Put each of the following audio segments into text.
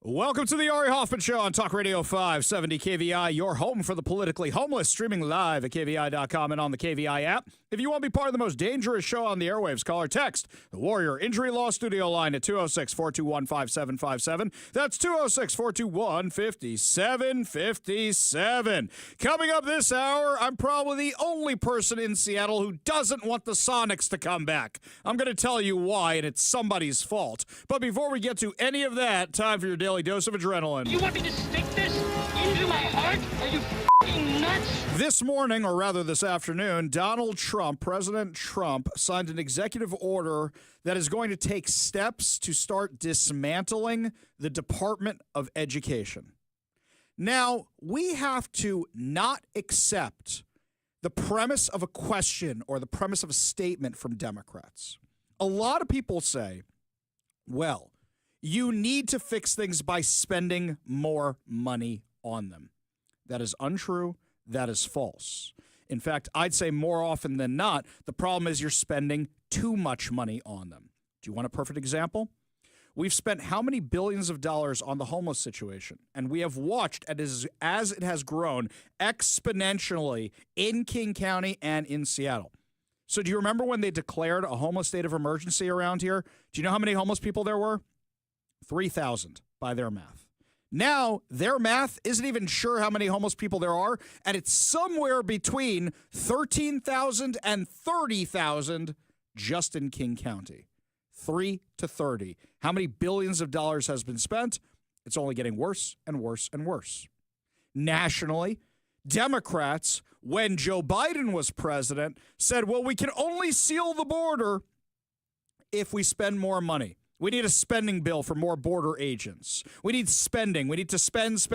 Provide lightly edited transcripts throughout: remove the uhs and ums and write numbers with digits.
Welcome to the Ari Hoffman Show on Talk Radio 570 KVI, your home for the politically homeless, streaming live at KVI.com and on the KVI app. If you want to be part of the most dangerous show on the airwaves, call or text the Warrior Injury Law Studio line at 206-421-5757. That's 206-421-5757. Coming up this hour, I'm probably the only person in Seattle who doesn't want the Sonics to come back. I'm going to tell you why, and it's somebody's fault. But before we get to any of that, time for your daily dose of adrenaline. You want me to stick this into my heart? Are you f***ing nuts? This morning, or rather this afternoon, President Trump, signed an executive order that is going to take steps to start dismantling the Department of Education. Now, we have to not accept the premise of a question or the premise of a statement from Democrats. A lot of people say, well, you need to fix things by spending more money on them. That is untrue. That is false. In fact, I'd say more often than not, the problem is you're spending too much money on them. Do you want a perfect example? We've spent how many billions of dollars on the homeless situation? And we have watched as it has grown exponentially in King County and in Seattle. So do you remember when they declared a homeless state of emergency around here? Do you know how many homeless people there were? 3,000 by their math. Now, their math isn't even sure how many homeless people there are, and it's somewhere between 13,000 and 30,000 just in King County. 3 to 30. How many billions of dollars has been spent? It's only getting worse and worse and worse. Nationally, Democrats, when Joe Biden was president, said, well, we can only seal the border if we spend more money. We need a spending bill for more border agents. We need spending. We need to spend.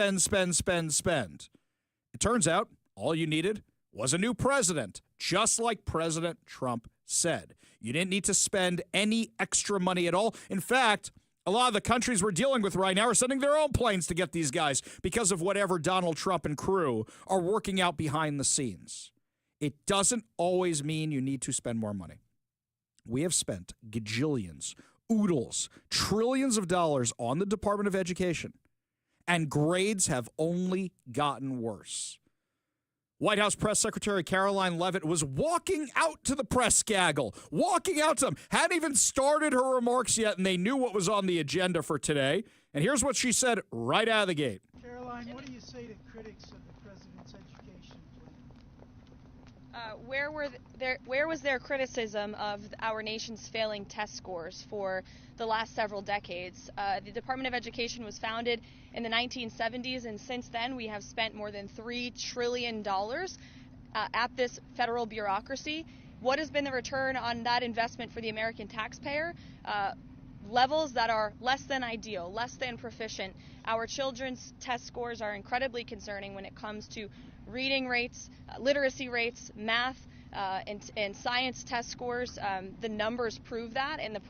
It turns out all you needed was a new president, just like President Trump said. You didn't need to spend any extra money at all. In fact, a lot of the countries we're dealing with right now are sending their own planes to get these guys because of whatever Donald Trump and crew are working out behind the scenes. It doesn't always mean you need to spend more money. We have spent gajillions, oodles, trillions of dollars on the Department of Education, and grades have only gotten worse. White House Press Secretary Caroline Leavitt was walking out to the press gaggle, walking out to them, hadn't even started her remarks yet, and they knew what was on the agenda for today. And here's what she said right out of the gate. Caroline, what do you say to critics of the president's education plan? Where was their criticism of our nation's failing test scores for the last several decades? The Department of Education was founded in the 1970s, and since then we have spent more than $3 trillion at this federal bureaucracy. What has been the return on that investment for the American taxpayer? Levels that are less than ideal, less than proficient. Our children's test scores are incredibly concerning when it comes to reading rates, literacy rates, math, and science test scores. The numbers prove that, and this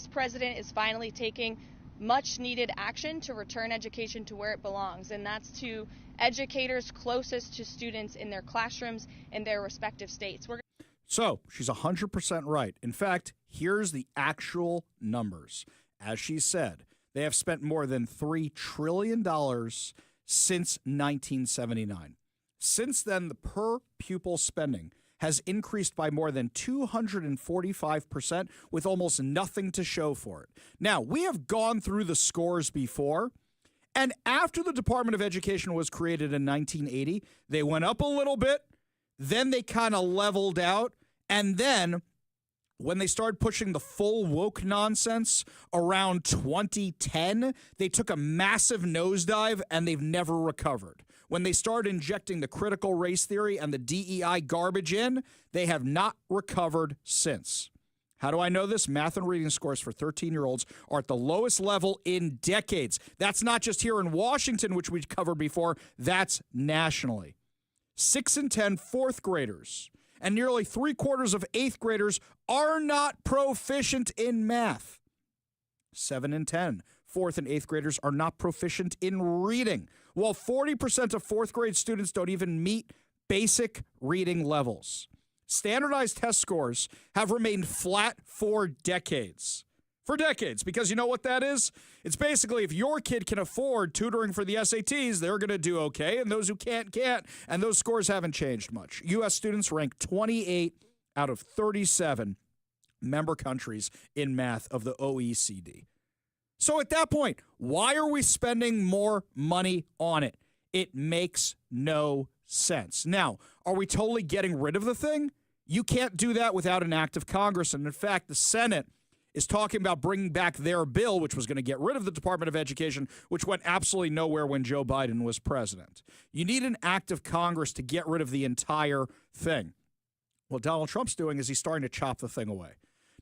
president is finally taking much needed action to return education to where it belongs, and that's to educators closest to students in their classrooms in their respective states. So she's 100% right. In fact, here's the actual numbers. As she said, they have spent more than $3 trillion since 1979. Since then, the per pupil spending has increased by more than 245% with almost nothing to show for it. Now, we have gone through the scores before, and after the Department of Education was created in 1980, they went up a little bit, then they kind of leveled out, and then when they started pushing the full woke nonsense around 2010, they took a massive nosedive and they've never recovered. When they started injecting the critical race theory and the DEI garbage in, they have not recovered since. How do I know this? Math and reading scores for 13-year-olds are at the lowest level in decades. That's not just here in Washington, which we covered before. That's nationally. 6 in 10 fourth graders and nearly 3/4 of 8th graders are not proficient in math. 7 in 10 4th and 8th graders are not proficient in reading, while 40% of 4th grade students don't even meet basic reading levels. Standardized test scores have remained flat for decades. For decades, because you know what that is? It's basically if your kid can afford tutoring for the SATs, they're going to do okay, and those who can't. And those scores haven't changed much. U.S. students rank 28 out of 37 member countries in math of the OECD. So at that point, why are we spending more money on it? It makes no sense. Now, are we totally getting rid of the thing? You can't do that without an act of Congress. And in fact, the Senate is talking about bringing back their bill, which was going to get rid of the Department of Education, which went absolutely nowhere when Joe Biden was president. You need an act of Congress to get rid of the entire thing. What Donald Trump's doing is he's starting to chop the thing away.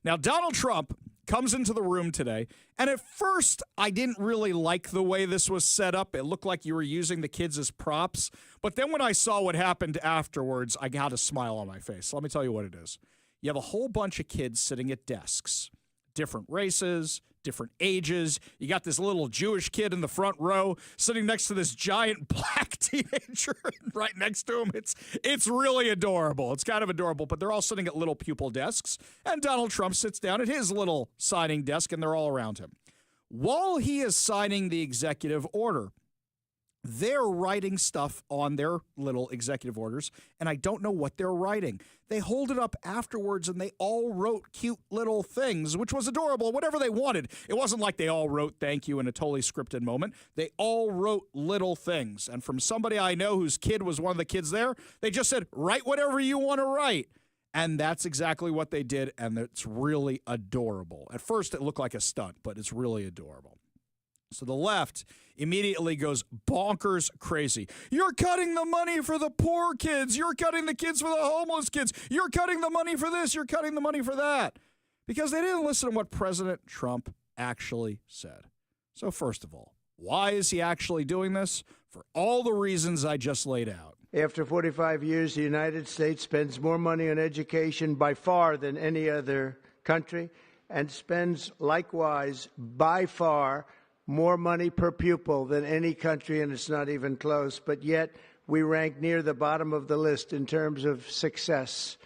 Now, Donald Trump comes into the room today, and at first, I didn't really like the way this was set up. It looked like you were using the kids as props. But then when I saw what happened afterwards, I got a smile on my face. Let me tell you what it is. You have a whole bunch of kids sitting at desks. Different races, different ages. You got this little Jewish kid in the front row sitting next to this giant black teenager right next to him. It's really adorable. It's kind of adorable, but they're all sitting at little pupil desks, and Donald Trump sits down at his little signing desk, and they're all around him. While he is signing the executive order, they're writing stuff on their little executive orders, and I don't know what they're writing. They hold it up afterwards, and they all wrote cute little things, which was adorable, whatever they wanted. It wasn't like they all wrote thank you in a totally scripted moment. They all wrote little things, and from somebody I know whose kid was one of the kids there, they just said, write whatever you want to write. And that's exactly what they did, and it's really adorable. At first, it looked like a stunt, but it's really adorable. So the left immediately goes bonkers crazy. You're cutting the money for the poor kids. You're cutting the kids for the homeless kids. You're cutting the money for this. You're cutting the money for that. Because they didn't listen to what President Trump actually said. So first of all, why is he actually doing this? For all the reasons I just laid out. After 45 years, the United States spends more money on education by far than any other country, and spends likewise by far more money per pupil than any country, and it's not even close. But yet we rank near the bottom of the list in terms of success.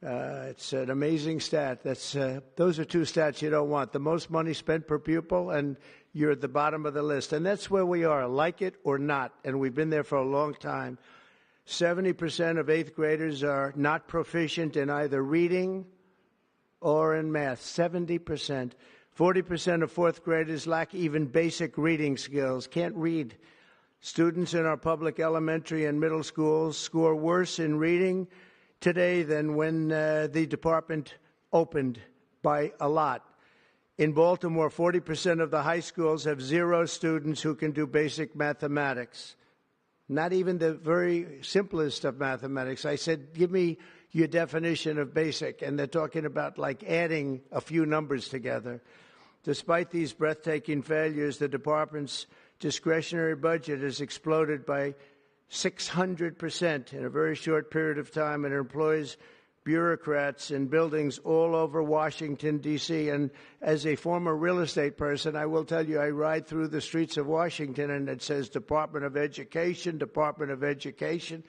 It's an amazing stat. Those are two stats you don't want. The most money spent per pupil, and you're at the bottom of the list. And that's where we are, like it or not. And we've been there for a long time. 70% of eighth graders are not proficient in either reading or in math. 70%. 40% of fourth graders lack even basic reading skills, can't read. Students in our public elementary and middle schools score worse in reading today than when the department opened by a lot. In Baltimore, 40% of the high schools have 0 students who can do basic mathematics. Not even the very simplest of mathematics. I said, give me your definition of basic, and they're talking about like adding a few numbers together. Despite these breathtaking failures, the department's discretionary budget has exploded by 600% in a very short period of time, and employs bureaucrats in buildings all over Washington, D.C. And as a former real estate person, I will tell you, I ride through the streets of Washington, and it says Department of Education, Department of Education.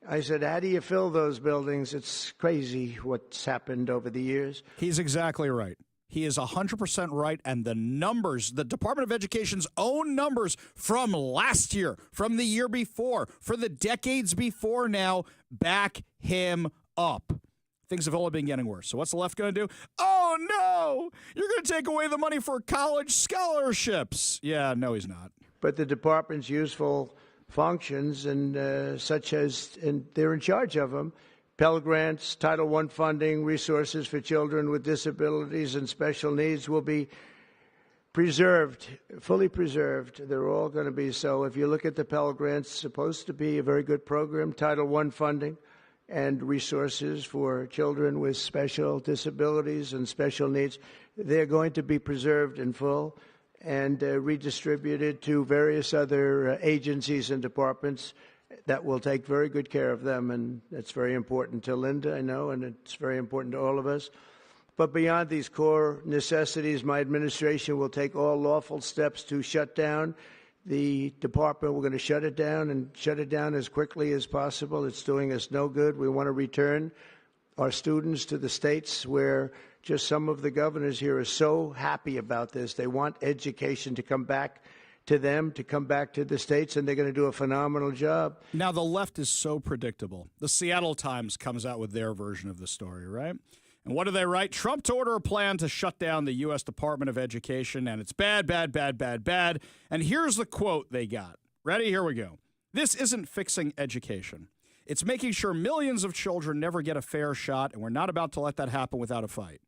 I said, how do you fill those buildings? It's crazy what's happened over the years. He's exactly right. He is 100% right, and the numbers, the Department of Education's own numbers from last year, from the year before, for the decades before now, back him up. Things have only been getting worse. So what's the left going to do? Oh, no! You're going to take away the money for college scholarships. Yeah, no, he's not. But the department's useful functions, and such as, and they're in charge of them, Pell Grants, Title I funding, resources for children with disabilities and special needs will be preserved, fully preserved. They're all going to be so. If you look at the Pell Grants, it's supposed to be a very good program. Title I funding and resources for children with special disabilities and special needs, they're going to be preserved in full and redistributed to various other agencies and departments that will take very good care of them, and that's very important to Linda, I know, and it's very important to all of us. But beyond these core necessities, my administration will take all lawful steps to shut down the department. We're going to shut it down, and shut it down as quickly as possible. It's doing us no good. We want to return our students to the states where just some of the governors here are so happy about this. They want education to come back to them, to come back to the states, and they're going to do a phenomenal job. Now, the left is so predictable. The Seattle Times comes out with their version of the story, right? And what do they write? Trump to order a plan to shut down the U.S. Department of Education, and it's bad, bad, bad, bad, bad. And here's the quote they got. Ready? Here we go. This isn't fixing education. It's making sure millions of children never get a fair shot, and we're not about to let that happen without a fight.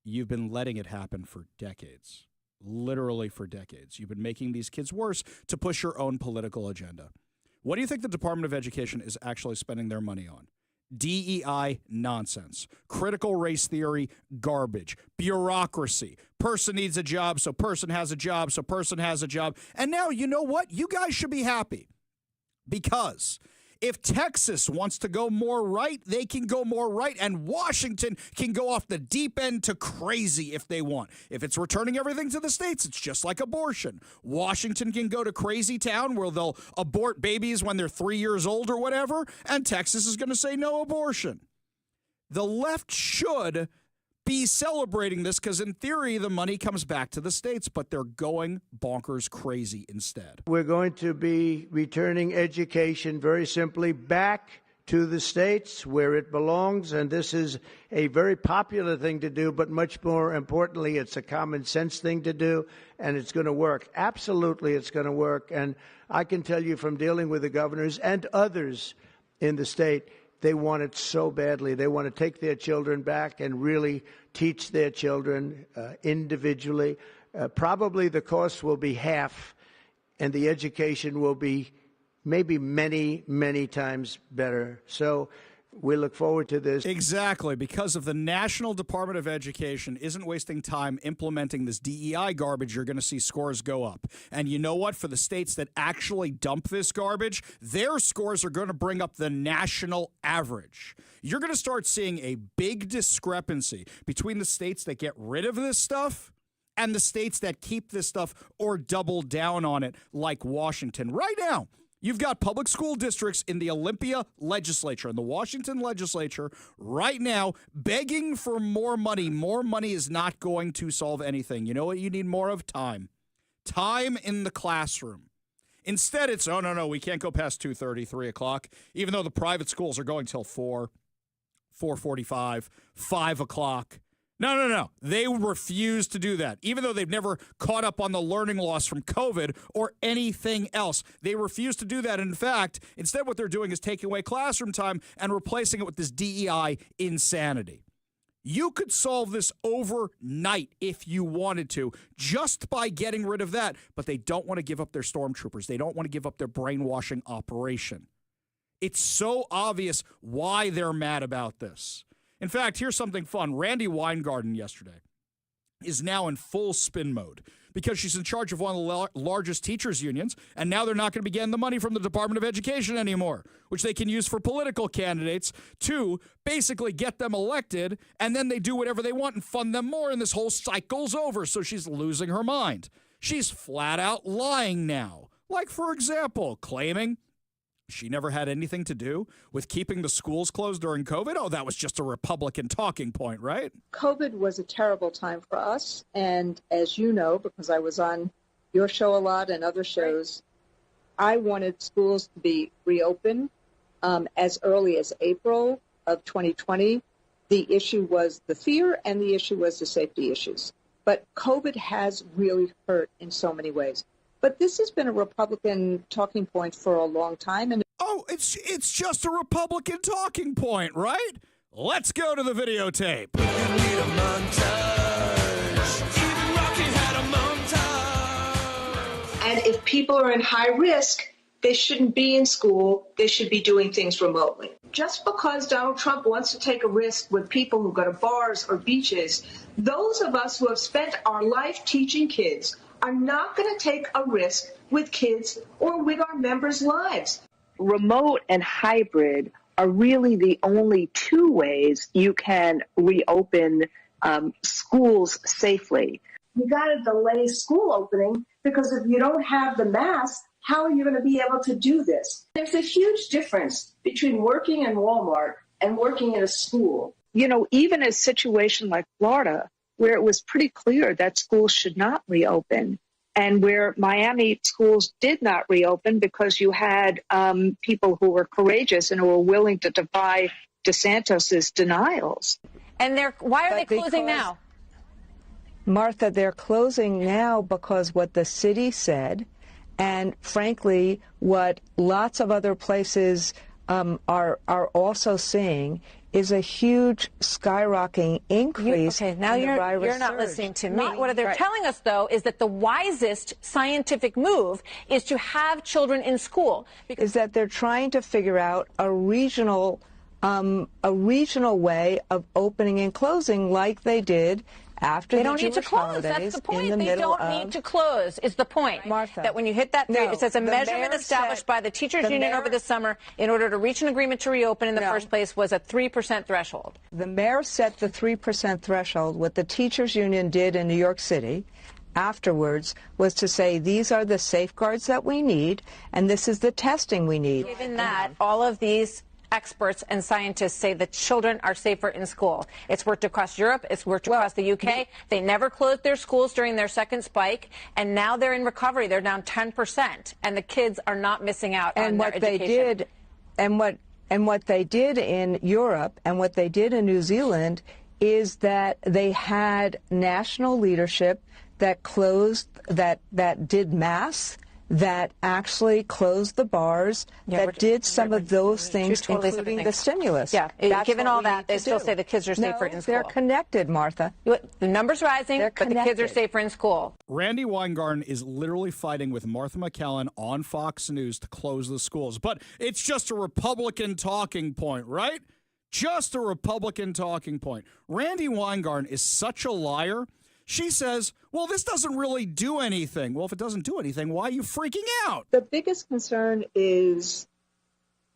You've been letting it happen for decades. Literally for decades. You've been making these kids worse to push your own political agenda. What do you think the Department of Education is actually spending their money on? DEI nonsense. Critical race theory garbage. Bureaucracy. Person needs a job, so person has a job, so person has a job. And now, you know what? You guys should be happy. Because if Texas wants to go more right, they can go more right, and Washington can go off the deep end to crazy if they want. If it's returning everything to the states, it's just like abortion. Washington can go to crazy town where they'll abort babies when they're 3 years old or whatever, and Texas is going to say no abortion. The left should be celebrating this because, in theory, the money comes back to the states, but they're going bonkers crazy instead. We're going to be returning education very simply back to the states where it belongs, and this is a very popular thing to do, but much more importantly, it's a common sense thing to do, and it's going to work. Absolutely, it's going to work, and I can tell you from dealing with the governors and others in the state, they want it so badly. They want to take their children back and really teach their children individually. Probably the cost will be half, and the education will be maybe many, many times better. So we look forward to this. Exactly, because if the National Department of Education isn't wasting time implementing this DEI garbage, you're going to see scores go up. And you know what? For the states that actually dump this garbage, their scores are going to bring up the national average. You're going to start seeing a big discrepancy between the states that get rid of this stuff and the states that keep this stuff or double down on it, like Washington. Right now, you've got public school districts in the Olympia legislature and the Washington legislature right now begging for more money. More money is not going to solve anything. You know what you need more of? Time. Time in the classroom. Instead, it's, oh, no, we can't go past 2:30, 3 o'clock, even though the private schools are going till 4, 4:45, 5 o'clock. No. They refuse to do that. Even though they've never caught up on the learning loss from COVID or anything else, they refuse to do that. In fact, instead what they're doing is taking away classroom time and replacing it with this DEI insanity. You could solve this overnight if you wanted to, just by getting rid of that. But they don't want to give up their stormtroopers. They don't want to give up their brainwashing operation. It's so obvious why they're mad about this. In fact, here's something fun. Randy Weingarten yesterday is now in full spin mode because she's in charge of one of the largest teachers unions, and now they're not going to be getting the money from the Department of Education anymore, which they can use for political candidates to basically get them elected, and then they do whatever they want and fund them more, and this whole cycle's over, so she's losing her mind. She's flat out lying now. Like, for example, claiming she never had anything to do with keeping the schools closed during COVID. Oh, that was just a Republican talking point, right? COVID was a terrible time for us. And as you know, because I was on your show a lot and other shows, I wanted schools to be reopened as early as April of 2020. The issue was the fear and the issue was the safety issues. But COVID has really hurt in so many ways. But this has been a Republican talking point for a long time. And it's just a Republican talking point, right? Let's go to the videotape. And if people are in high risk, they shouldn't be in school. They should be doing things remotely. Just because Donald Trump wants to take a risk with people who go to bars or beaches, those of us who have spent our life teaching kids are not going to take a risk with kids or with our members' lives. Remote and hybrid are really the only two ways you can reopen schools safely. You got to delay school opening because if you don't have the mask, how are you going to be able to do this? There's a huge difference between working in Walmart and working in a school. even a situation like Florida, where it was pretty clear that schools should not reopen, and where Miami schools did not reopen because you had people who were courageous and who were willing to defy DeSantis's denials. And why are they closing now? Martha, they're closing now because what the city said, and frankly, what lots of other places are also seeing, is a huge skyrocketing increase. Okay, now in the virus you're not surge. listening to me. What they're telling us, though, is that the wisest scientific move is to have children in school. Is that they're trying to figure out a regional way of opening and closing like they did after They the don't need to Jewish close. holidays. That's the point. In the They middle don't of, need to close, is the point. Martha. That when you hit that, it says a measurement established by the teachers union over the summer in order to reach an agreement to reopen in the first place was a 3% threshold. The mayor set the 3% threshold. What the teachers union did in New York City afterwards was to say these are the safeguards that we need and this is the testing we need. Given that, all of these experts and scientists say that children are safer in school. It's worked across Europe. It's worked across the UK. They never closed their schools during their second spike, and now they're in recovery. They're down 10%, and the kids are not missing out on their education. What they did in Europe and what they did in New Zealand is that they had national leadership that closed, that did masks, that actually closed the bars, that did some of those things, including the stimulus. Yeah, That's given what all we that, need they to still do. say the kids are safer in school. They're connected, Martha. The number's rising, They're but the kids are connected. safer in school. Randy Weingarten is literally fighting with Martha McCallum on Fox News to close the schools. But it's just a Republican talking point, right? Just a Republican talking point. Randy Weingarten is such a liar. She says, well, this doesn't really do anything. Well, if it doesn't do anything, why are you freaking out? The biggest concern is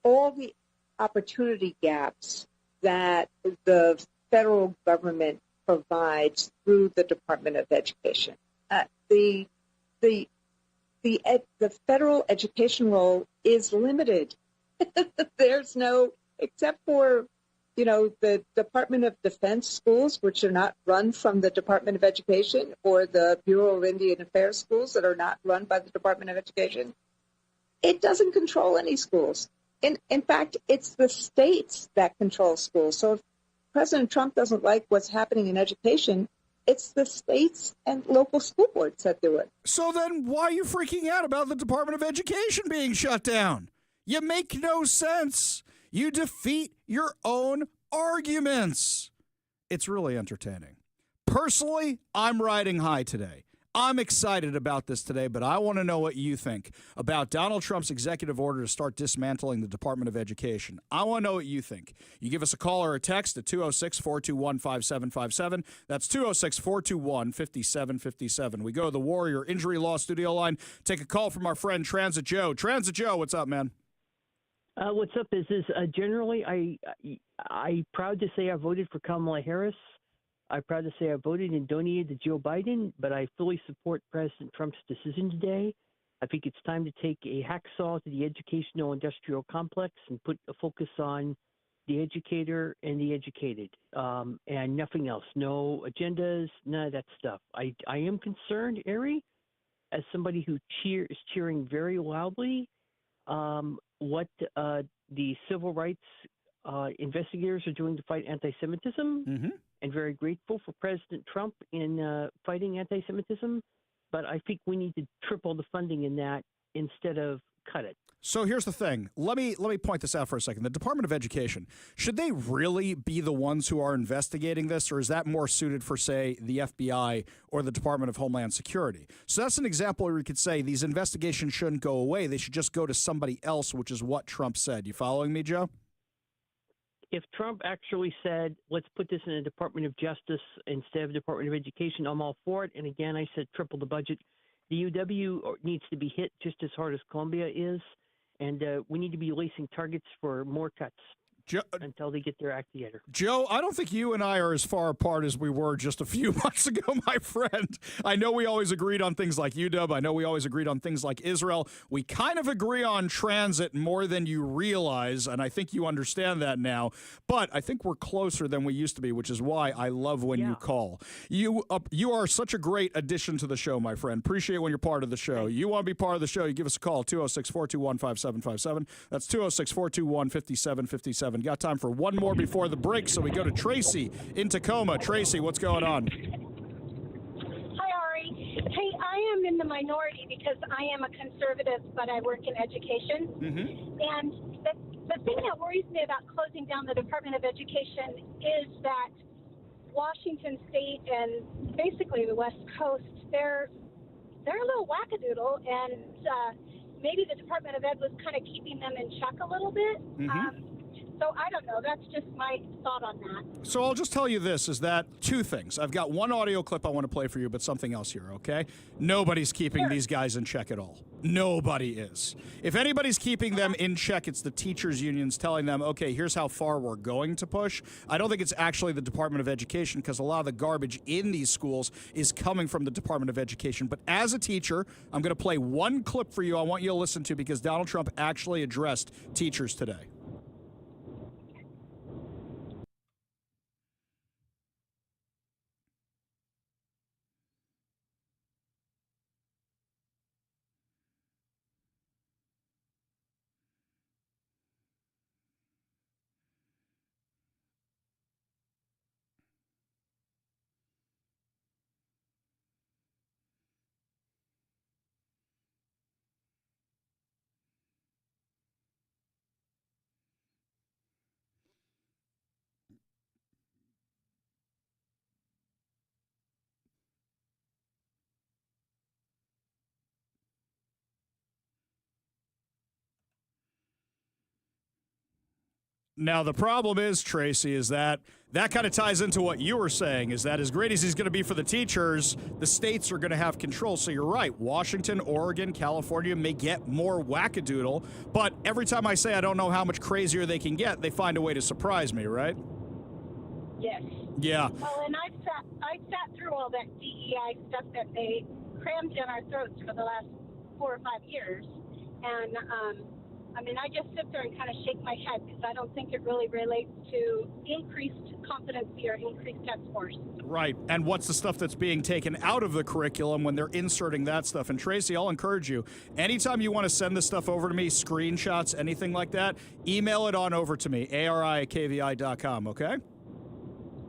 all the opportunity gaps that the federal government provides through the Department of Education. The federal education role is limited. There's no, except for the Department of Defense schools, which are not run from the Department of Education, or the Bureau of Indian Affairs schools that are not run by the Department of Education. It doesn't control any schools. In fact, it's the states that control schools. So if President Trump doesn't like what's happening in education, it's the states and local school boards that do it. So then why are you freaking out about the Department of Education being shut down? You make no sense. You defeat your own arguments. It's really entertaining. Personally, I'm riding high today. I'm excited about this today, but I want to know what you think about Donald Trump's executive order to start dismantling the Department of Education. I want to know what you think. You give us a call or a text at 206-421-5757. That's 206-421-5757. We go to the Warrior Injury Law Studio line. Take a call from our friend Transit Joe. Transit Joe, what's up, man? What's up is generally I'm proud to say I voted for Kamala Harris. I'm proud to say I voted and donated to Joe Biden, but I fully support President Trump's decision today. I think it's time to take a hacksaw to the educational industrial complex and put a focus on the educator and the educated, and nothing else. No agendas, none of that stuff. I am concerned, Ari, as somebody who is cheering very loudly, what the civil rights investigators are doing to fight anti-Semitism, and very grateful for President Trump in fighting anti-Semitism. But I think we need to triple the funding in that instead of cut it. So here's the thing. Let me point this out for a second. The Department of Education, should they really be the ones who are investigating this, or is that more suited for, say, the FBI or the Department of Homeland Security? So that's an example where you could say these investigations shouldn't go away. They should just go to somebody else, which is what Trump said. You following me, Joe? If Trump actually said, let's put this in the Department of Justice instead of Department of Education, I'm all for it. And again, I said triple the budget. The UW needs to be hit just as hard as Columbia is. And we need to be lacing targets for more cuts. until they get their act together. Joe, I don't think you and I are as far apart as we were just a few months ago, my friend. I know we always agreed on things like UW. I know we always agreed on things like Israel. We kind of agree on transit more than you realize, and I think you understand that now. But I think we're closer than we used to be, which is why I love when you call. You are such a great addition to the show, my friend. Appreciate when you're part of the show. You want to be part of the show, you give us a call, 206-421-5757. That's 206-421-5757. Got time for one more before the break, so we go to Tracy in Tacoma. Tracy, what's going on? Hi, Ari. Hey, I am in the minority because I am a conservative, but I work in education. And the thing that worries me about closing down the Department of Education is that Washington State and basically the West Coast, they're a little wackadoodle, and maybe the Department of Ed was kind of keeping them in check a little bit. So I don't know. That's just my thought on that. So I'll just tell you this, is that two things. I've got one audio clip I want to play for you, but something else here, okay? Nobody's keeping these guys in check at all. Nobody is. If anybody's keeping them in check, it's the teachers' unions telling them, okay, here's how far we're going to push. I don't think it's actually the Department of Education, because a lot of the garbage in these schools is coming from the Department of Education. But as a teacher, I'm going to play one clip for you I want you to listen to, because Donald Trump actually addressed teachers today. Now, the problem is, Tracy, is that kind of ties into what you were saying, is that as great as he's going to be for the teachers, the states are going to have control. So you're right. Washington, Oregon, California may get more wackadoodle, but every time I say I don't know how much crazier they can get, they find a way to surprise me, right? Yes. Yeah. Well, and I sat through all that DEI stuff that they crammed in our throats for the last 4 or 5 years, and I mean, I just sit there and kind of shake my head because I don't think it really relates to increased competency or increased test scores. Right. And what's the stuff that's being taken out of the curriculum when they're inserting that stuff? And Tracy, I'll encourage you, anytime you want to send this stuff over to me, screenshots, anything like that, email it on over to me, ari@kvi.com, okay?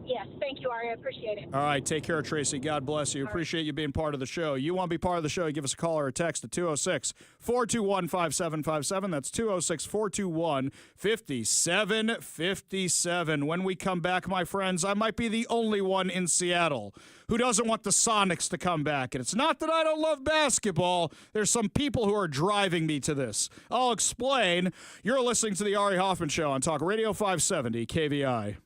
Yes, thank you, Ari. I appreciate it. All right, take care, Tracy. God bless you. Appreciate you being part of the show. You want to be part of the show, give us a call or a text at 206-421-5757. That's 206-421-5757. When we come back, my friends, I might be the only one in Seattle who doesn't want the Sonics to come back. And it's not that I don't love basketball. There's some people who are driving me to this. I'll explain. You're listening to the Ari Hoffman Show on Talk Radio 570 KVI.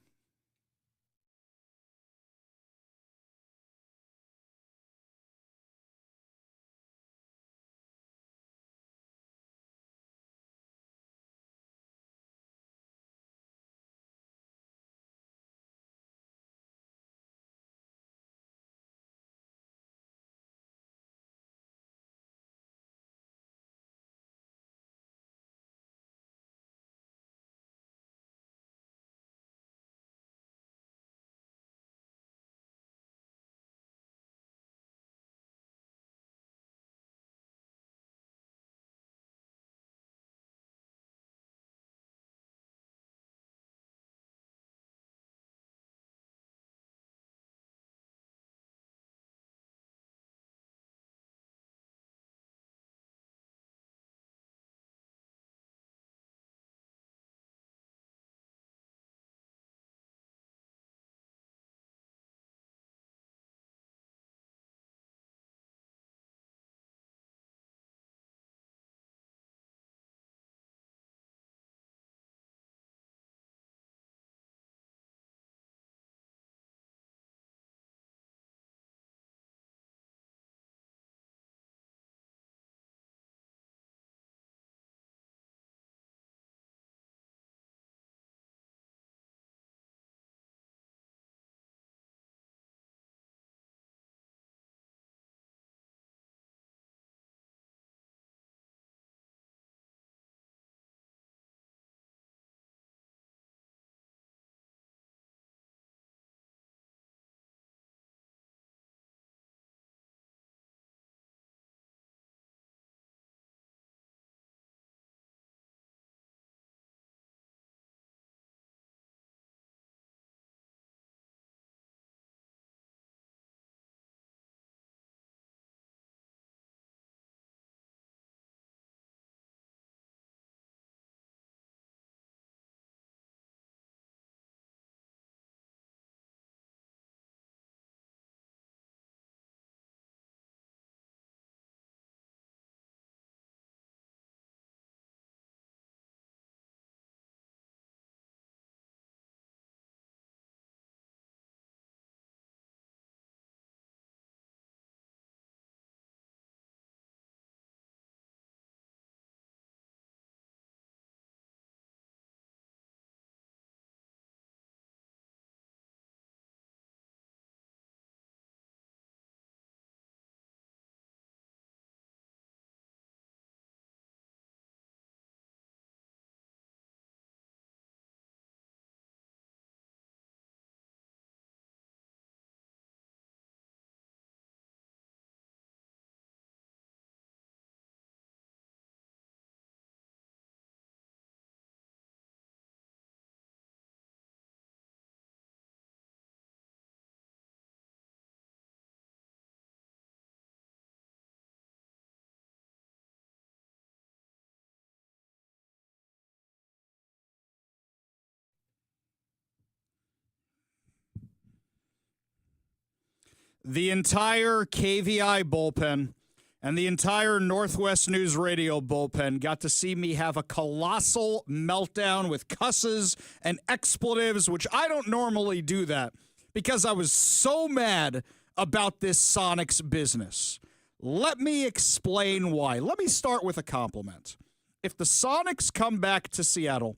The entire KVI bullpen and the entire Northwest News Radio bullpen got to see me have a colossal meltdown with cusses and expletives, which I don't normally do that because I was so mad about this Sonics business. Let me explain why. Let me start with a compliment. If the Sonics come back to Seattle,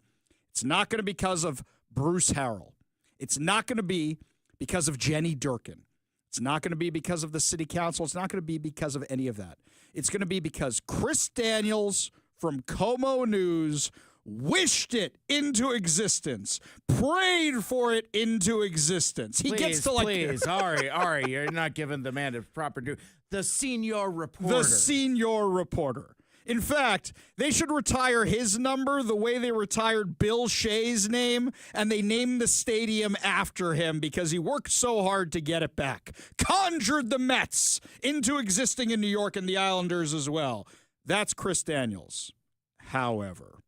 it's not going to be because of Bruce Harrell. It's not going to be because of Jenny Durkin. It's not going to be because of the city council. It's not going to be because of any of that. It's going to be because Chris Daniels from Como News wished it into existence, prayed for it into existence. He gets to Please, Ari, you're not giving the man a proper due. The senior reporter. The senior reporter. In fact, they should retire his number the way they retired Bill Shea's name, and they named the stadium after him because he worked so hard to get it back. Conjured the Mets into existing in New York and the Islanders as well. That's Chris Daniels. However,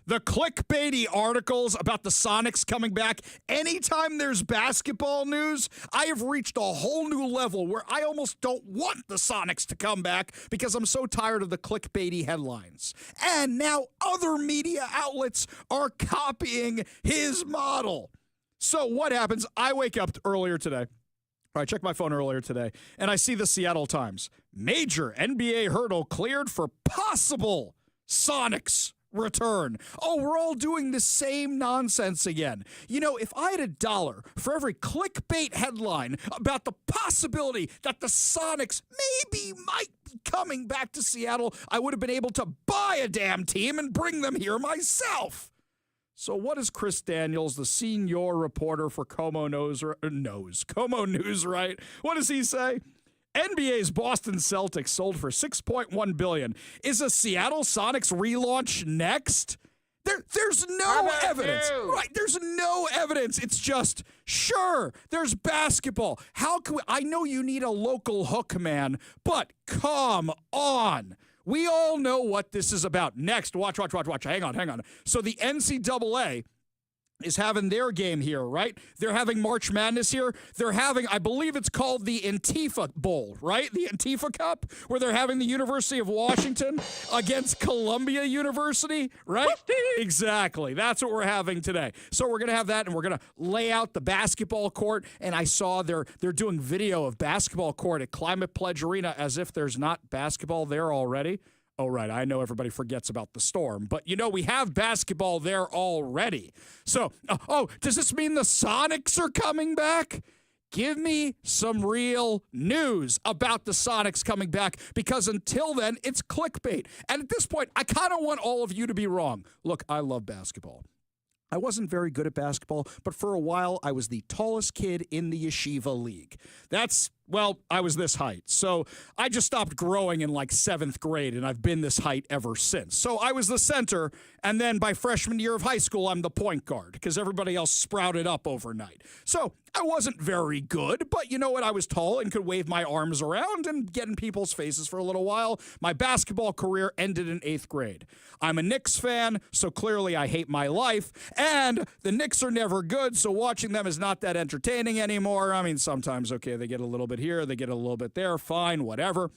the clickbaity articles about the Sonics coming back, anytime there's basketball news, I have reached a whole new level where I almost don't want the Sonics to come back because I'm so tired of the clickbaity headlines. And now other media outlets are copying his model. So what happens? I wake up earlier today. I checked my phone earlier today, and I see the Seattle Times. Major NBA hurdle cleared for possible Sonics return. Oh, we're all doing the same nonsense again. You know, if I had $1 for every clickbait headline about the possibility that the Sonics might be coming back to Seattle, I would have been able to buy a damn team and bring them here myself. So what does Chris Daniels, the senior reporter for Como News, right? What does he say? NBA's Boston Celtics sold for $6.1 billion. Is a Seattle Sonics relaunch next? There's no evidence. Right, there's no evidence. It's just, sure, there's basketball. How can we, I know you need a local hook, man, but come on. We all know what this is about. Next, watch. Hang on. So the NCAA is having their game here, right? They're having March Madness here. They're having, I believe it's called the Antifa Bowl, right? The Antifa Cup, where they're having the University of Washington against Columbia University, right? Exactly. That's what we're having today. So we're going to have that, and we're going to lay out the basketball court, and I saw they're doing video of basketball court at Climate Pledge Arena as if there's not basketball there already. Oh, right. I know everybody forgets about the Storm, but we have basketball there already. So, does this mean the Sonics are coming back? Give me some real news about the Sonics coming back, because until then, it's clickbait. And at this point, I kind of want all of you to be wrong. Look, I love basketball. I wasn't very good at basketball, but for a while, I was the tallest kid in the yeshiva league. I was this height. So I just stopped growing in like 7th grade, and I've been this height ever since. So I was the center, and then by freshman year of high school, I'm the point guard because everybody else sprouted up overnight. So I wasn't very good, but you know what? I was tall and could wave my arms around and get in people's faces for a little while. My basketball career ended in 8th grade. I'm a Knicks fan, so clearly I hate my life, and the Knicks are never good, so watching them is not that entertaining anymore. I mean, sometimes, okay, they get a little bit here, they get a little bit there, fine, whatever.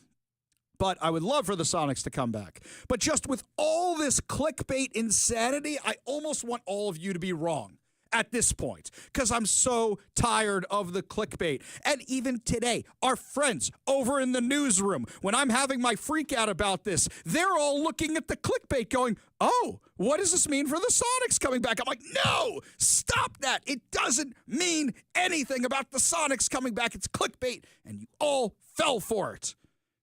But I would love for the Sonics to come back. But just with all this clickbait insanity, I almost want all of you to be wrong at this point, because I'm so tired of the clickbait. And even today, our friends over in the newsroom, when I'm having my freak out about this, they're all looking at the clickbait going, oh, what does this mean for the Sonics coming back? I'm like, no, stop that. It doesn't mean anything about the Sonics coming back. It's clickbait, and you all fell for it.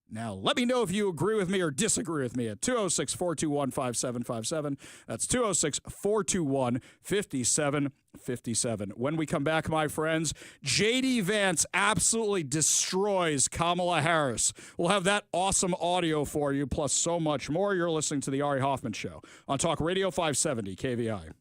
Now, let me know if you agree with me or disagree with me at 206-421-5757. That's 206-421-5757. When we come back, my friends, J.D. Vance absolutely destroys Kamala Harris. We'll have that awesome audio for you, plus so much more. You're listening to The Ari Hoffman Show on Talk Radio 570 KVI.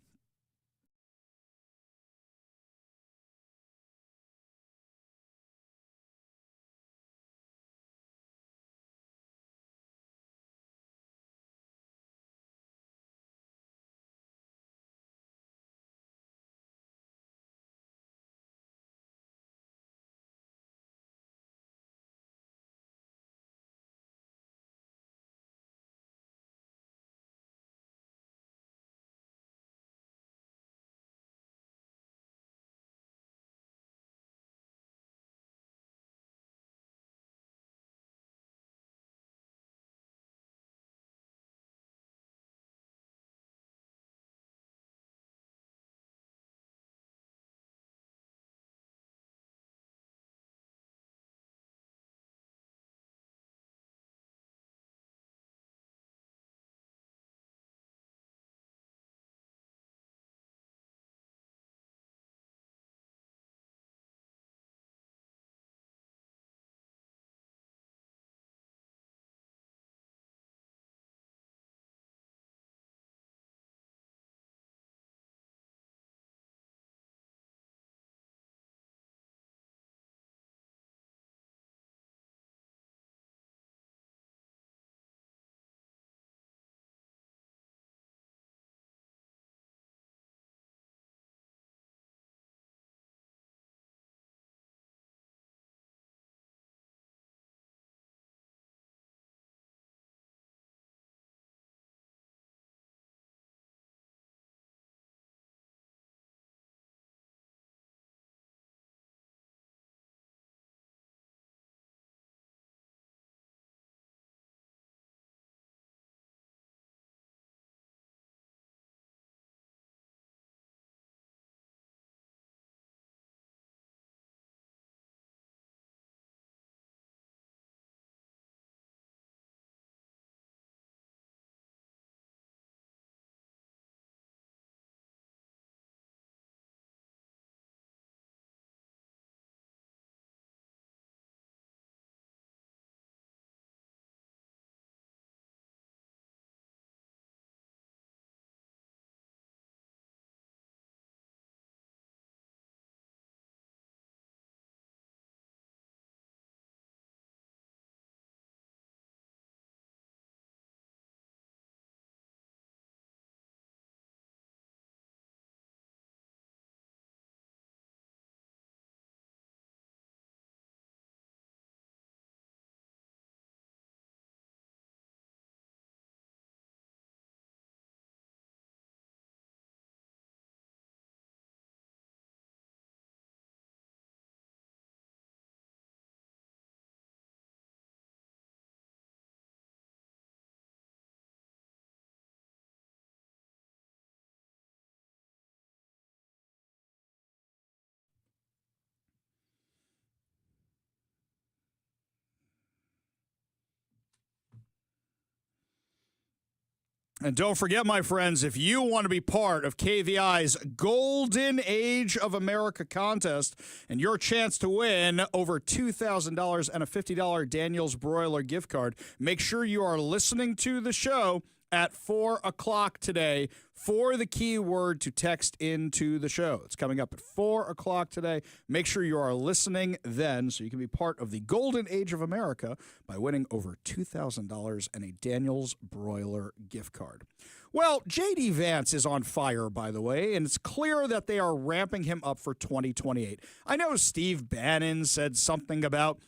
And don't forget, my friends, if you want to be part of KVI's Golden Age of America contest and your chance to win over $2,000 and a $50 Daniel's Broiler gift card, make sure you are listening to the show at 4 o'clock today for the keyword to text into the show. It's coming up at 4 o'clock today. Make sure you are listening then so you can be part of the Golden Age of America by winning over $2,000 and a Daniel's Broiler gift card. Well, J.D. Vance is on fire, by the way, and it's clear that they are ramping him up for 2028. I know Steve Bannon said something about,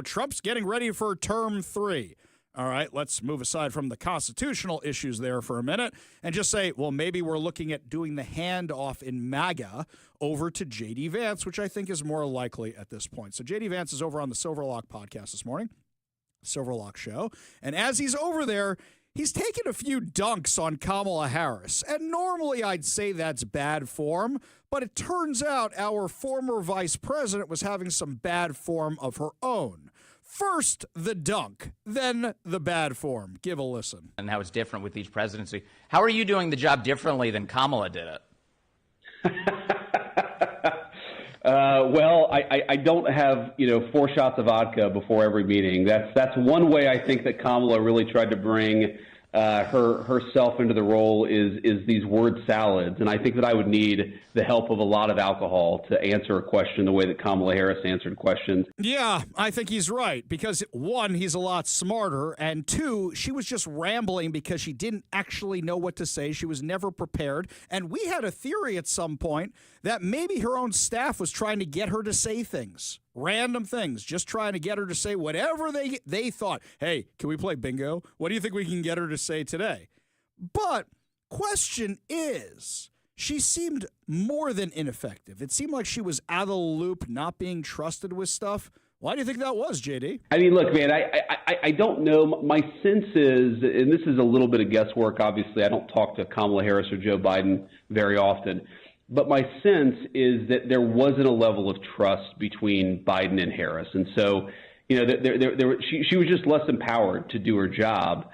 Trump's getting ready for term 3. All right, let's move aside from the constitutional issues there for a minute and just say, well, maybe we're looking at doing the handoff in MAGA over to J.D. Vance, which I think is more likely at this point. So J.D. Vance is over on the Silverlock podcast this morning, Silverlock Show. And as he's over there, he's taken a few dunks on Kamala Harris. And normally I'd say that's bad form, but it turns out our former vice president was having some bad form of her own. First, the dunk, then the bad form. Give a listen. And how it's different with each presidency. How are you doing the job differently than Kamala did it? Well, I don't have 4 shots of vodka before every meeting. That's one way I think that Kamala really tried to bring herself into the role is these word salads, and I think that I would need the help of a lot of alcohol to answer a question the way that Kamala Harris answered questions. Yeah, I think he's right because 1, he's a lot smarter, and 2, she was just rambling because she didn't actually know what to say. She was never prepared, and we had a theory at some point that maybe her own staff was trying to get her to say things. Random things, just trying to get her to say whatever they thought. Hey, can we play bingo? What do you think we can get her to say today? But question is, she seemed more than ineffective. It seemed like she was out of the loop, not being trusted with stuff. Why do you think that was, JD? I mean, look, man, I don't know. My sense is, and this is a little bit of guesswork, obviously, I don't talk to Kamala Harris or Joe Biden very often. But my sense is that there wasn't a level of trust between Biden and Harris. And so, she was just less empowered to do her job.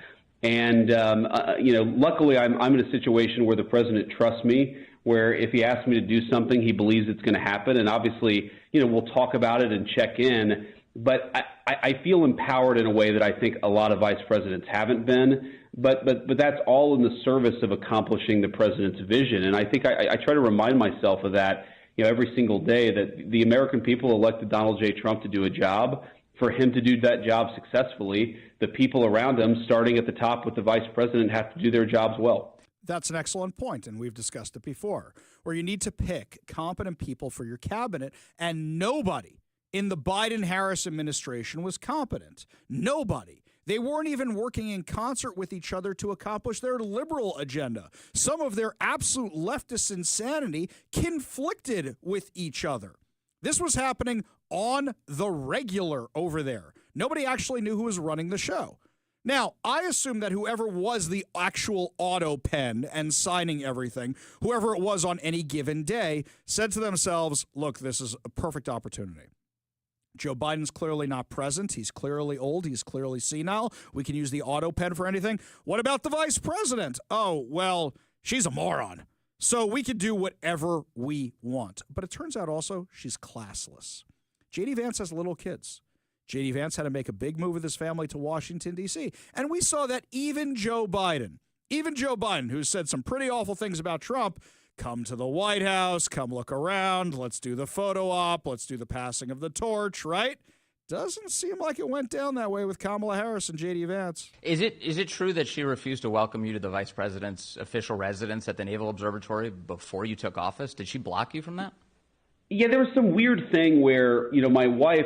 And, luckily I'm in a situation where the president trusts me, where if he asks me to do something, he believes it's going to happen. And obviously, we'll talk about it and check in. But I feel empowered in a way that I think a lot of vice presidents haven't been. But that's all in the service of accomplishing the president's vision. And I think I try to remind myself of that, every single day, that the American people elected Donald J. Trump to do a job. For him to do that job successfully, the people around him, starting at the top with the vice president, have to do their jobs well. That's an excellent point, and we've discussed it before, where you need to pick competent people for your cabinet, and nobody in the Biden-Harris administration was competent. Nobody. They weren't even working in concert with each other to accomplish their liberal agenda. Some of their absolute leftist insanity conflicted with each other. This was happening on the regular over there. Nobody actually knew who was running the show. Now, I assume that whoever was the actual auto pen and signing everything, whoever it was on any given day, said to themselves, look, this is a perfect opportunity. Joe Biden's clearly not present. He's clearly old. He's clearly senile. We can use the auto pen for anything. What about the vice president? Oh, well, she's a moron. So we could do whatever we want. But it turns out also she's classless. J.D. Vance has little kids. J.D. Vance had to make a big move with his family to Washington, D.C. And we saw that even Joe Biden, who said some pretty awful things about Trump, come to the White House, come look around, let's do the photo op, let's do the passing of the torch, right? Doesn't seem like it went down that way with Kamala Harris and J.D. Vance. Is it true that she refused to welcome you to the vice president's official residence at the Naval Observatory before you took office? Did she block you from that? Yeah, there was some weird thing where, my wife,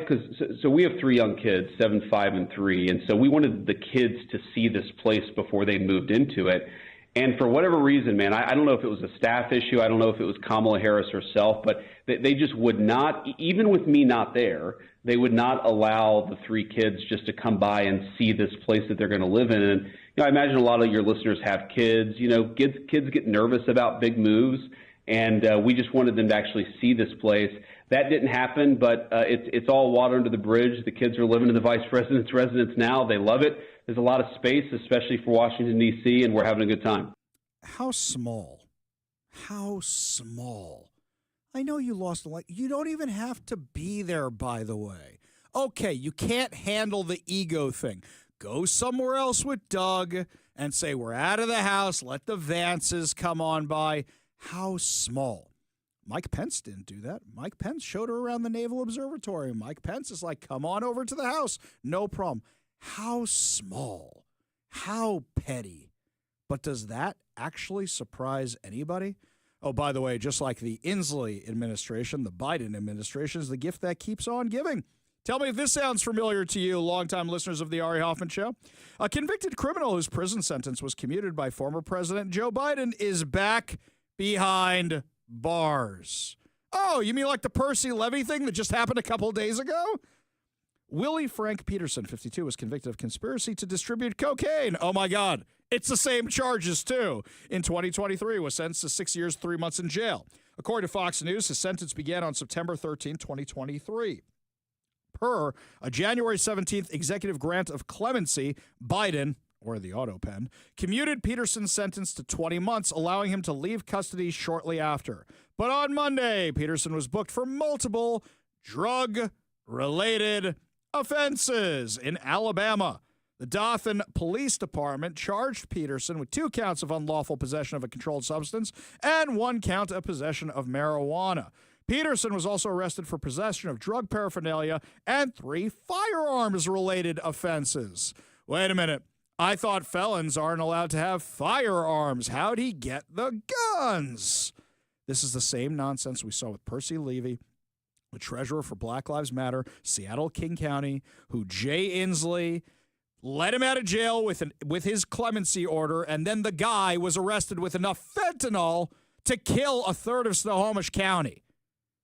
so we have 3 young kids, 7, 5, and 3, and so we wanted the kids to see this place before they moved into it. And for whatever reason, man, I don't know if it was a staff issue. I don't know if it was Kamala Harris herself, but they just would not, even with me not there, they would not allow the 3 kids just to come by and see this place that they're going to live in. And I imagine a lot of your listeners have kids. Kids get nervous about big moves. and we just wanted them to actually see this place. That didn't happen, but it's all water under the bridge. The kids are living in the vice president's residence now. They love it. There's a lot of space, especially for Washington, D.C., and we're having a good time. How small? How small? I know you lost a lot. You don't even have to be there, by the way. Okay, you can't handle the ego thing. Go somewhere else with Doug and say, we're out of the house. Let the Vances come on by. How small? Mike Pence didn't do that. Mike Pence showed her around the Naval Observatory. Mike Pence is like, come on over to the house. No problem. How small? How petty? But does that actually surprise anybody? Oh, by the way, just like the Inslee administration, the Biden administration is the gift that keeps on giving. Tell me if this sounds familiar to you, longtime listeners of the Ari Hoffman Show. A convicted criminal whose prison sentence was commuted by former President Joe Biden is back behind bars. Oh, you mean like the Percy Levy thing that just happened a couple of days ago? Willie Frank Peterson, 52, was convicted of conspiracy to distribute cocaine. Oh, my God. It's the same charges, too. In 2023, was sentenced to 6 years, 3 months in jail. According to Fox News, his sentence began on September 13, 2023. Per a January 17th executive grant of clemency, Biden, or the auto pen, commuted Peterson's sentence to 20 months, allowing him to leave custody shortly after. But on Monday, Peterson was booked for multiple drug-related offenses in Alabama. The Dothan Police Department charged Peterson with 2 counts of unlawful possession of a controlled substance and 1 count of possession of marijuana. Peterson was also arrested for possession of drug paraphernalia and 3 firearms-related offenses. Wait a minute. I thought felons aren't allowed to have firearms. How'd he get the guns? This is the same nonsense we saw with Percy Levy, the treasurer for Black Lives Matter, Seattle King County, who Jay Inslee let him out of jail with his clemency order, and then the guy was arrested with enough fentanyl to kill a third of Snohomish County.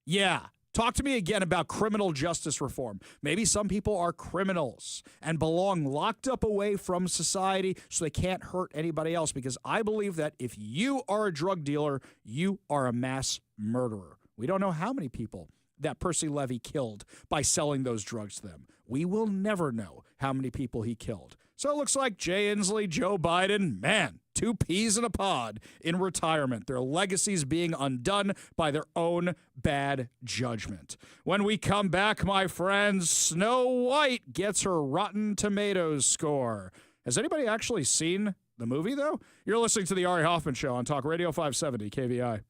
Yeah, talk to me again about criminal justice reform. Maybe some people are criminals and belong locked up away from society so they can't hurt anybody else, because I believe that if you are a drug dealer, you are a mass murderer. We don't know how many people that Percy Levy killed by selling those drugs to them. We will never know how many people he killed. So it looks like Jay Inslee, Joe Biden, man, 2 peas in a pod in retirement. Their legacies being undone by their own bad judgment. When we come back, my friends, Snow White gets her Rotten Tomatoes score. Has anybody actually seen the movie, though? You're listening to the Ari Hoffman Show on Talk Radio 570 KVI.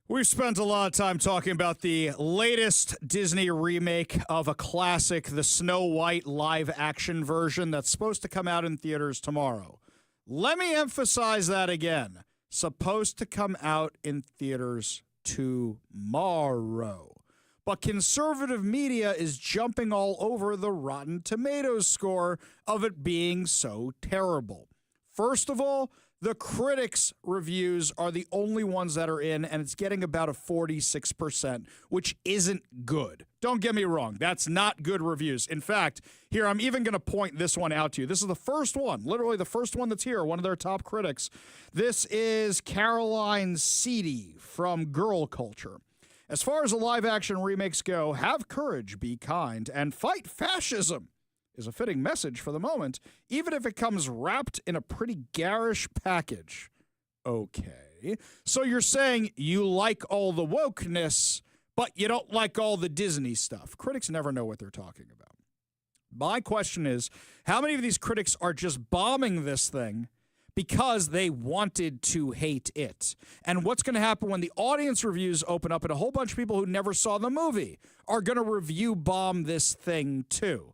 We've spent a lot of time talking about the latest Disney remake of a classic, the Snow White live-action version that's supposed to come out in theaters tomorrow. Let me emphasize that again. Supposed to come out in theaters tomorrow. But conservative media is jumping all over the Rotten Tomatoes score of it being so terrible. First of all, the critics' reviews are the only ones that are in, and it's getting about a 46%, which isn't good. Don't get me wrong. That's not good reviews. In fact, here, I'm even going to point this one out to you. This is the first one, literally the first one that's here, one of their top critics. This is Caroline Seedy from Girl Culture. As far as the live-action remakes go, have courage, be kind, and fight fascism is a fitting message for the moment, even if it comes wrapped in a pretty garish package. Okay. So you're saying you like all the wokeness, but you don't like all the Disney stuff. Critics never know what they're talking about. My question is, how many of these critics are just bombing this thing because they wanted to hate it? And what's going to happen when the audience reviews open up and a whole bunch of people who never saw the movie are going to review bomb this thing too?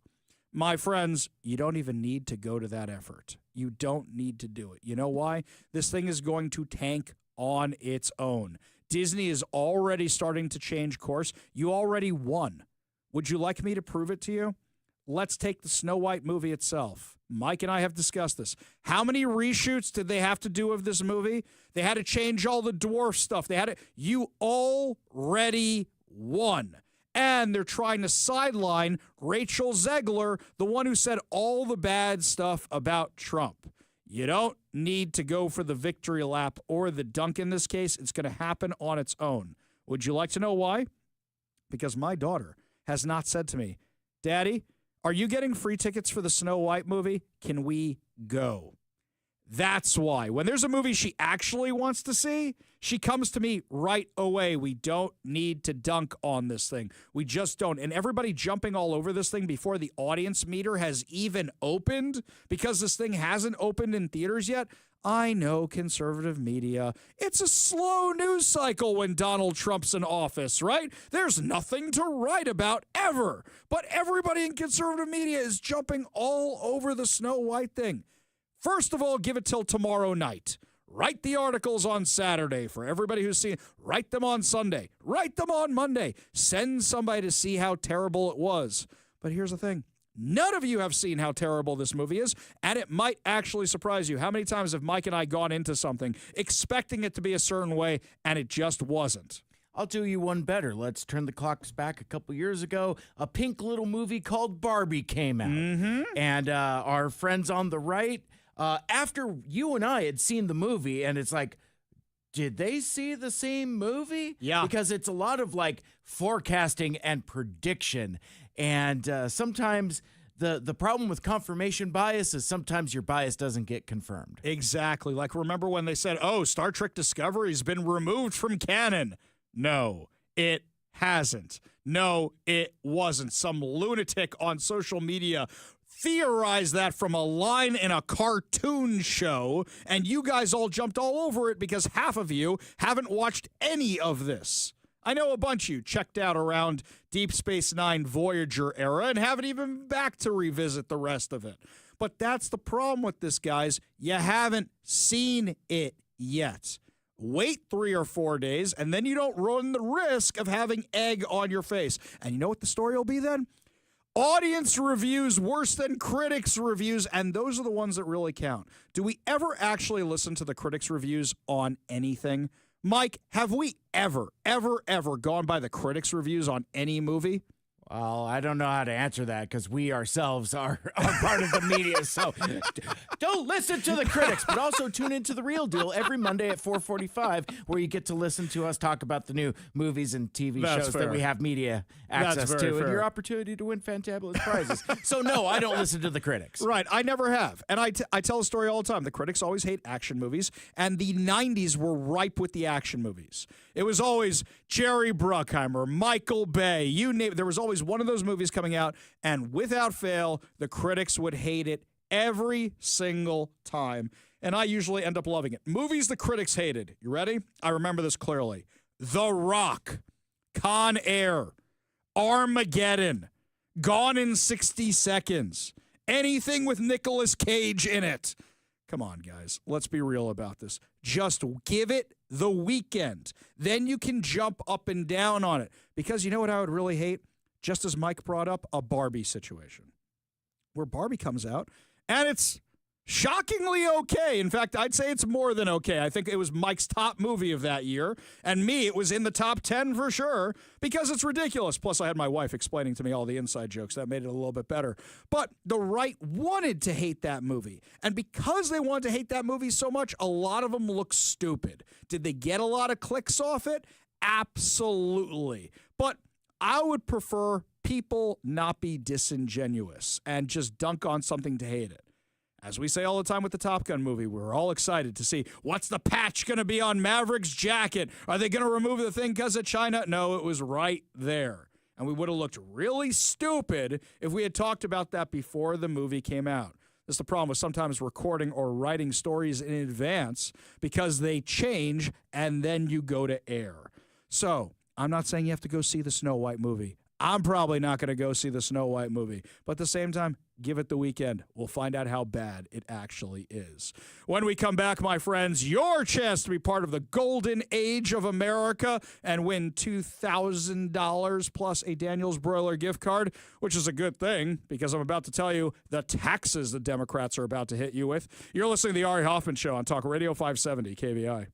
My friends, you don't even need to go to that effort. You don't need to do it. You know why? This thing is going to tank on its own. Disney is already starting to change course. You already won. Would you like me to prove it to you? Let's take the Snow White movie itself. Mike and I have discussed this. How many reshoots did they have to do of this movie? They had to change all the dwarf stuff. You already won. And they're trying to sideline Rachel Zegler, the one who said all the bad stuff about Trump. You don't need to go for the victory lap or the dunk in this case. It's going to happen on its own. Would you like to know why? Because my daughter has not said to me, Daddy, are you getting free tickets for the Snow White movie? Can we go? That's why. When there's a movie she actually wants to see, she comes to me right away. We don't need to dunk on this thing. We just don't. And everybody jumping all over this thing before the audience meter has even opened because this thing hasn't opened in theaters yet. I know conservative media. It's a slow news cycle when Donald Trump's in office, right? There's nothing to write about ever. But everybody in conservative media is jumping all over the Snow White thing. First of all, give it till tomorrow night. Write the articles on Saturday for everybody who's seen it. Write them on Sunday. Write them on Monday. Send somebody to see how terrible it was. But here's the thing. None of you have seen how terrible this movie is, and it might actually surprise you. How many times have Mike and I gone into something expecting it to be a certain way, and it just wasn't? I'll do you one better. Let's turn the clocks back a couple years ago. A pink little movie called Barbie came out. Mm-hmm. And our friends on the right, after you and I had seen the movie, and it's like, did they see the same movie? Yeah. Because it's a lot of like forecasting and prediction. And sometimes the problem with confirmation bias is sometimes your bias doesn't get confirmed. Exactly. Like, remember when they said, oh, Star Trek Discovery's been removed from canon? No, it hasn't. No, it wasn't. Some lunatic on social media theorized that from a line in a cartoon show, and you guys all jumped all over it because half of you haven't watched any of this. I know a bunch of you checked out around Deep Space Nine Voyager era and haven't even been back to revisit the rest of it. But that's the problem with this, guys. You haven't seen it yet. Wait 3 or 4 days, and then you don't run the risk of having egg on your face. And you know what the story will be then? Audience reviews worse than critics' reviews, and those are the ones that really count. Do we ever actually listen to the critics' reviews on anything? Mike, have we ever gone by the critics' reviews on any movie? Well, I don't know how to answer that because we ourselves are part of the media. So don't listen to the critics, but also tune into The Real Deal every Monday at 4:45, where you get to listen to us talk about the new movies and TV shows that we have media access to, and your opportunity to win fantabulous prizes. So no, I don't listen to the critics. Right, I never have. And I tell a story all the time. The critics always hate action movies, and the 90s were ripe with the action movies. It was always Jerry Bruckheimer, Michael Bay, you name it. There was always one of those movies coming out, and without fail, the critics would hate it every single time. And I usually end up loving it. Movies the critics hated. You ready? I remember this clearly. The Rock, Con Air, Armageddon, Gone in 60 Seconds, anything with Nicolas Cage in it. Come on, guys. Let's be real about this. Just give it the weekend. Then you can jump up and down on it. Because you know what I would really hate? Just as Mike brought up, a Barbie situation. Where Barbie comes out, and it's shockingly okay. In fact, I'd say it's more than okay. I think it was Mike's top movie of that year. And me, it was in the top 10 for sure, because it's ridiculous. Plus, I had my wife explaining to me all the inside jokes. That made it a little bit better. But the right wanted to hate that movie. And because they wanted to hate that movie so much, a lot of them look stupid. Did they get a lot of clicks off it? Absolutely. But I would prefer people not be disingenuous and just dunk on something to hate it. As we say all the time with the Top Gun movie, we're all excited to see what's the patch going to be on Maverick's jacket. Are they going to remove the thing because of China? No, it was right there. And we would have looked really stupid if we had talked about that before the movie came out. That's the problem with sometimes recording or writing stories in advance, because they change and then you go to air. So I'm not saying you have to go see the Snow White movie. I'm probably not going to go see the Snow White movie. But at the same time, give it the weekend. We'll find out how bad it actually is. When we come back, my friends, your chance to be part of the golden age of America and win $2,000 plus a Daniel's Broiler gift card, which is a good thing because I'm about to tell you the taxes the Democrats are about to hit you with. You're listening to the Ari Hoffman Show on Talk Radio 570 KVI.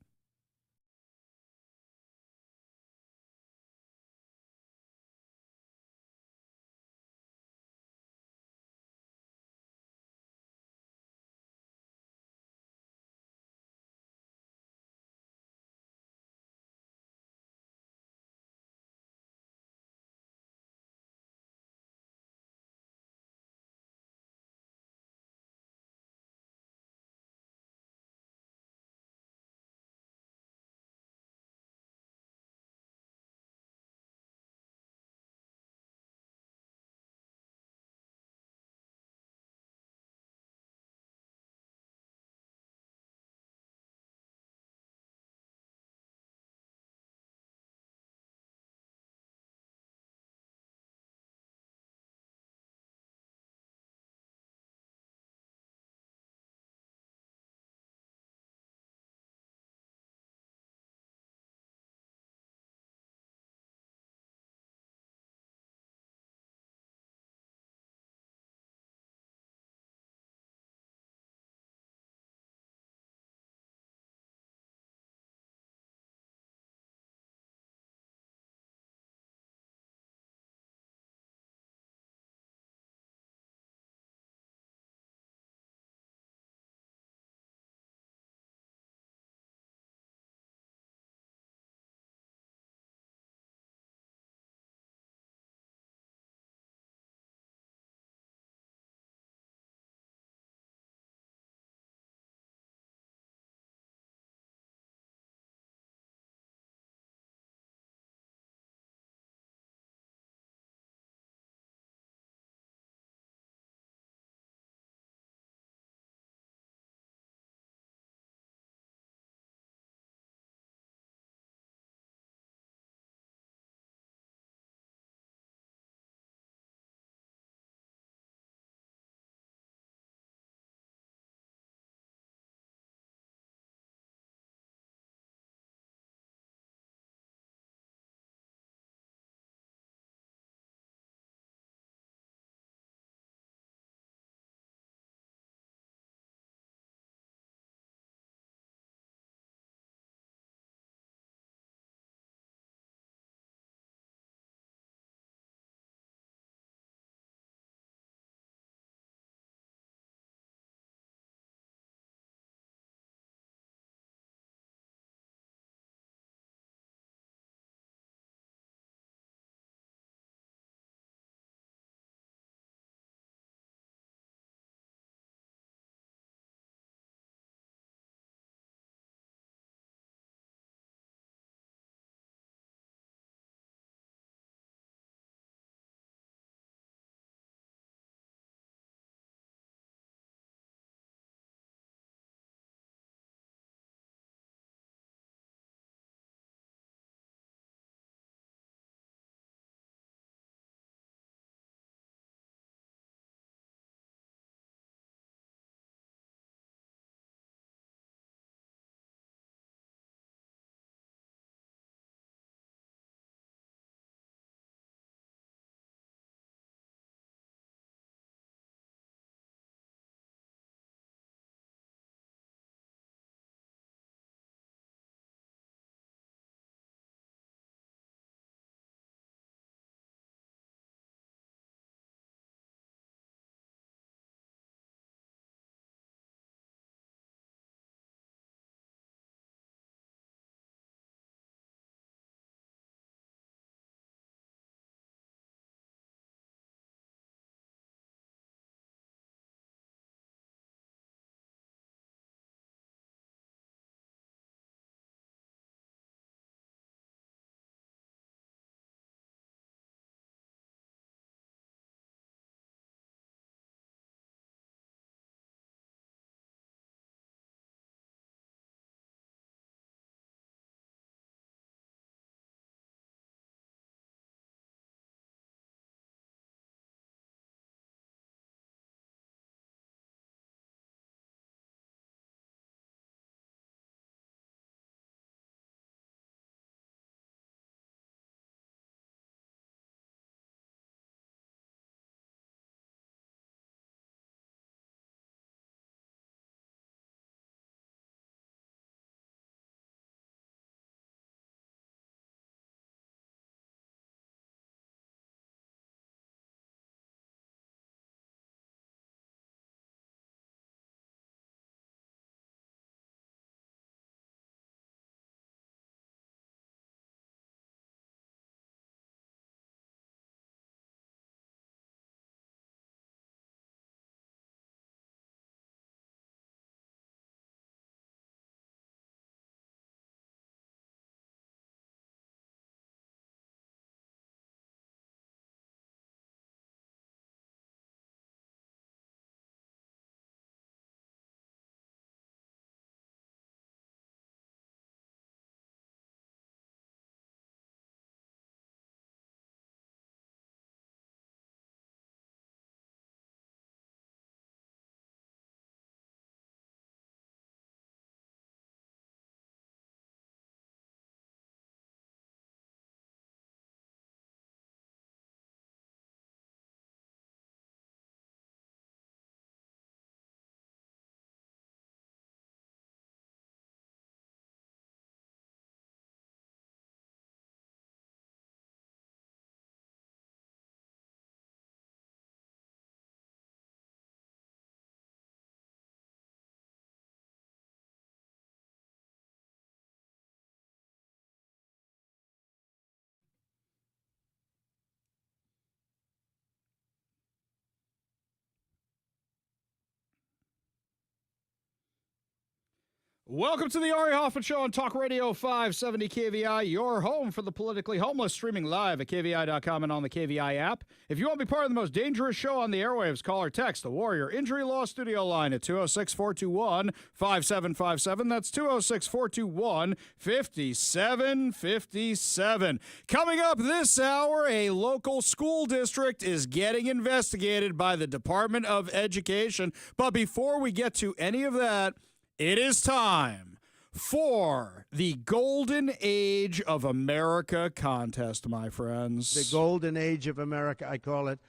Welcome to the Ari Hoffman Show on Talk Radio 570 KVI, your home for the politically homeless, streaming live at KVI.com and on the KVI app. If you want to be part of the most dangerous show on the airwaves, call or text the Warrior Injury Law Studio line at 206-421-5757. That's 206-421-5757. Coming up this hour, a local school district is getting investigated by the Department of Education. But before we get to any of that, it is time for the Golden Age of America contest, my friends. The Golden Age of America, I call it.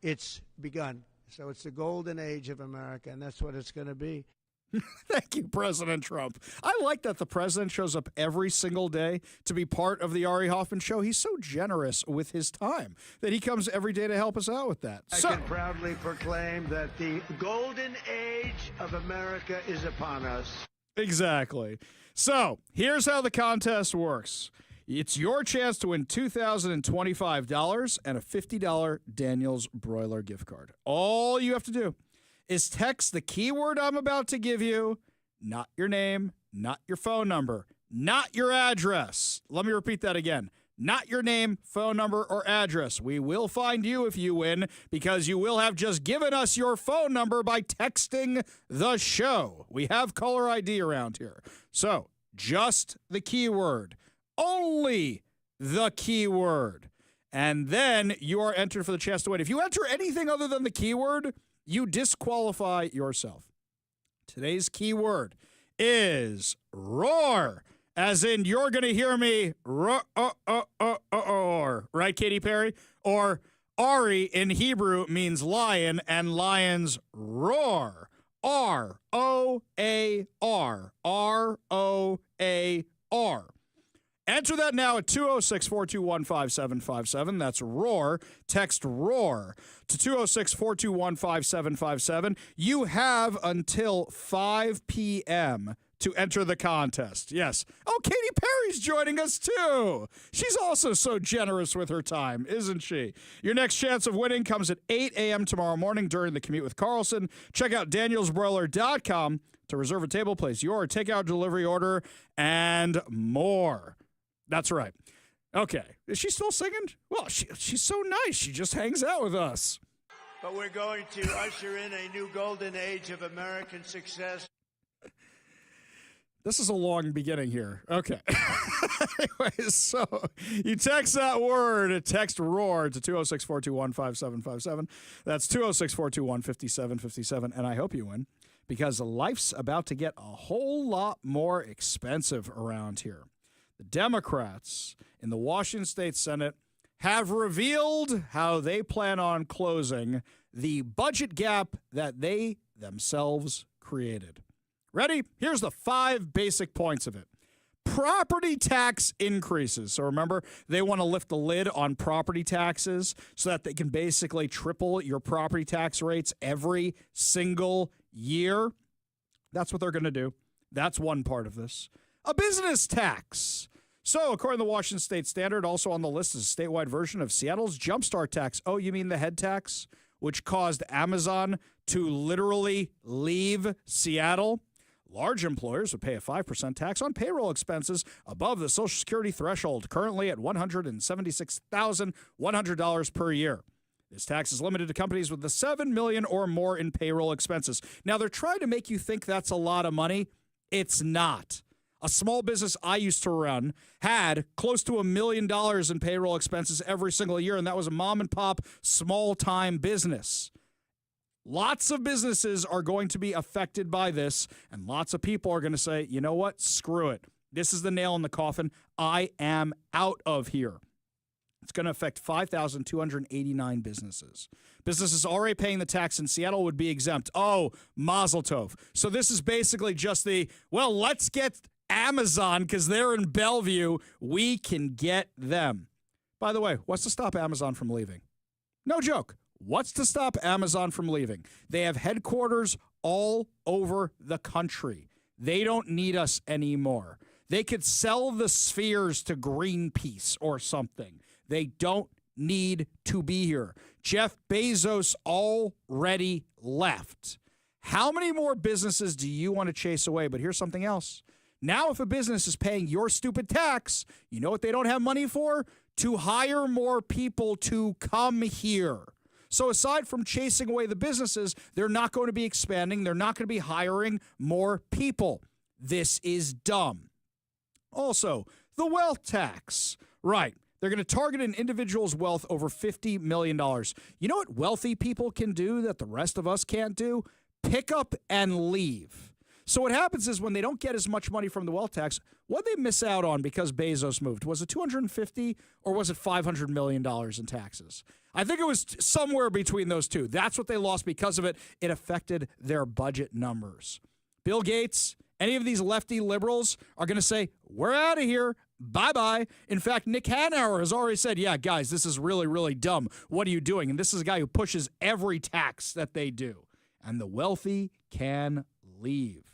It's begun. So it's the Golden Age of America, and that's what it's going to be. Thank you, President Trump. I like that the president shows up every single day to be part of the Ari Hoffman Show. He's so generous with his time that he comes every day to help us out with that. I can proudly proclaim that the Golden Age of America is upon us. Exactly. So here's how the contest works. It's your chance to win $2,025 and a $50 Daniel's Broiler gift card. All you have to do is text the keyword I'm about to give you, not your name, not your phone number, not your address. Let me repeat that again. Not your name, phone number, or address. We will find you if you win because you will have just given us your phone number by texting the show. We have caller ID around here. So just the keyword, only the keyword. And then you are entered for the chance to win. If you enter anything other than the keyword, you disqualify yourself. Today's keyword is roar, as in you're going to hear me roar, right, Katy Perry? Or Ari in Hebrew means lion, and lions roar. R-O-A-R, R-O-A-R. Enter that now at 206-421-5757. That's ROAR. Text ROAR to 206-421-5757. You have until 5 p.m. to enter the contest. Yes. Oh, Katy Perry's joining us, too. She's also so generous with her time, isn't she? Your next chance of winning comes at 8 a.m. tomorrow morning during the Commute with Carlson. Check out danielsbroiler.com to reserve a table, place your takeout delivery order, and more. That's right. Okay. Is she still singing? Well, she's so nice. She just hangs out with us. But we're going to usher in a new golden age of American success. This is a long beginning here. Okay. Anyways, so you text that word, text ROAR to 206-421-5757. That's 206-421-5757. And I hope you win because life's about to get a whole lot more expensive around here. The Democrats in the Washington State Senate have revealed how they plan on closing the budget gap that they themselves created. Ready? Here's the 5 basic points of it. Property tax increases. So remember, they want to lift the lid on property taxes so that they can basically triple your property tax rates every single year. That's what they're going to do. That's one part of this. A business tax. So, according to the Washington State Standard, also on the list is a statewide version of Seattle's Jumpstart tax. Oh, you mean the head tax, which caused Amazon to literally leave Seattle? Large employers would pay a 5% tax on payroll expenses above the Social Security threshold, currently at $176,100 per year. This tax is limited to companies with the $7 million or more in payroll expenses. Now, they're trying to make you think that's a lot of money. It's not. A small business I used to run had close to $1 million in payroll expenses every single year, and that was a mom-and-pop, small-time business. Lots of businesses are going to be affected by this, and lots of people are going to say, you know what, screw it. This is the nail in the coffin. I am out of here. It's going to affect 5,289 businesses. Businesses already paying the tax in Seattle would be exempt. Oh, mazel tov. So this is basically just let's get Amazon because they're in Bellevue. We can get them. By the way, what's to stop Amazon from leaving? No joke. What's to stop Amazon from leaving? They have headquarters all over the country. They don't need us anymore. They could sell the spheres to Greenpeace or something. They don't need to be here. Jeff Bezos already left. How many more businesses do you want to chase away? But here's something else. Now, if a business is paying your stupid tax, you know what they don't have money for? To hire more people to come here. So aside from chasing away the businesses, they're not going to be expanding. They're not going to be hiring more people. This is dumb. Also, the wealth tax. Right. They're going to target an individual's wealth over $50 million. You know what wealthy people can do that the rest of us can't do? Pick up and leave. So what happens is when they don't get as much money from the wealth tax, what they miss out on because Bezos moved? Was it $250 or was it $500 million in taxes? I think it was somewhere between those two. That's what they lost because of it. It affected their budget numbers. Bill Gates, any of these lefty liberals are going to say, we're out of here. Bye-bye. In fact, Nick Hanauer has already said, yeah, guys, this is really, really dumb. What are you doing? And this is a guy who pushes every tax that they do. And the wealthy can leave.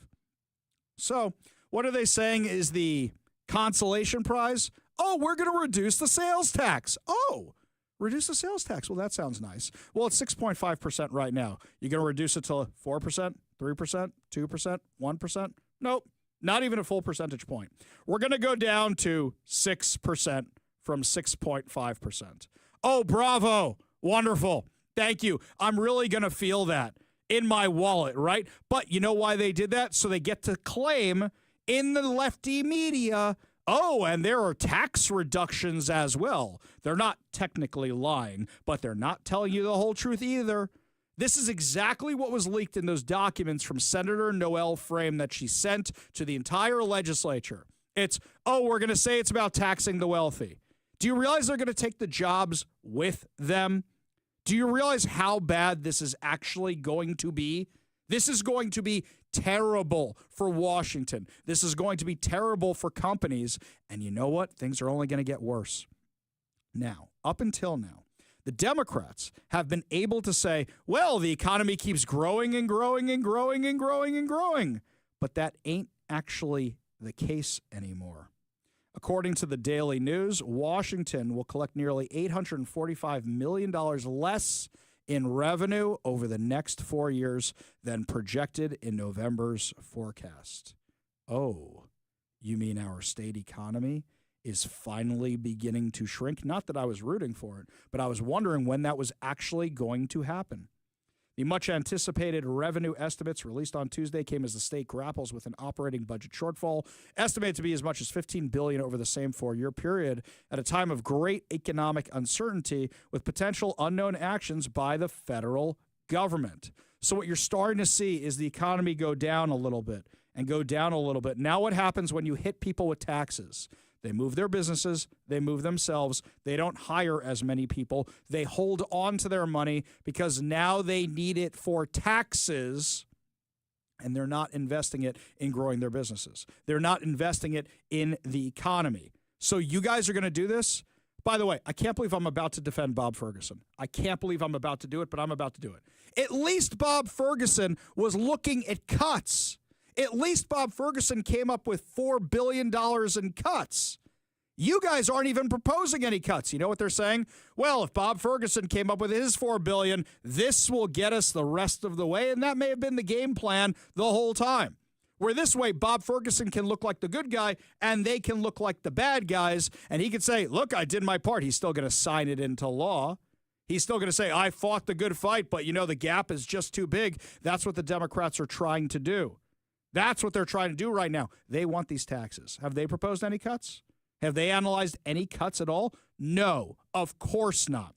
So what are they saying is the consolation prize? Oh, we're going to reduce the sales tax. Oh, reduce the sales tax. Well, that sounds nice. Well, it's 6.5% right now. You're going to reduce it to 4%, 3%, 2%, 1%? Nope, not even a full percentage point. We're going to go down to 6% from 6.5%. Oh, bravo. Wonderful. Thank you. I'm really going to feel that in my wallet, right? But you know why they did that? So they get to claim in the lefty media, oh, and there are tax reductions as well. They're not technically lying, but they're not telling you the whole truth either. This is exactly what was leaked in those documents from Senator Noel Frame that she sent to the entire legislature. It's, oh, we're going to say it's about taxing the wealthy. Do you realize they're going to take the jobs with them? Do you realize how bad this is actually going to be? This is going to be terrible for Washington. This is going to be terrible for companies. And you know what? Things are only going to get worse. Now, up until now, the Democrats have been able to say, well, the economy keeps growing and growing and growing and growing and growing. But that ain't actually the case anymore. According to the Daily News, Washington will collect nearly $845 million less in revenue over the next 4 years than projected in November's forecast. Oh, you mean our state economy is finally beginning to shrink? Not that I was rooting for it, but I was wondering when that was actually going to happen. The much-anticipated revenue estimates released on Tuesday came as the state grapples with an operating budget shortfall, estimated to be as much as $15 billion over the same 4-year period, at a time of great economic uncertainty with potential unknown actions by the federal government. So what you're starting to see is the economy go down a little bit and go down a little bit. Now what happens when you hit people with taxes? They move their businesses, they move themselves, they don't hire as many people, they hold on to their money because now they need it for taxes, and they're not investing it in growing their businesses. They're not investing it in the economy. So you guys are going to do this? By the way, I can't believe I'm about to defend Bob Ferguson. I can't believe I'm about to do it, but I'm about to do it. At least Bob Ferguson was looking at cuts. At least Bob Ferguson came up with $4 billion in cuts. You guys aren't even proposing any cuts. You know what they're saying? Well, if Bob Ferguson came up with his $4 billion, this will get us the rest of the way. And that may have been the game plan the whole time. Where this way, Bob Ferguson can look like the good guy and they can look like the bad guys. And he could say, look, I did my part. He's still going to sign it into law. He's still going to say, I fought the good fight, but, you know, the gap is just too big. That's what the Democrats are trying to do. That's what they're trying to do right now. They want these taxes. Have they proposed any cuts? Have they analyzed any cuts at all? No, of course not.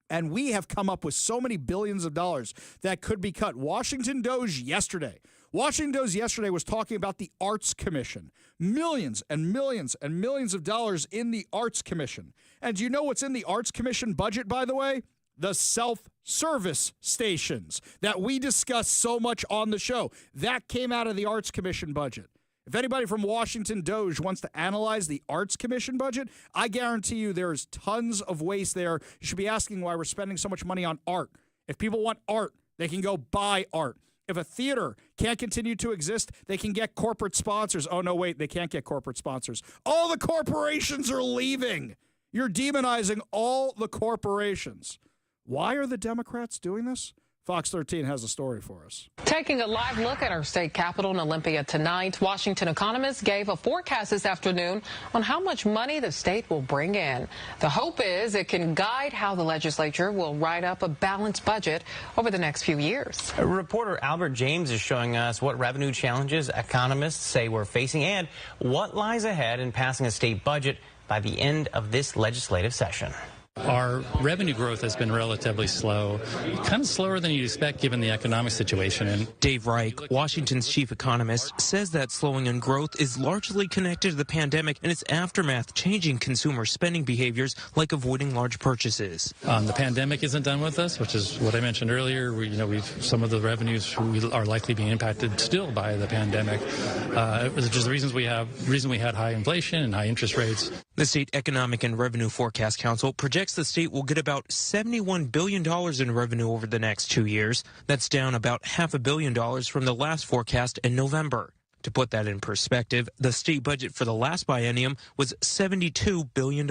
And we have come up with so many billions of dollars that could be cut. Washington Doge yesterday was talking about the Arts Commission. Millions and millions and millions of dollars in the Arts Commission. And do you know what's in the Arts Commission budget, by the way? The self-service stations that we discuss so much on the show. That came out of the Arts Commission budget. If anybody from Washington Doge wants to analyze the Arts Commission budget, I guarantee you there's tons of waste there. You should be asking why we're spending so much money on art. If people want art, they can go buy art. If a theater can't continue to exist, they can get corporate sponsors. Oh, no, wait, they can't get corporate sponsors. All the corporations are leaving. You're demonizing all the corporations. Why are the Democrats doing this? Fox 13 has a story for us. Taking a live look at our state capitol in Olympia tonight, Washington economists gave a forecast this afternoon on how much money the state will bring in. The hope is it can guide how the legislature will write up a balanced budget over the next few years. Reporter Albert James is showing us what revenue challenges economists say we're facing and what lies ahead in passing a state budget by the end of this legislative session. Our revenue growth has been relatively slow, kind of slower than you'd expect given the economic situation. And Dave Reich, Washington's chief economist, says that slowing in growth is largely connected to the pandemic and its aftermath, changing consumer spending behaviors like avoiding large purchases. The pandemic isn't done with us, which is what I mentioned earlier. Some of the revenues are likely being impacted still by the pandemic, which is the reason we had high inflation and high interest rates. The State Economic and Revenue Forecast Council projects the state will get about $71 billion in revenue over the next 2 years. That's down about $500 million from the last forecast in November. To put that in perspective, the state budget for the last biennium was $72 billion.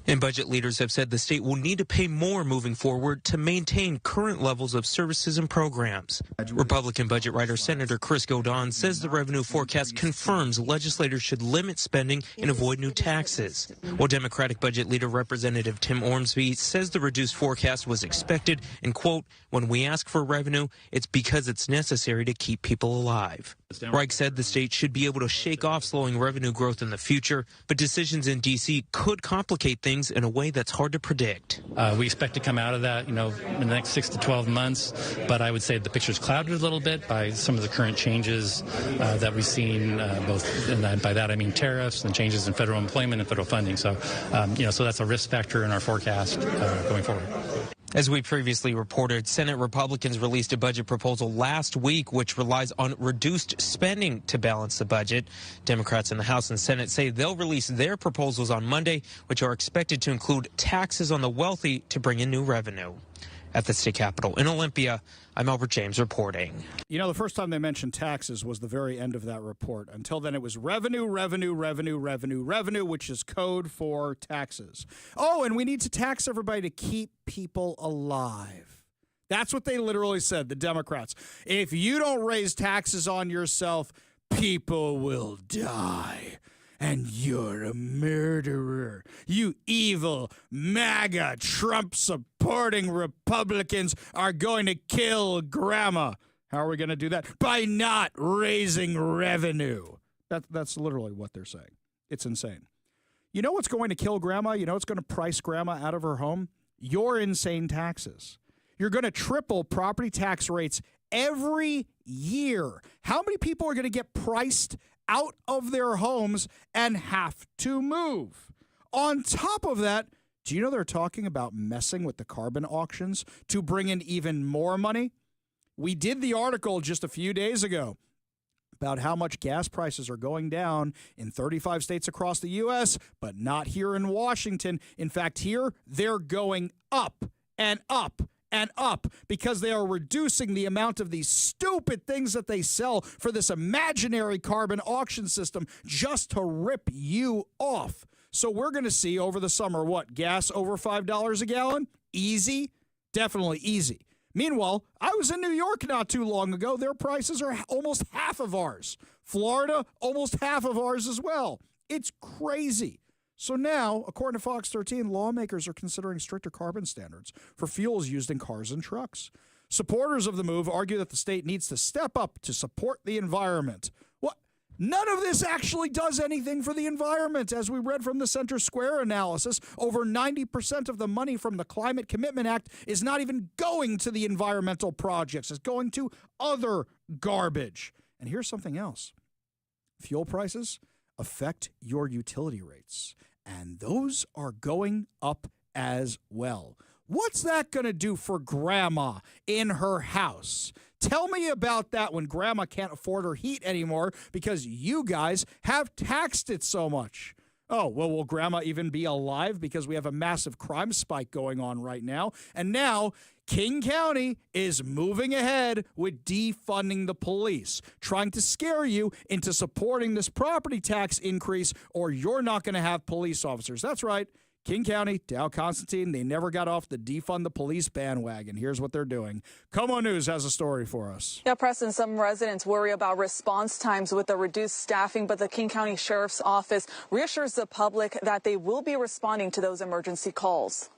And budget leaders have said the state will need to pay more moving forward to maintain current levels of services and programs. Republican budget writer Senator Chris Godon says the revenue forecast confirms legislators should limit spending and avoid new taxes. While Democratic budget leader Representative Tim Ormsby says the reduced forecast was expected and, quote, when we ask for revenue, it's because it's necessary to keep people alive. Reich said the state should be able to shake off slowing revenue growth in the future, but decisions in D.C. could complicate things in a way that's hard to predict. We expect to come out of that, in the next 6 to 12 months, but I would say the picture's clouded a little bit by some of the current changes that we've seen, both, and by that I mean tariffs and changes in federal employment and federal funding. So, so that's a risk factor in our forecast going forward. As we previously reported, Senate Republicans released a budget proposal last week which relies on reduced spending to balance the budget. Democrats in the House and Senate say they'll release their proposals on Monday, which are expected to include taxes on the wealthy to bring in new revenue. At the state capitol in Olympia, I'm Albert James reporting. The first time they mentioned taxes was the very end of that report. Until then, it was revenue, which is code for taxes. Oh, and we need to tax everybody to keep people alive. That's what they literally said, the Democrats. If you don't raise taxes on yourself, people will die. And you're a murderer. You evil, MAGA, Trump-supporting Republicans are going to kill Grandma. How are we going to do that? By not raising revenue. That's literally what they're saying. It's insane. You know what's going to kill Grandma? You know what's going to price Grandma out of her home? Your insane taxes. You're going to triple property tax rates every year. How many people are going to get priced out of their homes and have to move? On top of that, do you know they're talking about messing with the carbon auctions to bring in even more money? We did the article just a few days ago about how much gas prices are going down in 35 states across the U.S., but not here in Washington. In fact, here they're going up and up and up because they are reducing the amount of these stupid things that they sell for this imaginary carbon auction system just to rip you off. So we're going to see over the summer, gas over $5 a gallon? Easy? Definitely easy. Meanwhile, I was in New York not too long ago. Their prices are almost half of ours. Florida, almost half of ours as well. It's crazy. So now, according to Fox 13, lawmakers are considering stricter carbon standards for fuels used in cars and trucks. Supporters of the move argue that the state needs to step up to support the environment. What? None of this actually does anything for the environment. As we read from the Center Square analysis, over 90% of the money from the Climate Commitment Act is not even going to the environmental projects. It's going to other garbage. And here's something else. Fuel prices affect your utility rates, and those are going up as well. What's that going to do for Grandma in her house? Tell me about that when Grandma can't afford her heat anymore because you guys have taxed it so much. Oh, well, will Grandma even be alive because we have a massive crime spike going on right now? And now King County is moving ahead with defunding the police, trying to scare you into supporting this property tax increase or you're not going to have police officers. That's right. King County, Dow Constantine, they never got off the defund the police bandwagon. Here's what they're doing. Como News has a story for us. Yeah, Preston, some residents worry about response times with the reduced staffing, but the King County Sheriff's Office reassures the public that they will be responding to those emergency calls.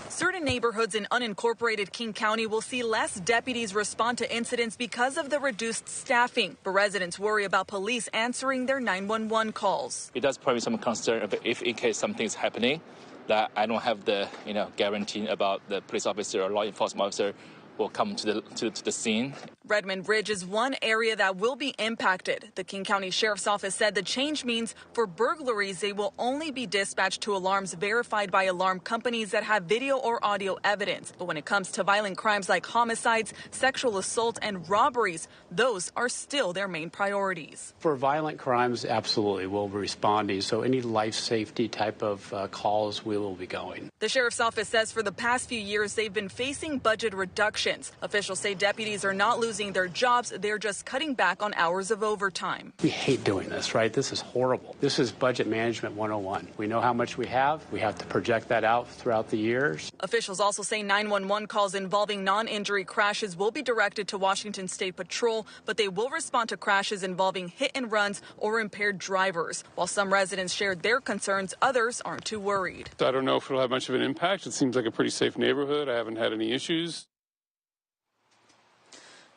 Certain neighborhoods in unincorporated King County will see less deputies respond to incidents because of the reduced staffing. But residents worry about police answering their 911 calls. It does probably some concern if in case something's happening, that I don't have the guarantee about the police officer or law enforcement officer will come to the scene. Redmond Ridge is one area that will be impacted. The King County Sheriff's Office said the change means for burglaries, they will only be dispatched to alarms verified by alarm companies that have video or audio evidence. But when it comes to violent crimes like homicides, sexual assault, and robberies, those are still their main priorities. For violent crimes, absolutely, we'll be responding. So any life safety type of calls, we will be going. The Sheriff's Office says for the past few years, they've been facing budget reductions. Officials say deputies are not losing their jobs. They're just cutting back on hours of overtime. We hate doing this, right? This is horrible. This is budget management 101. We know how much we have. We have to project that out throughout the years. Officials also say 911 calls involving non-injury crashes will be directed to Washington State Patrol, but they will respond to crashes involving hit and runs or impaired drivers. While some residents shared their concerns, others aren't too worried. I don't know if it'll have much of an impact. It seems like a pretty safe neighborhood. I haven't had any issues.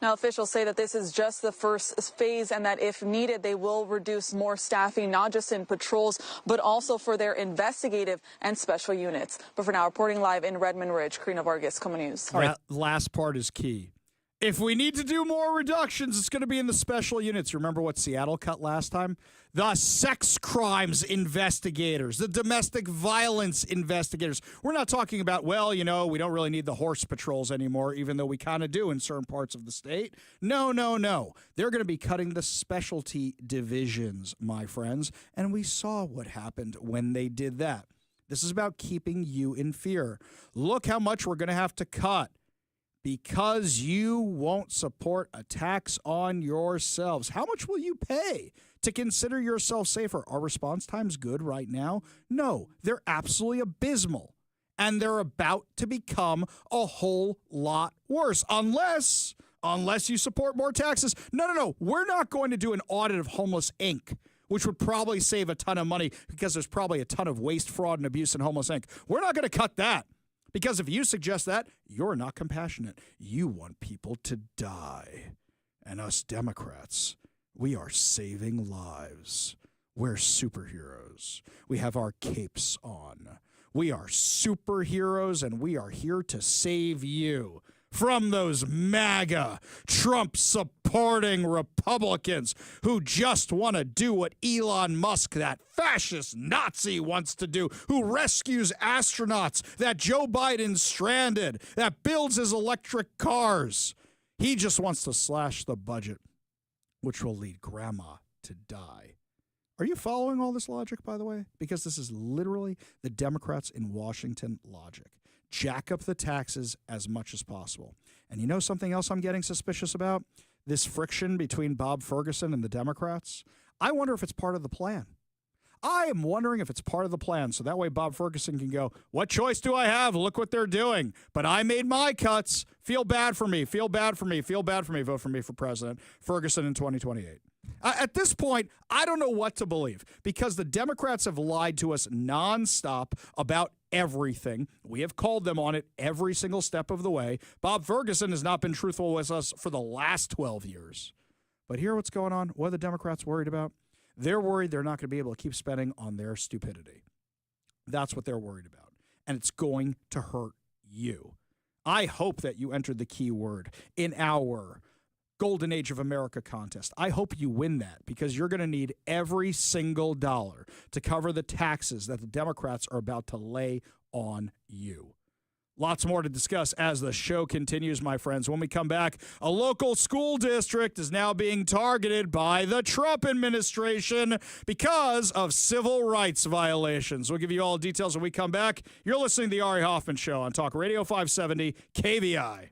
Now, officials say that this is just the first phase and that if needed, they will reduce more staffing, not just in patrols, but also for their investigative and special units. But for now, reporting live in Redmond Ridge, Karina Vargas, Como News. All right, last part is key. If we need to do more reductions, it's going to be in the special units. Remember what Seattle cut last time? The sex crimes investigators, the domestic violence investigators. We're not talking about, well, we don't really need the horse patrols anymore, even though we kind of do in certain parts of the state. No. They're going to be cutting the specialty divisions, my friends. And we saw what happened when they did that. This is about keeping you in fear. Look how much we're going to have to cut. Because you won't support attacks on yourselves. How much will you pay to consider yourself safer? Are response times good right now? No, they're absolutely abysmal. And they're about to become a whole lot worse. Unless you support more taxes. No. We're not going to do an audit of Homeless Inc., which would probably save a ton of money because there's probably a ton of waste, fraud, and abuse in Homeless Inc. We're not going to cut that. Because if you suggest that, you're not compassionate. You want people to die. And us Democrats, we are saving lives. We're superheroes. We have our capes on. We are superheroes, and we are here to save you from those MAGA, Trump-supporting Republicans who just want to do what Elon Musk, that fascist Nazi, wants to do, who rescues astronauts that Joe Biden stranded, that builds his electric cars. He just wants to slash the budget, which will lead grandma to die. Are you following all this logic, by the way? Because this is literally the Democrats in Washington logic. Jack up the taxes as much as possible. And you know something else I'm getting suspicious about? This friction between Bob Ferguson and the Democrats. I wonder if it's part of the plan. I am wondering if it's part of the plan. So that way Bob Ferguson can go, what choice do I have? Look what they're doing. But I made my cuts. Feel bad for me. Feel bad for me. Feel bad for me. Vote for me for president. Ferguson in 2028. At this point, I don't know what to believe because the Democrats have lied to us nonstop about everything. We have called them on it every single step of the way. Bob Ferguson has not been truthful with us for the last 12 years. But hear what's going on. What are the Democrats worried about? They're worried they're not going to be able to keep spending on their stupidity. That's what they're worried about. And it's going to hurt you. I hope that you entered the keyword in our Golden Age of America contest. I hope you win that because you're going to need every single dollar to cover the taxes that the Democrats are about to lay on you. Lots more to discuss as the show continues, my friends. When we come back, a local school district is now being targeted by the Trump administration because of civil rights violations. We'll give you all details when we come back. You're listening to the Ari Hoffman Show on Talk Radio 570 KVI.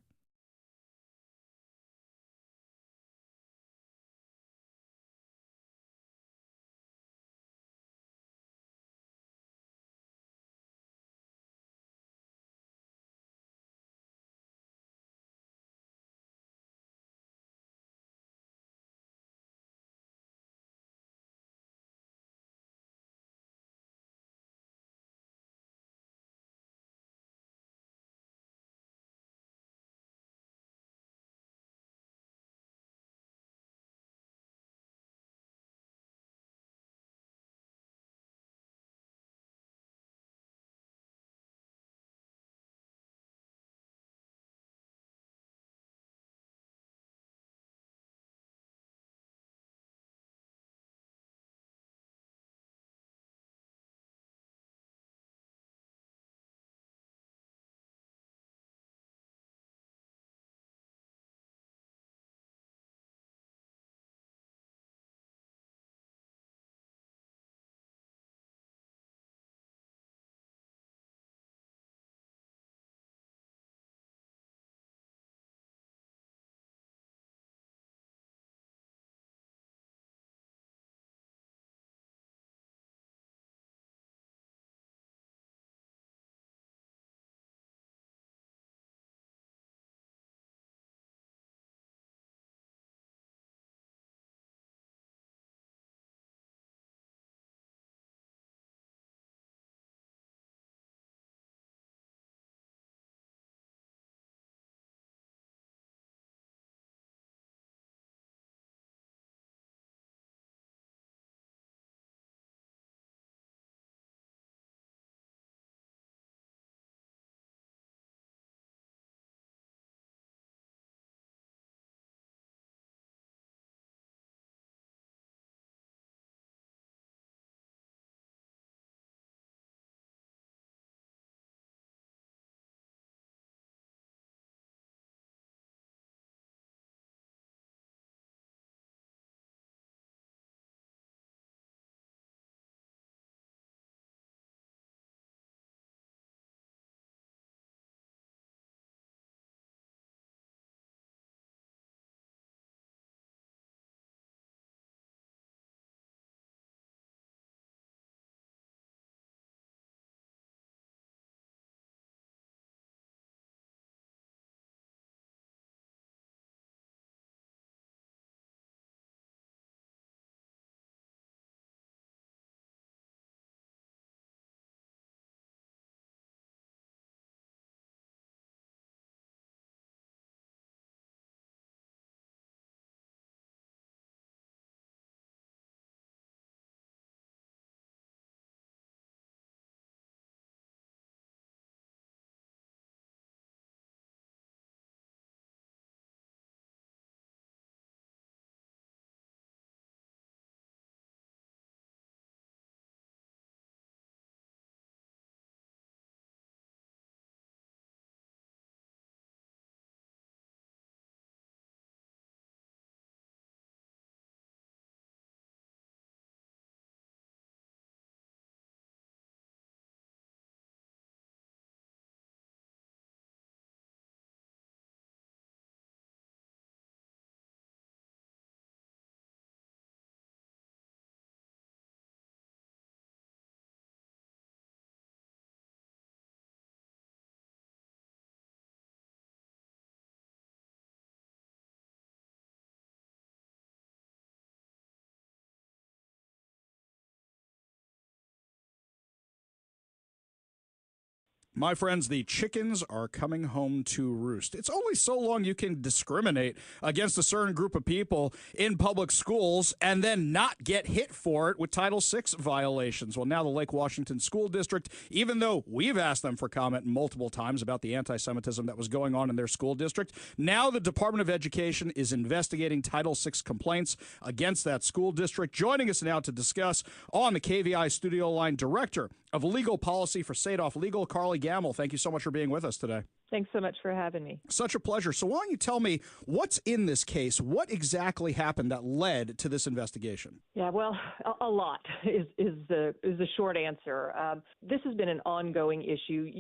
My friends, the chickens are coming home to roost. It's only so long you can discriminate against a certain group of people in public schools and then not get hit for it with Title VI violations. Well, now the Lake Washington School District, even though we've asked them for comment multiple times about the anti-Semitism that was going on in their school district, now the Department of Education is investigating Title VI complaints against that school district. Joining us now to discuss on the KVI studio line, Director of Legal Policy for Sadoff Legal, Carly Gamble. Thank you so much for being with us today. Thanks so much for having me. Such a pleasure. So why don't you tell me what's in this case? What exactly happened that led to this investigation? Yeah, well, a lot is the short answer. This has been an ongoing issue,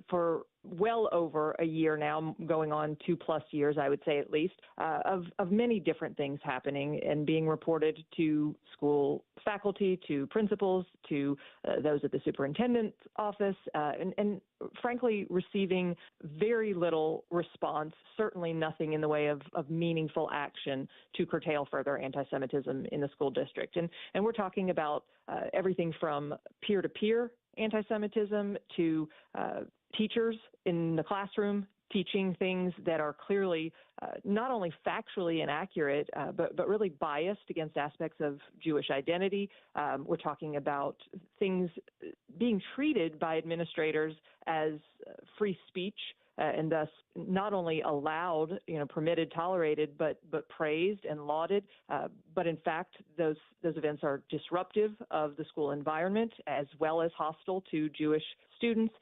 for well over a year now, going on 2+ years, I would say at least, of many different things happening and being reported to school faculty, to principals, to those at the superintendent's office, and frankly, receiving very little response, certainly nothing in the way of meaningful action to curtail further anti-Semitism in the school district. And we're talking about everything from peer-to-peer anti-Semitism to teachers in the classroom teaching things that are clearly not only factually inaccurate, but really biased against aspects of Jewish identity. We're talking about things being treated by administrators as free speech, and thus not only allowed, permitted, tolerated, but praised and lauded. But in fact, those events are disruptive of the school environment as well as hostile to Jewish students.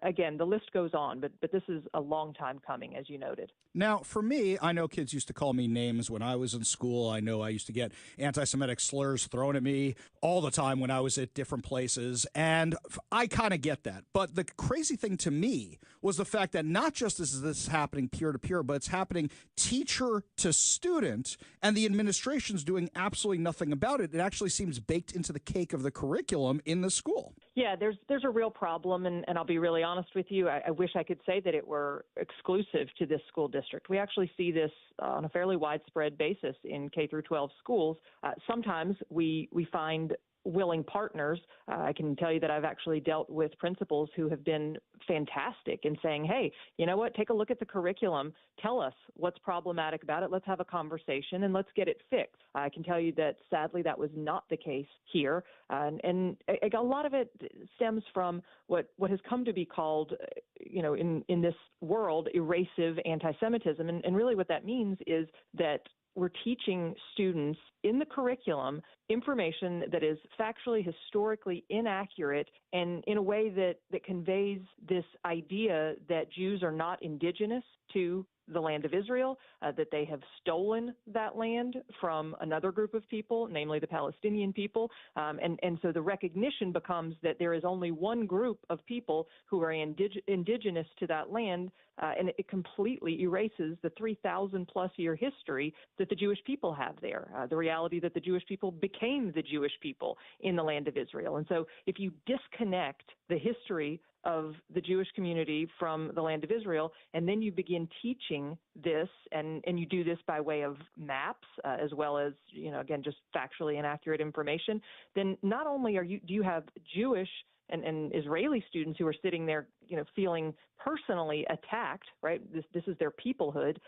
Again, the list goes on, but this is a long time coming, as you noted. Now, for me, I know kids used to call me names when I was in school. I know I used to get anti-Semitic slurs thrown at me all the time when I was at different places, and I kind of get that. But the crazy thing to me was the fact that not just is this happening peer-to-peer, but it's happening teacher to student, and the administration's doing absolutely nothing about it. It actually seems baked into the cake of the curriculum in the school. Yeah, there's a real problem, and I'll be really honest with you. I wish I could say that it were exclusive to this school district. We actually see this on a fairly widespread basis in K through 12 schools. Sometimes we find willing partners. I can tell you that I've actually dealt with principals who have been fantastic in saying, hey, you know what, take a look at the curriculum, tell us what's problematic about it, let's have a conversation, and let's get it fixed. I can tell you that sadly that was not the case here, and a lot of it stems from what has come to be called, in this world, erasive anti-Semitism, and really what that means is that we're teaching students in the curriculum information that is factually, historically inaccurate, and in a way that conveys this idea that Jews are not indigenous to the land of Israel, that they have stolen that land from another group of people, namely the Palestinian people. And so the recognition becomes that there is only one group of people who are indigenous to that land, and it completely erases the 3,000+ year history that the Jewish people have there, the reality that the Jewish people became the Jewish people in the land of Israel. And so if you disconnect the history of the Jewish community from the land of Israel, and then you begin teaching this, and you do this by way of maps, as well as, again, just factually inaccurate information, then not only do you have Jewish and Israeli students who are sitting there, feeling personally attacked, right? This is their peoplehood,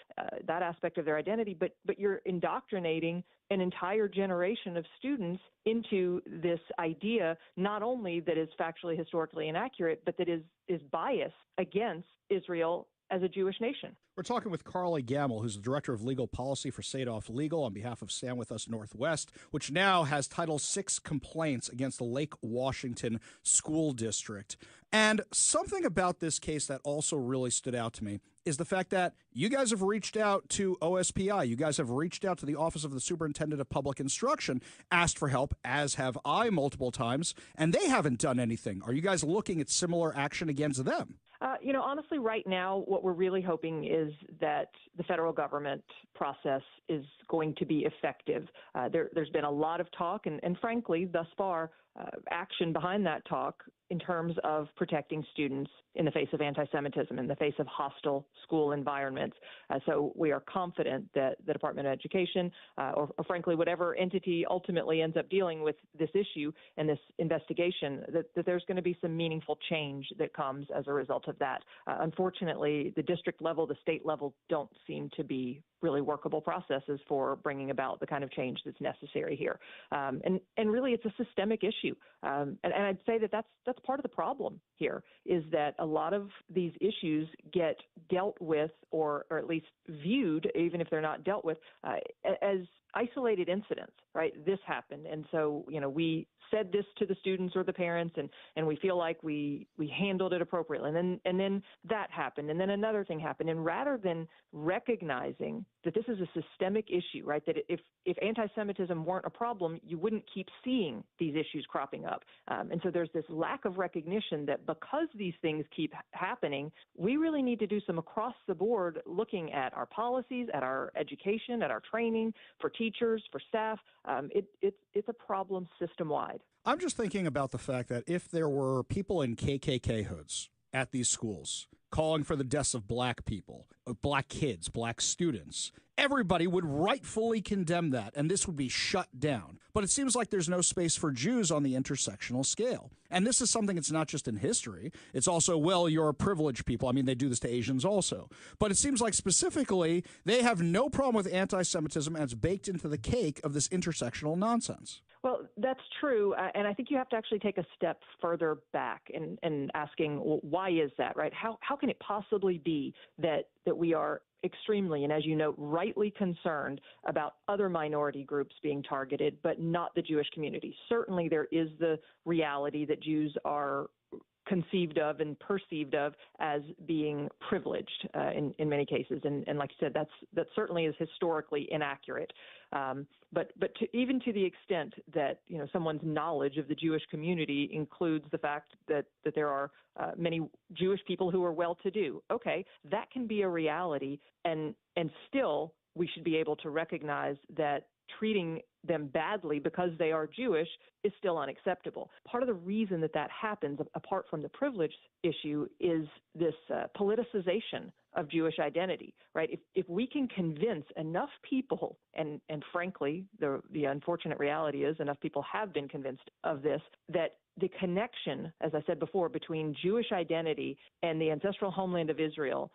that aspect of their identity, but you're indoctrinating an entire generation of students into this idea, not only that is factually, historically inaccurate, but that is biased against Israel as a Jewish nation. We're talking with Carly Gamble, who's the Director of Legal Policy for Sadoff Legal, on behalf of Stand With Us Northwest, which now has Title VI complaints against the Lake Washington School District. And something about this case that also really stood out to me is the fact that you guys have reached out to OSPI. You guys have reached out to the Office of the Superintendent of Public Instruction, asked for help, as have I multiple times, and they haven't done anything. Are you guys looking at similar action against them? Honestly, right now, what we're really hoping is that the federal government process is going to be effective. There's been a lot of talk, and frankly, thus far, action behind that talk in terms of protecting students in the face of anti-Semitism, in the face of hostile school environments. students. So we are confident that the Department of Education, or frankly, whatever entity ultimately ends up dealing with this issue and this investigation, that there's going to be some meaningful change that comes as a result of that. Unfortunately, the district level, the state level don't seem to be really workable processes for bringing about the kind of change that's necessary here. And really, it's a systemic issue. And I'd say that that's part of the problem here, is that a lot of these issues get dealt with, or at least viewed, even if they're not dealt with, as isolated incidents, right? This happened. And so, we said this to the students or the parents, and we feel like we handled it appropriately. And then that happened. And then another thing happened. And rather than recognizing that this is a systemic issue, right, that if anti-Semitism weren't a problem, you wouldn't keep seeing these issues cropping up. And so there's this lack of recognition that because these things keep happening, we really need to do some across the board looking at our policies, at our education, at our training for teachers, for staff. It's a problem system-wide. I'm just thinking about the fact that if there were people in KKK hoods at these schools calling for the deaths of black people, black kids, black students, everybody would rightfully condemn that, and this would be shut down. But it seems like there's no space for Jews on the intersectional scale. And this is something that's not just in history. It's also, well, you're privileged people. I mean, they do this to Asians also. But it seems like specifically they have no problem with anti-Semitism, and it's baked into the cake of this intersectional nonsense. Well, that's true. And I think you have to actually take a step further back and asking, well, why is that, right? How can it possibly be that we are extremely, and as you note, rightly concerned about other minority groups being targeted, but not the Jewish community? Certainly there is the reality that Jews are conceived of and perceived of as being privileged in many cases. And like you said, that certainly is historically inaccurate. But even to the extent that, someone's knowledge of the Jewish community includes the fact that there are many Jewish people who are well-to-do, okay, that can be a reality. And still we should be able to recognize that treating them badly because they are Jewish is still unacceptable. Part of the reason that happens, apart from the privilege issue, is this politicization of Jewish identity, right? If we can convince enough people, and frankly, the unfortunate reality is enough people have been convinced of this, that the connection, as I said before, between Jewish identity and the ancestral homeland of Israel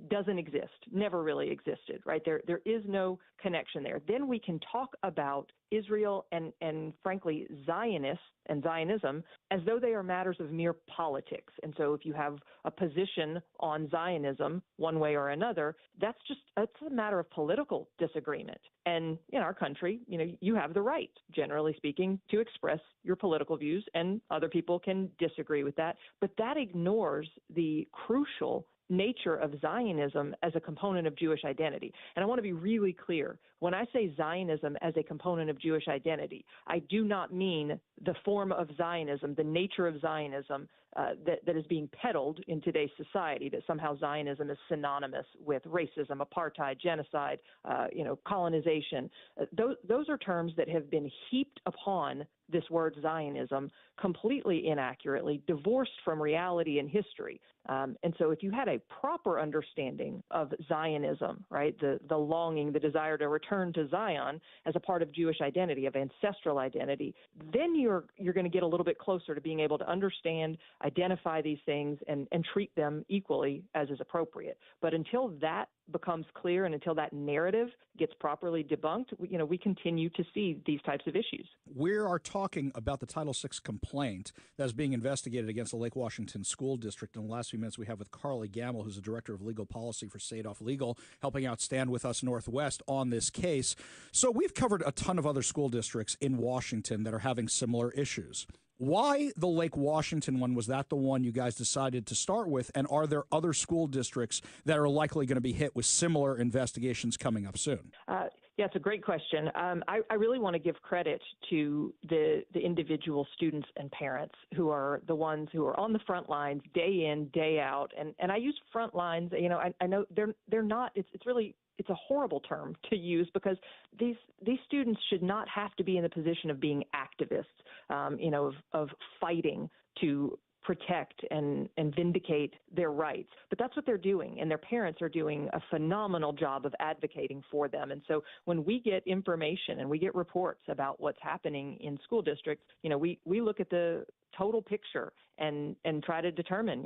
doesn't exist, never really existed, right? There is no connection there. Then we can talk about Israel and frankly, Zionists and Zionism as though they are matters of mere politics. And so if you have a position on Zionism one way or another, that's a matter of political disagreement. And in our country, you have the right, generally speaking, to express your political views, and other people can disagree with that. But that ignores the crucial nature of Zionism as a component of Jewish identity. And I want to be really clear. When I say Zionism as a component of Jewish identity, I do not mean the form of Zionism, the nature of Zionism that is being peddled in today's society, that somehow Zionism is synonymous with racism, apartheid, genocide, colonization. Those are terms that have been heaped upon this word Zionism completely inaccurately, divorced from reality and history. And so if you had a proper understanding of Zionism, right, the longing, the desire to return to Zion as a part of Jewish identity, of ancestral identity, then you're going to get a little bit closer to being able to understand, identify these things, and treat them equally as is appropriate. But until that becomes clear and until that narrative gets properly debunked, we continue to see these types of issues. We are talking about the Title VI complaint that's being investigated against the Lake Washington School District. In the last few minutes, we have with Carly Gamble, who's the Director of Legal Policy for Sadoff Legal, helping out Stand With Us Northwest on this case. So we've covered a ton of other school districts in Washington that are having similar issues. Why the Lake Washington one? Was that the one you guys decided to start with? And are there other school districts that are likely going to be hit with similar investigations coming up soon? Yeah, it's a great question. I really want to give credit to the individual students and parents who are the ones who are on the front lines day in, day out. And I use front lines, I know they're not, it's a horrible term to use because these students should not have to be in the position of being activists, of fighting to protect and vindicate their rights. But that's what they're doing, and their parents are doing a phenomenal job of advocating for them. And so when we get information and we get reports about what's happening in school districts, we look at the total picture and try to determine,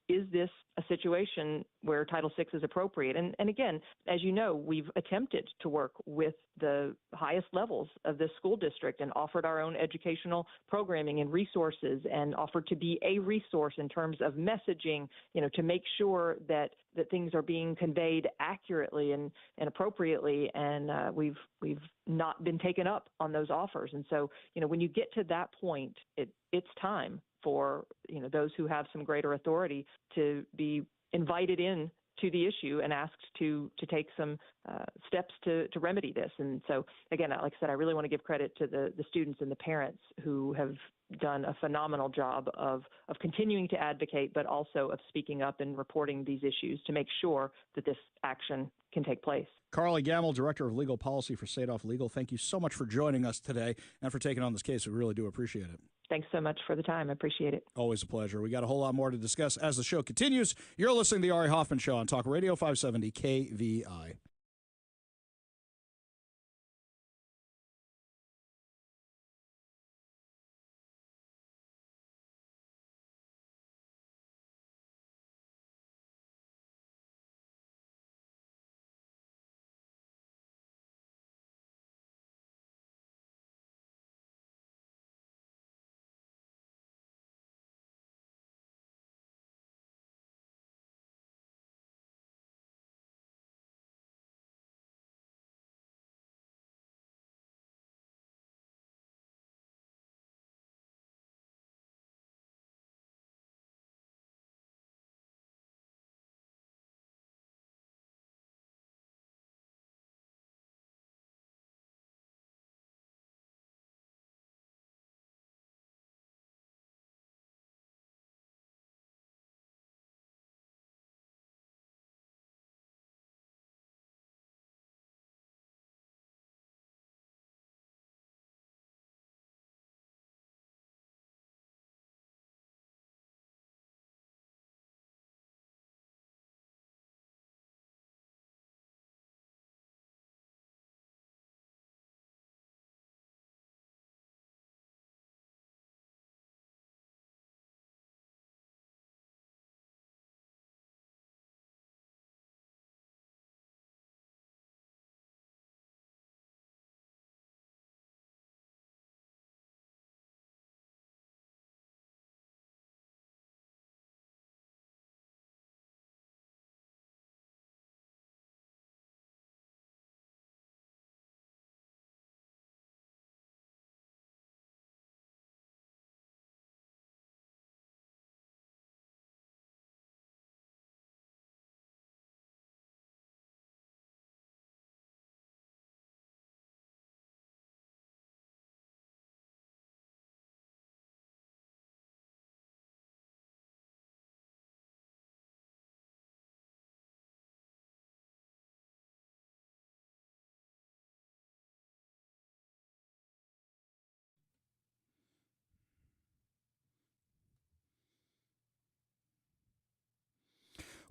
is this a situation where Title VI is appropriate? And again, as you know, we've attempted to work with the highest levels of this school district and offered our own educational programming and resources and offered to be a resource in terms of messaging, to make sure that things are being conveyed accurately and appropriately. And we've not been taken up on those offers. And so, when you get to that point, it's time for those who have some greater authority to be invited in to the issue and asked to take some steps to remedy this. And so, again, like I said, I really want to give credit to the students and the parents who have done a phenomenal job of continuing to advocate, but also of speaking up and reporting these issues to make sure that this action can take place. Carly Gamble, Director of Legal Policy for Sadoff Legal, thank you so much for joining us today and for taking on this case. We really do appreciate it. Thanks so much for the time. I appreciate it. Always a pleasure. We got a whole lot more to discuss as the show continues. You're listening to the Ari Hoffman Show on Talk Radio 570 KVI.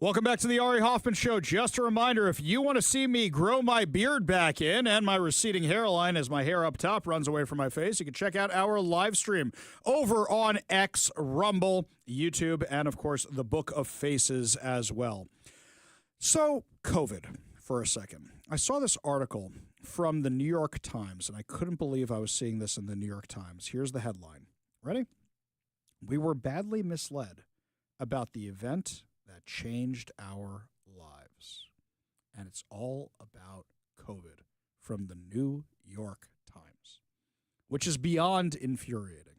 Welcome back to the Ari Hoffman Show. Just a reminder, if you want to see me grow my beard back in and my receding hairline as my hair up top runs away from my face, you can check out our live stream over on X, Rumble, YouTube, and, of course, the Book of Faces as well. So, COVID, for a second. I saw this article from the New York Times, and I couldn't believe I was seeing this in the New York Times. Here's the headline. Ready? We were badly misled about the event that changed our lives. And it's all about COVID from the New York Times, which is beyond infuriating.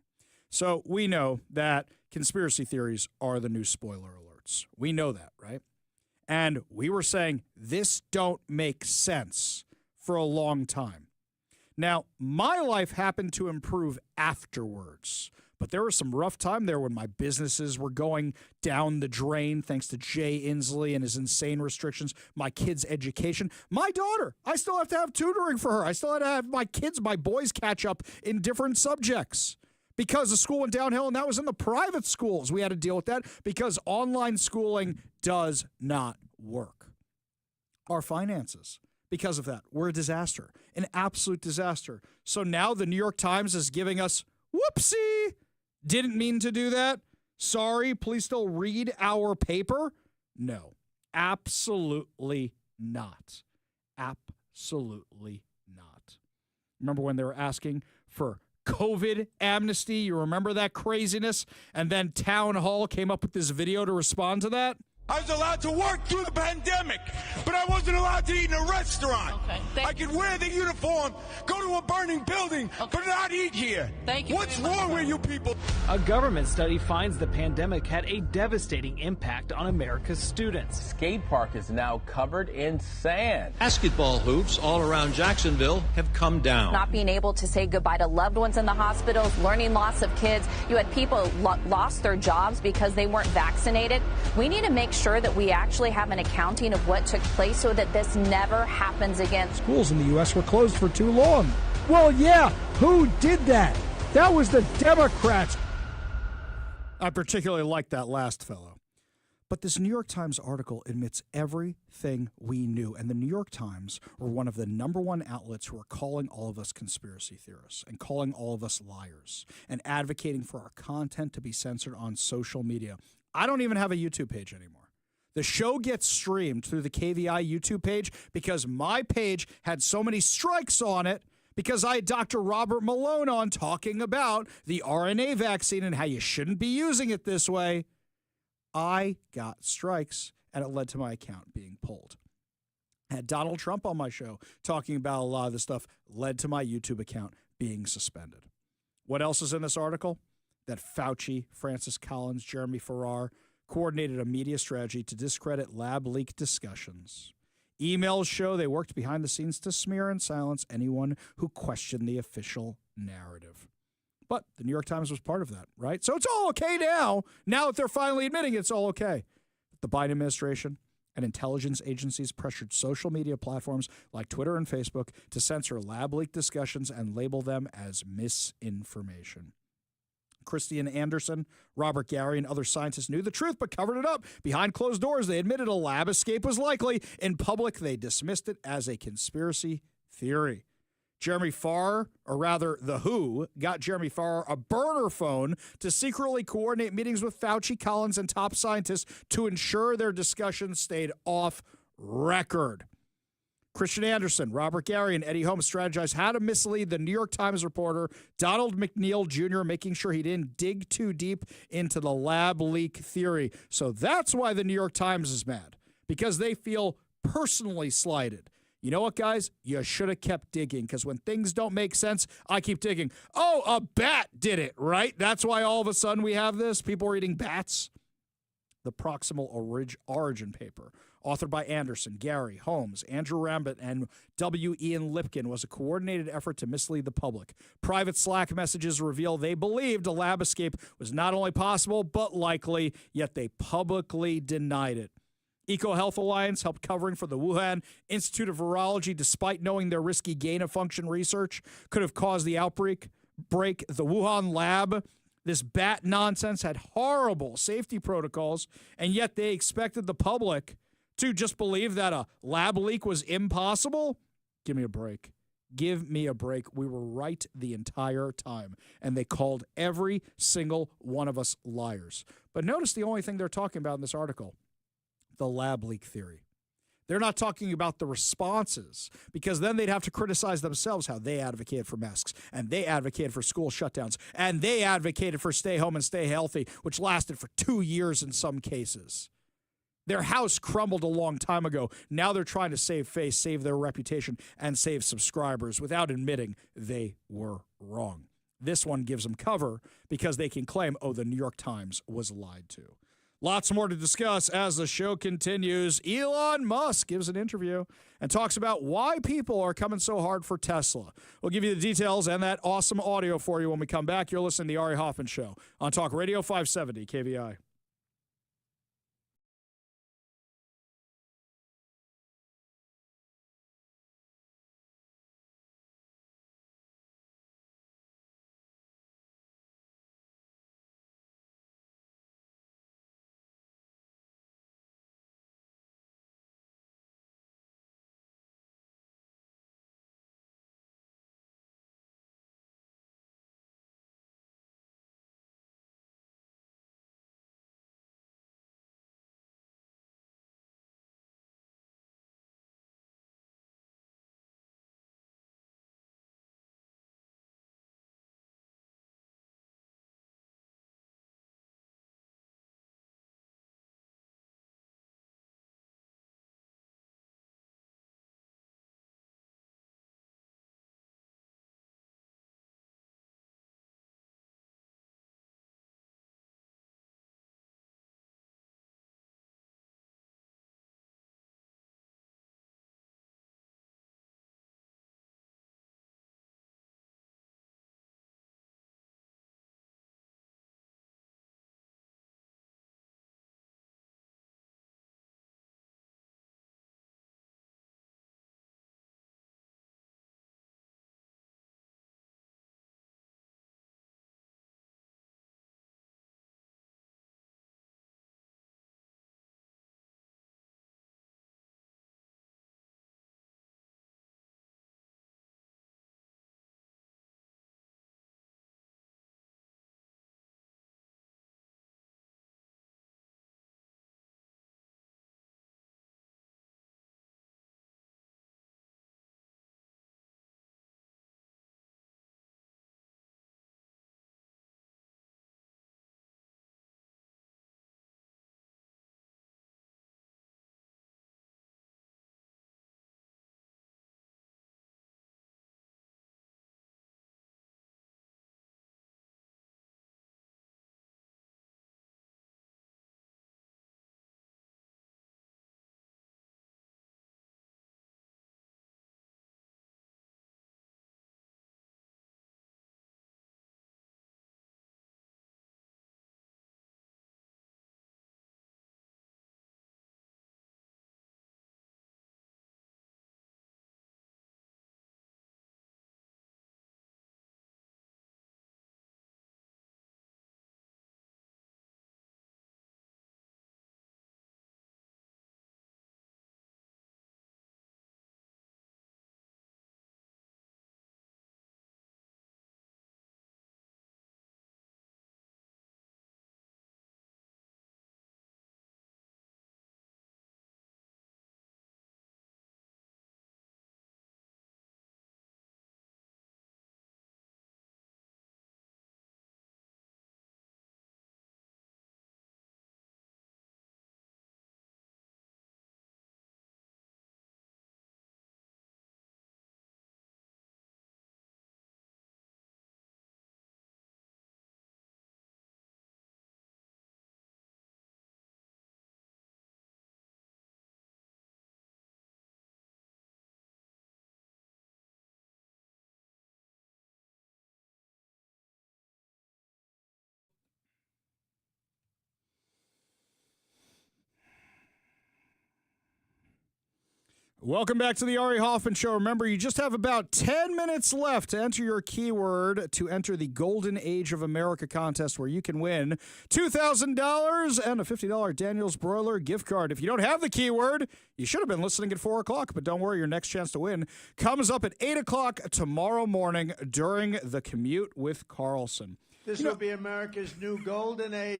So we know that conspiracy theories are the new spoiler alerts. We know that, right? And we were saying this don't make sense for a long time. Now, my life happened to improve afterwards. But there was some rough time there when my businesses were going down the drain thanks to Jay Inslee and his insane restrictions, my kids' education. My daughter, I still have to have tutoring for her. I still have to have my boys catch up in different subjects because the school went downhill, and that was in the private schools. We had to deal with that because online schooling does not work. Our finances, because of that, were a disaster, an absolute disaster. So now the New York Times is giving us, whoopsie, didn't mean to do that. Sorry, please still read our paper. No, absolutely not. Absolutely not. Remember when they were asking for COVID amnesty? You remember that craziness? And then Town Hall came up with this video to respond to that? I was allowed to work through the pandemic, but I wasn't allowed to eat in a restaurant. I could wear the uniform, go to a burning building, but not eat here. What's wrong with you people? A government study finds the pandemic had a devastating impact on America's students. Skate park is now covered in sand. Basketball hoops all around Jacksonville have come down. Not being able to say goodbye to loved ones in the hospitals, learning loss of kids. You had people lost their jobs because they weren't vaccinated. We need to make sure that we actually have an accounting of what took place so that this never happens again. Schools in the U.S. were closed for too long. Well, yeah, who did that? That was the Democrats. I particularly like that last fellow. But this New York Times article admits everything we knew. And the New York Times were one of the #1 outlets who are calling all of us conspiracy theorists and calling all of us liars and advocating for our content to be censored on social media. I don't even have a YouTube page anymore. The show gets streamed through the KVI YouTube page because my page had so many strikes on it because I had Dr. Robert Malone on talking about the RNA vaccine and how you shouldn't be using it this way. I got strikes, and it led to my account being pulled. I had Donald Trump on my show talking about a lot of the stuff, led to my YouTube account being suspended. What else is in this article? That Fauci, Francis Collins, Jeremy Farrar coordinated a media strategy to discredit lab leak discussions. Emails show they worked behind the scenes to smear and silence anyone who questioned the official narrative. But the New York Times was part of that, right? So it's all okay now that they're finally admitting it's all okay. The Biden administration and intelligence agencies pressured social media platforms like Twitter and Facebook to censor lab leak discussions and label them as misinformation. Christian Anderson, Robert Gary, and other scientists knew the truth but covered it up. Behind closed doors, they admitted a lab escape was likely. In public, they dismissed it as a conspiracy theory. Jeremy Farrar, or rather The Who, got Jeremy Farrar a burner phone to secretly coordinate meetings with Fauci, Collins, and top scientists to ensure their discussions stayed off record. Christian Anderson, Robert Gary, and Eddie Holmes strategized how to mislead the New York Times reporter Donald McNeil Jr., making sure he didn't dig too deep into the lab leak theory. So that's why the New York Times is mad, because they feel personally slighted. You know what, guys? You should have kept digging, because when things don't make sense, I keep digging. Oh, a bat did it, right? That's why all of a sudden we have this. People are eating bats. The Proximal Origin paper, authored by Anderson, Gary, Holmes, Andrew Rambit, and W. Ian Lipkin, was a coordinated effort to mislead the public. Private Slack messages reveal they believed a lab escape was not only possible, but likely, yet they publicly denied it. EcoHealth Alliance helped covering for the Wuhan Institute of Virology, despite knowing their risky gain-of-function research could have caused the outbreak. The Wuhan lab, this bat nonsense, had horrible safety protocols, and yet they expected the public to just believe that a lab leak was impossible? Give me a break. Give me a break. We were right the entire time, and they called every single one of us liars. But notice the only thing they're talking about in this article, the lab leak theory. They're not talking about the responses, because then they'd have to criticize themselves how they advocated for masks, and they advocated for school shutdowns, and they advocated for stay home and stay healthy, which lasted for 2 years in some cases. Their house crumbled a long time ago. Now they're trying to save face, save their reputation, and save subscribers without admitting they were wrong. This one gives them cover because they can claim, oh, the New York Times was lied to. Lots more to discuss as the show continues. Elon Musk gives an interview and talks about why people are coming so hard for Tesla. We'll give you the details and that awesome audio for you when we come back. You're listening to the Ari Hoffman Show on Talk Radio 570 KVI. Welcome back to the Ari Hoffman Show. Remember, you just have about 10 minutes left to enter your keyword to enter the Golden Age of America contest, where you can win $2,000 and a $50 Daniel's Broiler gift card. If you don't have the keyword, you should have been listening at 4 o'clock, but don't worry, your next chance to win comes up at 8 o'clock tomorrow morning during the Commute with Carlson. This will be America's new golden age.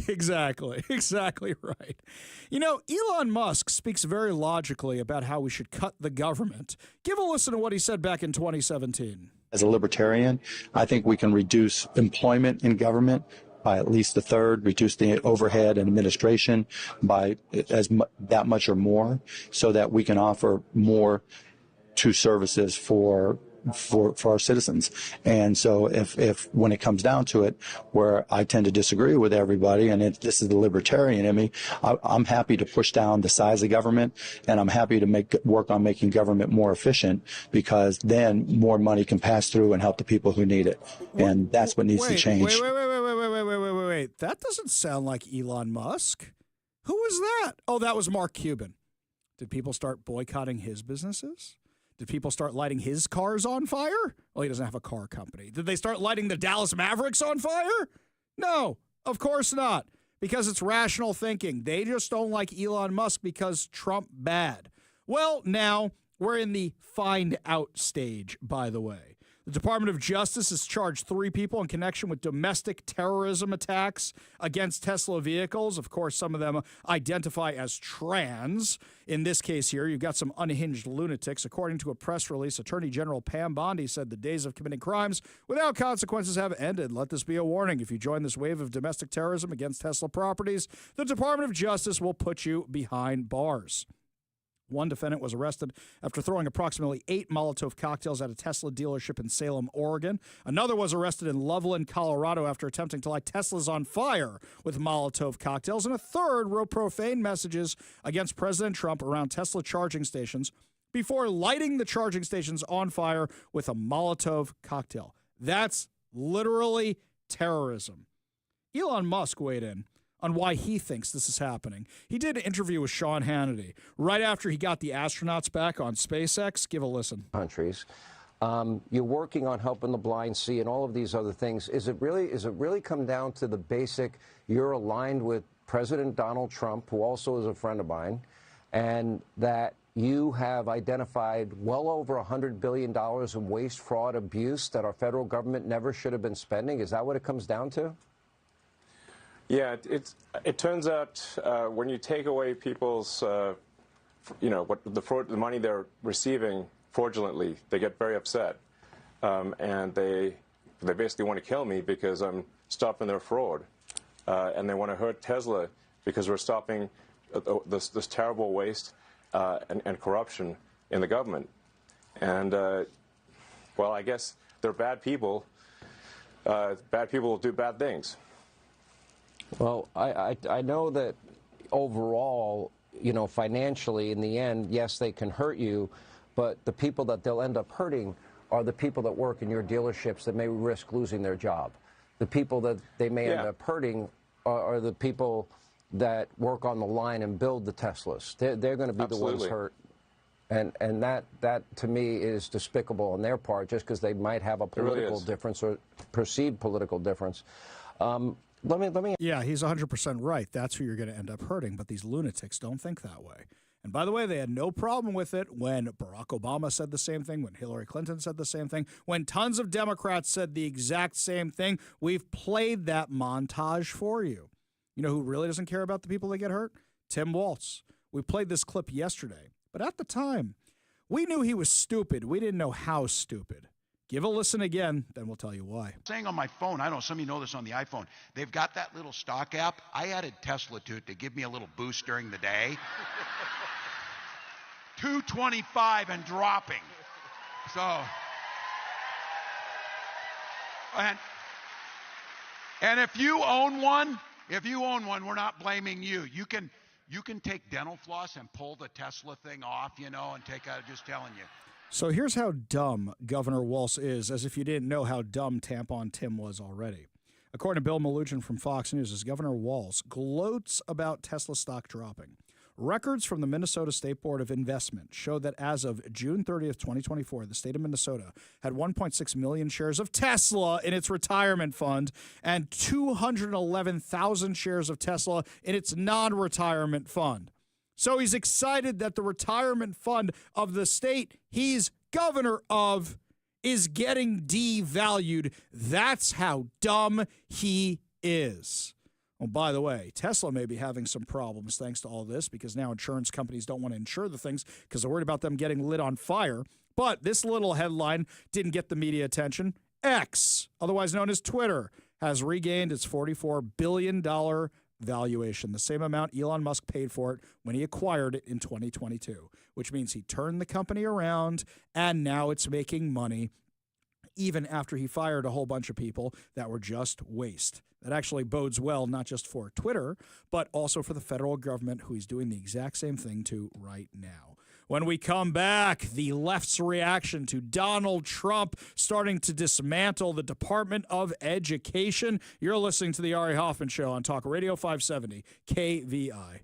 Exactly right. You know, Elon Musk speaks very logically about how we should cut the government. Give a listen to what he said back in 2017. As a libertarian, I think we can reduce employment in government by at least a third, reduce the overhead and administration by that much or more, so that we can offer more to services for our citizens. And so if when it comes down to it, where I tend to disagree with everybody, and this is the libertarian in me, I'm happy to push down the size of government, and I'm happy to work on making government more efficient, because then more money can pass through and help the people who need it. And that's what needs to change. Wait. That doesn't sound like Elon Musk. Who was that? Oh, that was Mark Cuban. Did people start boycotting his businesses? Did people start lighting his cars on fire? Well, he doesn't have a car company. Did they start lighting the Dallas Mavericks on fire? No, of course not, because it's rational thinking. They just don't like Elon Musk because Trump bad. Well, now we're in the find out stage, by the way. The Department of Justice has charged 3 people in connection with domestic terrorism attacks against Tesla vehicles. Of course, some of them identify as trans. In this case here, you've got some unhinged lunatics. According to a press release, Attorney General Pam Bondi said the days of committing crimes without consequences have ended. Let this be a warning. If you join this wave of domestic terrorism against Tesla properties, the Department of Justice will put you behind bars. One defendant was arrested after throwing approximately 8 Molotov cocktails at a Tesla dealership in Salem, Oregon. Another was arrested in Loveland, Colorado after attempting to light Teslas on fire with Molotov cocktails. And a third wrote profane messages against President Trump around Tesla charging stations before lighting the charging stations on fire with a Molotov cocktail. That's literally terrorism. Elon Musk weighed in on why he thinks this is happening. He did an interview with Sean Hannity right after he got the astronauts back on SpaceX. Give a listen. Countries. You're working on helping the blind see and all of these other things. Is it really come down to the basic, you're aligned with President Donald Trump, who also is a friend of mine, and that you have identified well over $100 billion in waste, fraud, abuse that our federal government never should have been spending? Is that what it comes down to? Yeah, it turns out when you take away people's, what the money they're receiving fraudulently, they get very upset, and they basically want to kill me because I'm stopping their fraud, and they want to hurt Tesla because we're stopping this terrible waste and corruption in the government. And well, I guess they're bad people. Bad people will do bad things. Well, I know that overall, financially, in the end, yes, they can hurt you, but the people that they'll end up hurting are the people that work in your dealerships that may risk losing their job. The people that they may end up hurting are the people that work on the line and build the Teslas. They're going to be the ones hurt. And that, to me, is despicable on their part, just because they might have a political difference or perceived political difference. Yeah, he's 100% right. That's who you're going to end up hurting, but these lunatics don't think that way. And by the way, they had no problem with it when Barack Obama said the same thing, when Hillary Clinton said the same thing, when tons of Democrats said the exact same thing. We've played that montage for you. You know who really doesn't care about the people that get hurt? Tim Walz. We played this clip yesterday, but at the time, we knew he was stupid. We didn't know how stupid. Give a listen again, then we'll tell you why. Saying on my phone, I don't know, some of you know this on the iPhone, they've got that little stock app. I added Tesla to it to give me a little boost during the day. 225 and dropping. So, and if you own one, we're not blaming you. You can take dental floss and pull the Tesla thing off, and take out, just telling you. So here's how dumb Governor Walz is, as if you didn't know how dumb Tampon Tim was already. According to Bill Malugin from Fox News, as Governor Walz gloats about Tesla stock dropping. Records from the Minnesota State Board of Investment show that as of June 30th, 2024, the state of Minnesota had 1.6 million shares of Tesla in its retirement fund and 211,000 shares of Tesla in its non-retirement fund. So he's excited that the retirement fund of the state he's governor of is getting devalued. That's how dumb he is. Oh, by the way, Tesla may be having some problems thanks to all this because now insurance companies don't want to insure the things because they're worried about them getting lit on fire. But this little headline didn't get the media attention. X, otherwise known as Twitter, has regained its $44 billion valuation, the same amount Elon Musk paid for it when he acquired it in 2022, which means he turned the company around and now it's making money even after he fired a whole bunch of people that were just waste. That actually bodes well, not just for Twitter, but also for the federal government, who he's doing the exact same thing to right now. When we come back, the left's reaction to Donald Trump starting to dismantle the Department of Education. You're listening to the Ari Hoffman Show on Talk Radio 570 KVI.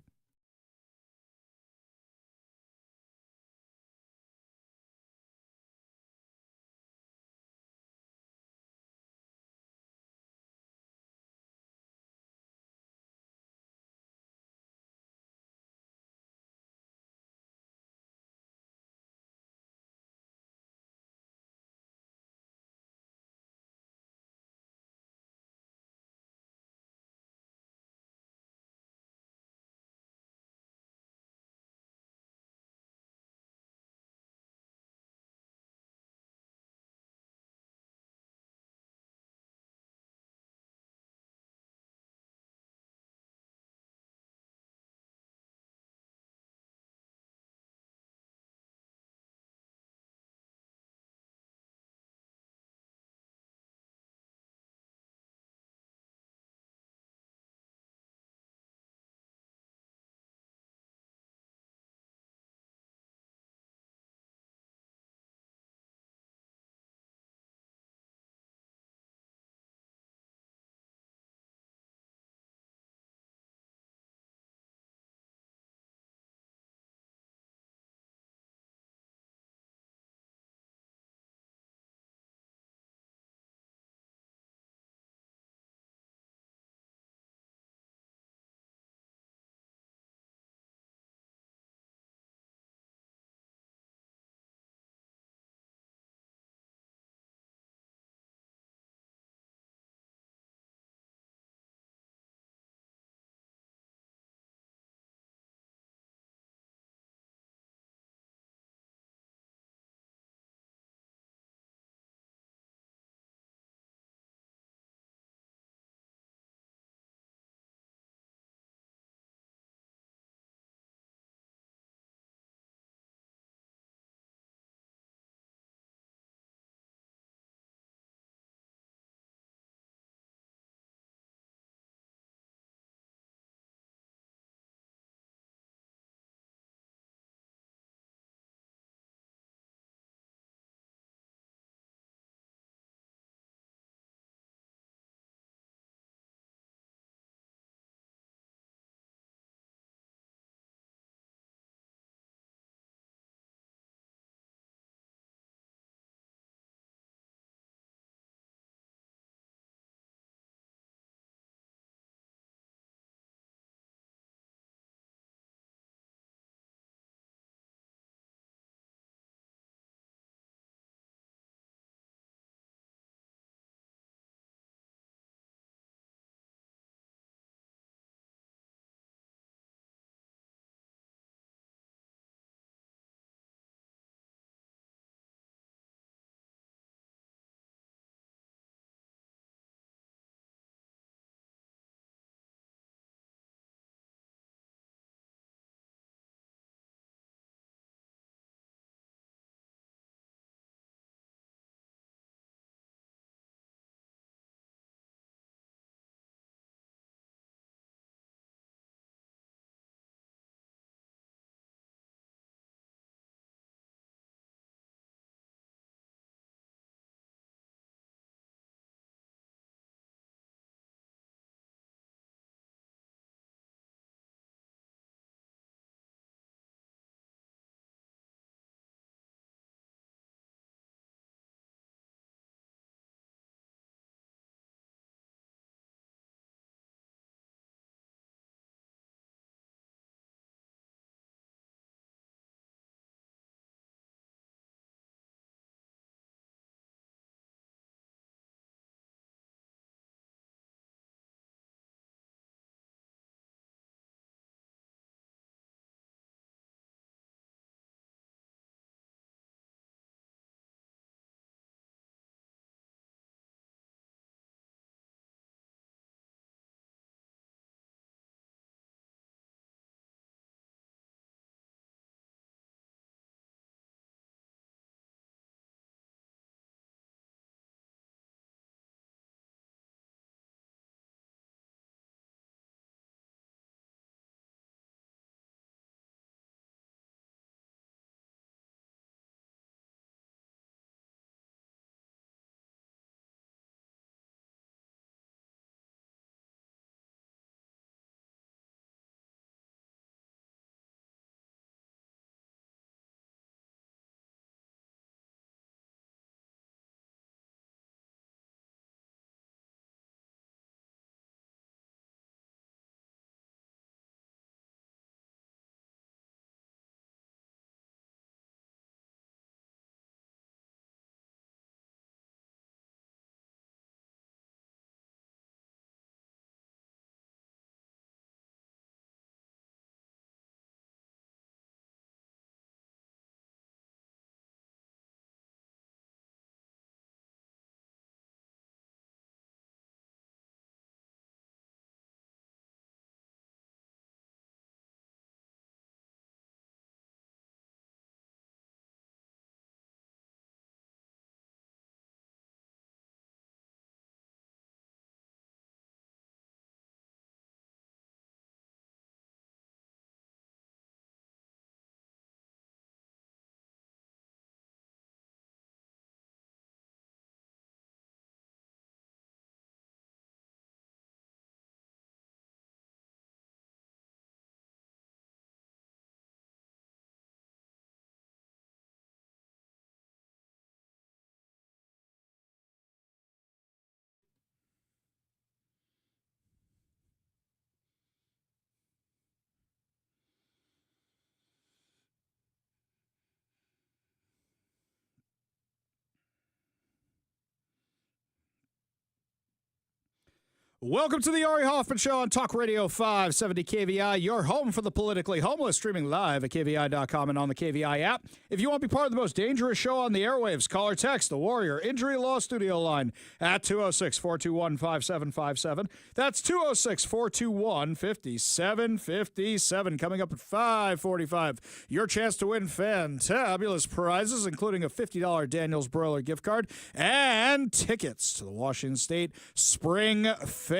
Welcome to the Ari Hoffman Show on Talk Radio 570 KVI, your home for the politically homeless, streaming live at KVI.com and on the KVI app. If you want to be part of the most dangerous show on the airwaves, call or text the Warrior Injury Law Studio line at 206-421-5757. That's 206-421-5757. Coming up at 5:45, your chance to win fantabulous prizes, including a $50 Daniels Broiler gift card and tickets to the Washington State Spring Fair.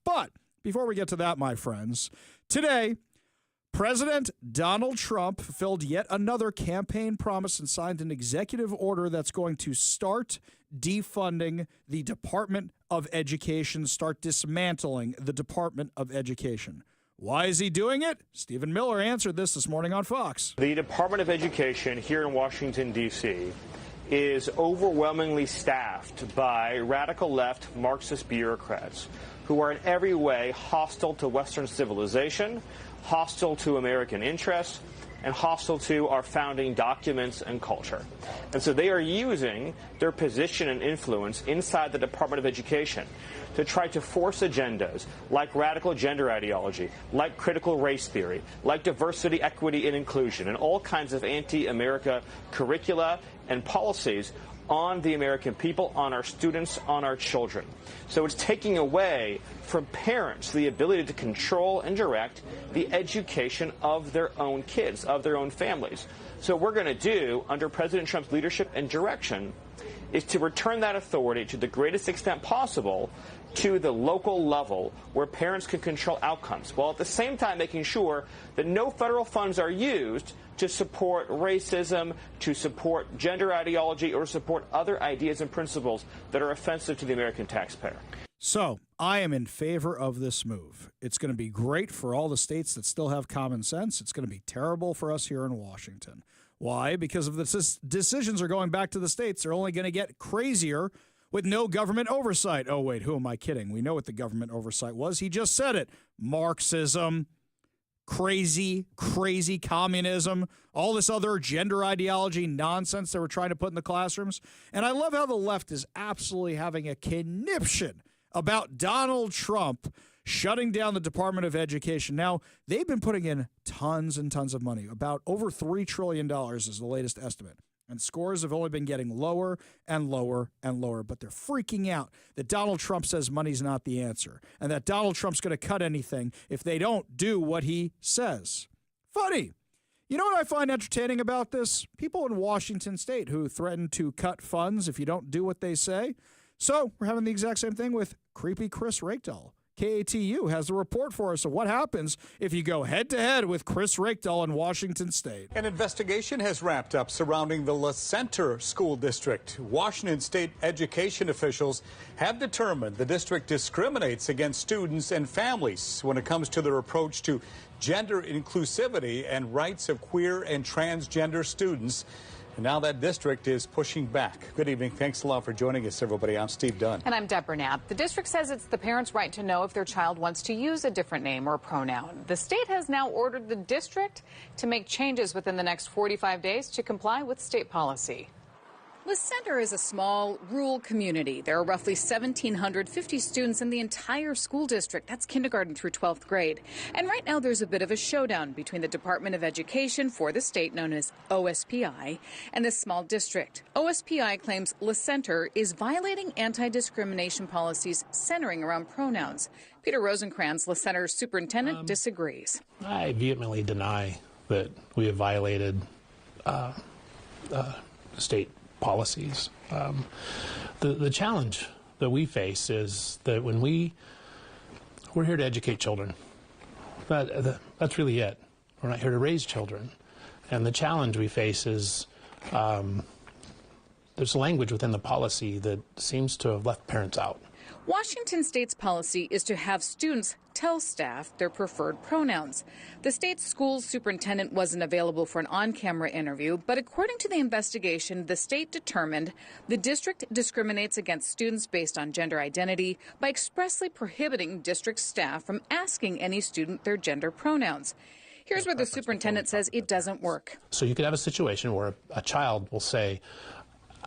But before we get to that, my friends, today, President Donald Trump fulfilled yet another campaign promise and signed an executive order that's going to start defunding the Department of Education, start dismantling the Department of Education. Why is he doing it? Stephen Miller answered this morning on Fox. The Department of Education here in Washington, D.C., is overwhelmingly staffed by radical left Marxist bureaucrats who are in every way hostile to Western civilization, hostile to American interests, and hostile to our founding documents and culture. And so they are using their position and influence inside the Department of Education to try to force agendas like radical gender ideology, like critical race theory, like diversity, equity, and inclusion, and all kinds of anti-America curricula and policies on the American people, on our students, on our children. So it's taking away from parents the ability to control and direct the education of their own kids, of their own families. So what we're going to do under President Trump's leadership and direction is to return that authority to the greatest extent possible to the local level where parents can control outcomes, while at the same time making sure that no federal funds are used to support racism, to support gender ideology, or support other ideas and principles that are offensive to the American taxpayer. So I am in favor of this move. It's going to be great for all the states that still have common sense. It's going to be terrible for us here in Washington. Why? Because if the decisions are going back to the states, they're only going to get crazier with no government oversight. Oh, wait, who am I kidding? We know what the government oversight was. He just said it. Marxism, crazy communism, all this other gender ideology nonsense they were trying to put in the classrooms. And I love how the left is absolutely having a conniption about Donald Trump shutting down the Department of Education. Now, they've been putting in tons and tons of money. About over $3 trillion is the latest estimate. And scores have only been getting lower and lower and lower. But they're freaking out that Donald Trump says money's not the answer and that Donald Trump's going to cut anything if they don't do what he says. Funny. You know what I find entertaining about this? People in Washington State who threaten to cut funds if you don't do what they say. So we're having the exact same thing with creepy Chris Reykdal. KATU has a report for us of what happens if you go head-to-head with Chris Reykdal in Washington State. An investigation has wrapped up surrounding the LaCenter School District. Washington State education officials have determined the district discriminates against students and families when it comes to their approach to gender inclusivity and rights of queer and transgender students. And now that district is pushing back. Good evening. Thanks a lot for joining us, everybody. I'm Steve Dunn. And I'm Deborah Knapp. The district says it's the parents' right to know if their child wants to use a different name or pronoun. The state has now ordered the district to make changes within the next 45 days to comply with state policy. LaCenter is a small, rural community. There are roughly 1,750 students in the entire school district. That's kindergarten through 12th grade. And right now there's a bit of a showdown between the Department of Education for the state, known as OSPI, and this small district. OSPI claims LaCenter is violating anti-discrimination policies centering around pronouns. Peter Rosencrantz, LaCenter's superintendent, disagrees. I vehemently deny that we have violated state policies. The challenge that we face is that when we're here to educate children. That's really it. We're not here to raise children. And the challenge we face is there's language within the policy that seems to have left parents out. Washington State's policy is to have students tell staff their preferred pronouns. The state's school superintendent wasn't available for an on-camera interview, but according to the investigation, the state determined the district discriminates against students based on gender identity by expressly prohibiting district staff from asking any student their gender pronouns. Here's where the superintendent says it doesn't work. So you could have a situation where a child will say,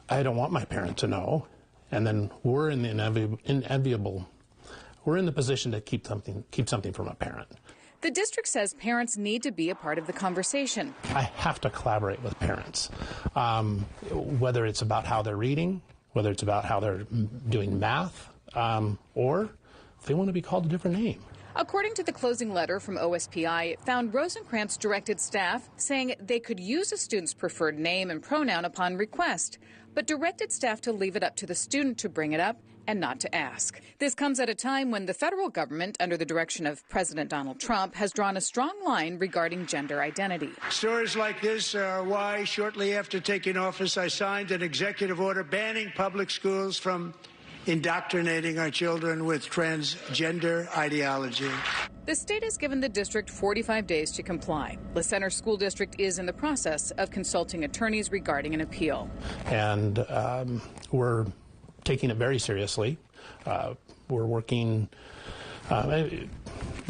I don't want my parent to know, and then we're in the we're in the position to keep something from a parent. The district says parents need to be a part of the conversation. I have to collaborate with parents, whether it's about how they're reading, whether it's about how they're doing math, or if they want to be called a different name. According to the closing letter from OSPI, it found Rosencrantz directed staff saying they could use a student's preferred name and pronoun upon request, but directed staff to leave it up to the student to bring it up and not to ask. This comes at a time when the federal government, under the direction of President Donald Trump, has drawn a strong line regarding gender identity. Stories like this are why, shortly after taking office, I signed an executive order banning public schools from indoctrinating our children with transgender ideology. The state has given the district 45 days to comply. The Center School District is in the process of consulting attorneys regarding an appeal. And we're taking it very seriously. We're working. The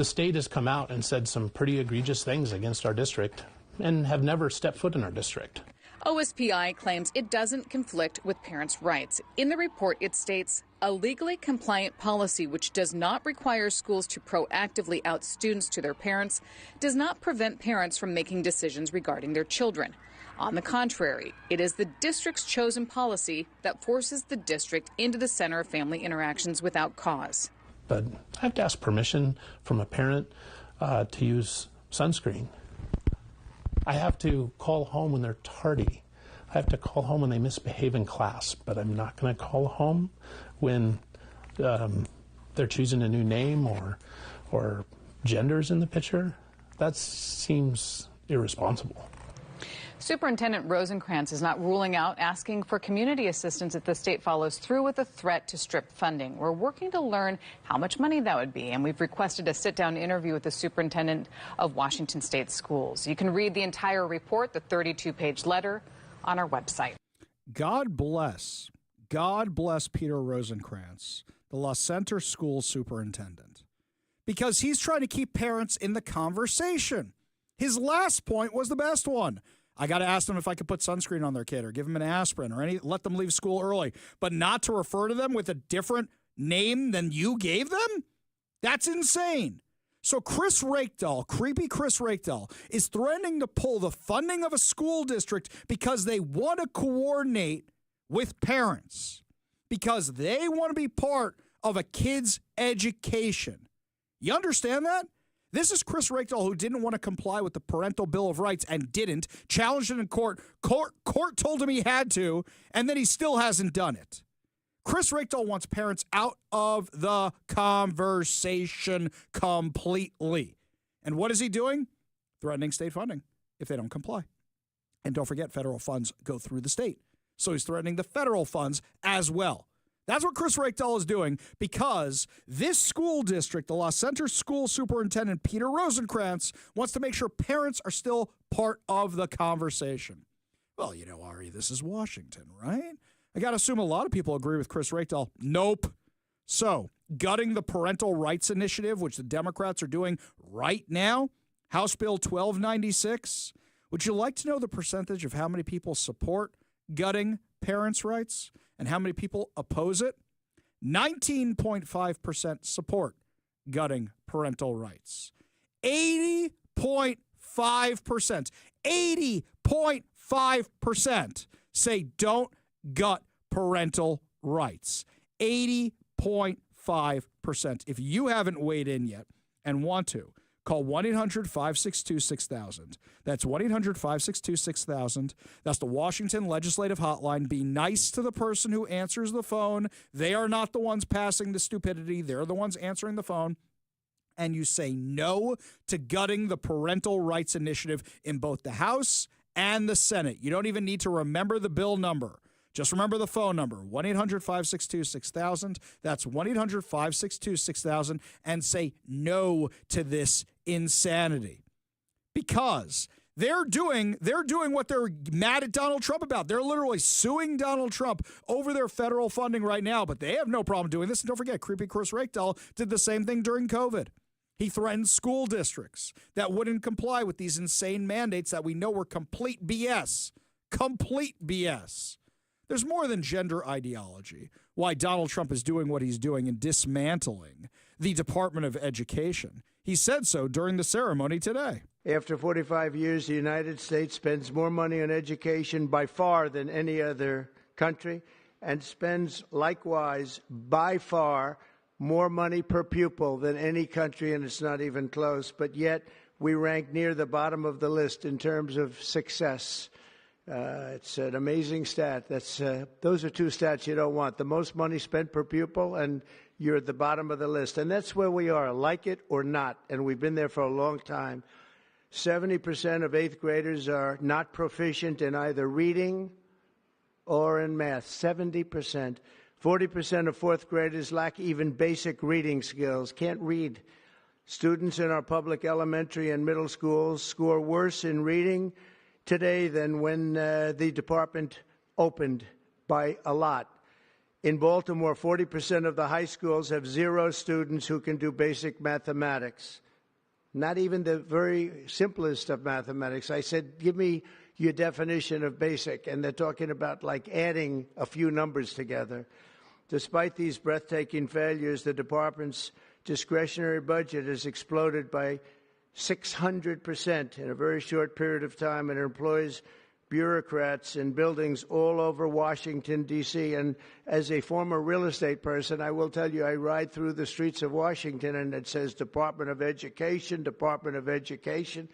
state has come out and said some pretty egregious things against our district and have never stepped foot in our district. OSPI claims it doesn't conflict with parents' rights. In the report, it states, a legally compliant policy which does not require schools to proactively out students to their parents does not prevent parents from making decisions regarding their children. On the contrary, it is the district's chosen policy that forces the district into the center of family interactions without cause. But I have to ask permission from a parent to use sunscreen. I have to call home when they're tardy. I have to call home when they misbehave in class, but I'm not going to call home when they're choosing a new name or genders in the picture. That seems irresponsible. Superintendent Rosencrantz is not ruling out asking for community assistance if the state follows through with a threat to strip funding. We're working to learn how much money that would be, and we've requested a sit-down interview with the superintendent of Washington State Schools. You can read the entire report, the 32-page letter, on our website. God bless Peter Rosencrantz, the La Center School Superintendent, because he's trying to keep parents in the conversation. His last point was the best one. I got to ask them if I could put sunscreen on their kid or give them an aspirin or let them leave school early, but not to refer to them with a different name than you gave them? That's insane. So Chris Reykdal, creepy Chris Reykdal, is threatening to pull the funding of a school district because they want to coordinate with parents, because they want to be part of a kid's education. You understand that? This is Chris Reykdal, who didn't want to comply with the Parental Bill of Rights and didn't, challenged it in court. Court told him he had to, and then he still hasn't done it. Chris Reykdal wants parents out of the conversation completely. And what is he doing? Threatening state funding if they don't comply. And don't forget, federal funds go through the state. So he's threatening the federal funds as well. That's what Chris Reykdal is doing, because this school district, the La Center School Superintendent Peter Rosencrantz, wants to make sure parents are still part of the conversation. Well, you know, Ari, this is Washington, right? I got to assume a lot of people agree with Chris Reykdal. Nope. So, gutting the Parental Rights Initiative, which the Democrats are doing right now, House Bill 1296. Would you like to know the percentage of how many people support gutting parents' rights and how many people oppose it? 19.5% support gutting parental rights. 80.5%. 80.5% say don't gut parental rights. 80.5%. If you haven't weighed in yet and want to, call 1-800-562-6000. That's 1-800-562-6000. That's the Washington Legislative Hotline. Be nice to the person who answers the phone. They are not the ones passing the stupidity. They're the ones answering the phone. And you say no to gutting the Parental Rights Initiative in both the House and the Senate. You don't even need to remember the bill number. Just remember the phone number, 1-800-562-6000. That's 1-800-562-6000, and say no to this insanity. Because they're doing what they're mad at Donald Trump about. They're literally suing Donald Trump over their federal funding right now, but they have no problem doing this. And don't forget, creepy Chris Reykdal did the same thing during COVID. He threatened school districts that wouldn't comply with these insane mandates that we know were complete BS. Complete BS. There's more than gender ideology why Donald Trump is doing what he's doing and dismantling the Department of Education. He said so during the ceremony today. After 45 years, the United States spends more money on education by far than any other country, and spends likewise by far more money per pupil than any country, and it's not even close. But yet we rank near the bottom of the list in terms of success. It's an amazing stat. Those are two stats you don't want. The most money spent per pupil, and you're at the bottom of the list. And that's where we are, like it or not. And we've been there for a long time. 70% of 8th graders are not proficient in either reading or in math. 70%. 40% of 4th graders lack even basic reading skills, can't read. Students in our public elementary and middle schools score worse in reading today than when the department opened by a lot. In Baltimore, 40% of the high schools have 0 students who can do basic mathematics. Not even the very simplest of mathematics. I said, give me your definition of basic, and they're talking about like adding a few numbers together. Despite these breathtaking failures, the department's discretionary budget has exploded by 600% in a very short period of time, and it employs bureaucrats in buildings all over Washington, D.C. And as a former real estate person, I will tell you, I ride through the streets of Washington and it says Department of Education, Department of Education.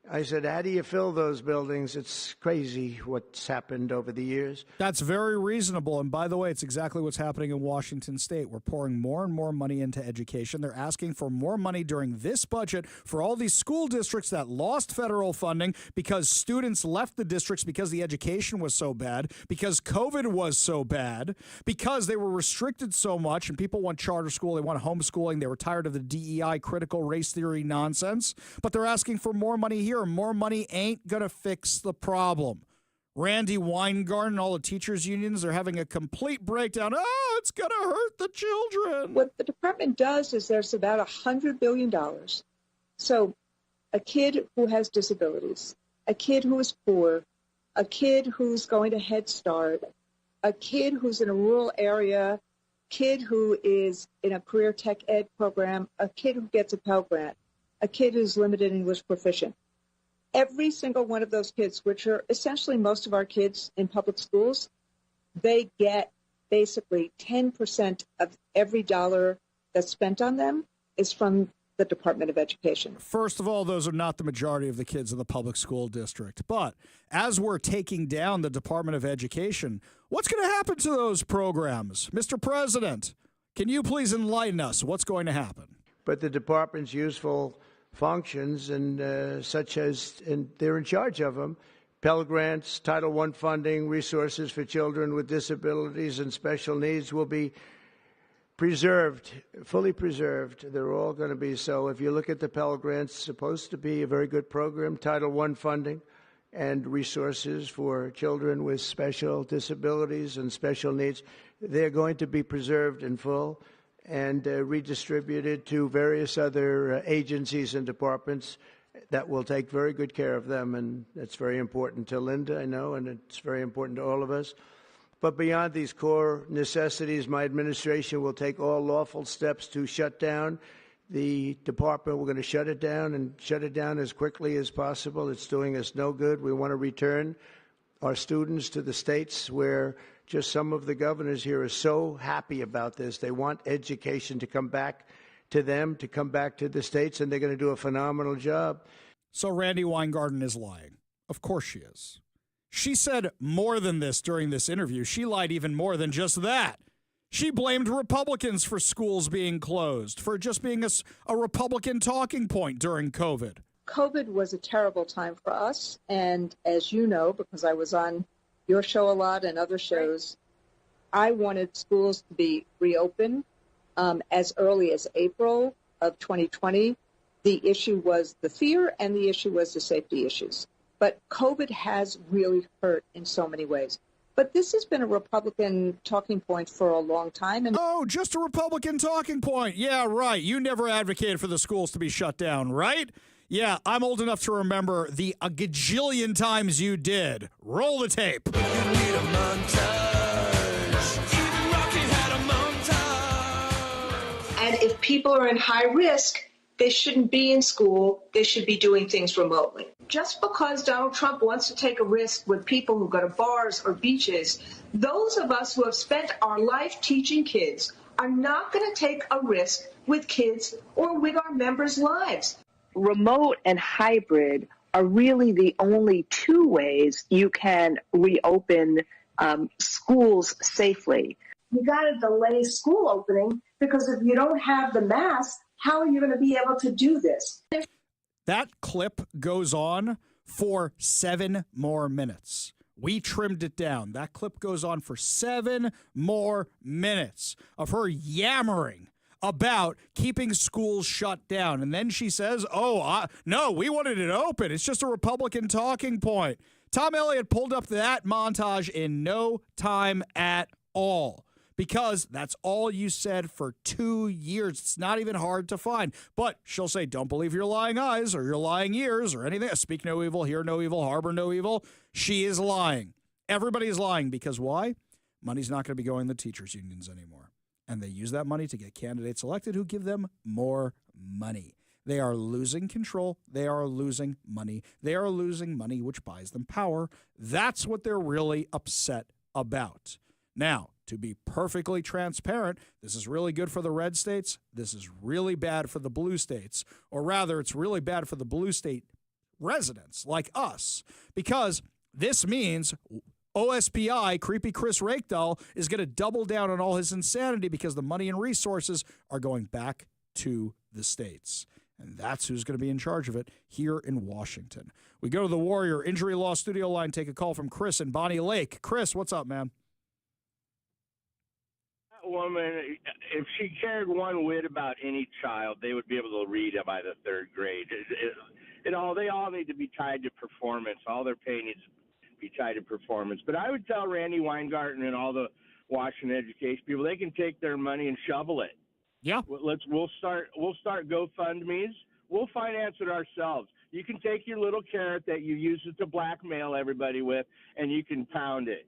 I said, how do you fill those buildings? It's crazy what's happened over the years. That's very reasonable. And by the way, it's exactly what's happening in Washington State. We're pouring more and more money into education. They're asking for more money during this budget for all these school districts that lost federal funding because students left the districts because the education was so bad, because COVID was so bad, because they were restricted so much and people want charter school, they want homeschooling, they were tired of the DEI critical race theory nonsense, but they're asking for more money here. More money ain't going to fix the problem. Randy Weingarten and all the teachers' unions are having a complete breakdown. Oh, it's going to hurt the children. What the department does is there's about $100 billion. So a kid who has disabilities, a kid who is poor, a kid who's going to Head Start, a kid who's in a rural area, kid who is in a career tech ed program, a kid who gets a Pell Grant, a kid who's limited English proficient. Every single one of those kids, which are essentially most of our kids in public schools, they get basically 10% of every dollar that's spent on them is from the Department of Education. First of all, those are not the majority of the kids in the public school district. But as we're taking down the Department of Education, what's going to happen to those programs? Mr. President, can you please enlighten us? What's going to happen? But the department's useful functions and such as, and they're in charge of them, Pell Grants, Title I funding, resources for children with disabilities and special needs will be preserved, fully preserved. They're all going to be so. If you look at the Pell Grants, it's supposed to be a very good program, Title I funding and resources for children with special disabilities and special needs. They're going to be preserved in full and redistributed to various other agencies and departments that will take very good care of them. And that's very important to Linda, I know, and it's very important to all of us. But beyond these core necessities, my administration will take all lawful steps to shut down the department. We're going to shut it down and shut it down as quickly as possible. It's doing us no good. We want to return our students to the states where just some of the governors here are so happy about this. They want education to come back to them, to come back to the states, and they're going to do a phenomenal job. So Randy Weingarten is lying. Of course she is. She said more than this during this interview. She lied even more than just that. She blamed Republicans for schools being closed, for just being a Republican talking point during COVID. COVID was a terrible time for us. And as you know, because I was on your show a lot and other shows, I wanted schools to be reopened as early as April of 2020. The issue was the fear and the issue was the safety issues. But COVID has really hurt in so many ways. But this has been a Republican talking point for a long time. And oh, just a Republican talking point. Yeah, right. You never advocated for the schools to be shut down, right? Yeah, I'm old enough to remember a gajillion times you did. Roll the tape. You need a montage. people are in high risk, they shouldn't be in school. They should be doing things remotely. Just because Donald Trump wants to take a risk with people who go to bars or beaches, those of us who have spent our life teaching kids are not going to take a risk with kids or with our members' lives. Remote and hybrid are really the only two ways you can reopen schools safely. You got to delay school opening because if you don't have the mask, how are you going to be able to do this? That clip goes on for 7 more minutes. We trimmed it down. That clip goes on for 7 more minutes of her yammering about keeping schools shut down. And then she says, no, we wanted it open. It's just a Republican talking point. Tom Elliott pulled up that montage in no time at all, because that's all you said for 2 years. It's not even hard to find. But she'll say, don't believe your lying eyes or your lying ears or anything. Speak no evil, hear no evil, harbor no evil. She is lying. Everybody is lying because why? Money's not going to be going to teachers' unions anymore. And they use that money to get candidates elected who give them more money. They are losing control. They are losing money. They are losing money, which buys them power. That's what they're really upset about. Now, to be perfectly transparent, this is really good for the red states. This is really bad for the blue states. Or rather, it's really bad for the blue state residents like us, because this means OSPI, creepy Chris Reykdal, is going to double down on all his insanity because the money and resources are going back to the states. And that's who's going to be in charge of it here in Washington. We go to the Warrior Injury Law Studio line, take a call from Chris in Bonnie Lake. Chris, what's up, man? Woman, if she cared one whit about any child, they would be able to read by the third grade. They all need to be tied to performance. All their pay needs to be tied to performance. But I would tell Randy Weingarten and all the Washington education people, they can take their money and shovel it. Yeah. We'll start GoFundMe's. We'll finance it ourselves. You can take your little carrot that you use it to blackmail everybody with, and you can pound it.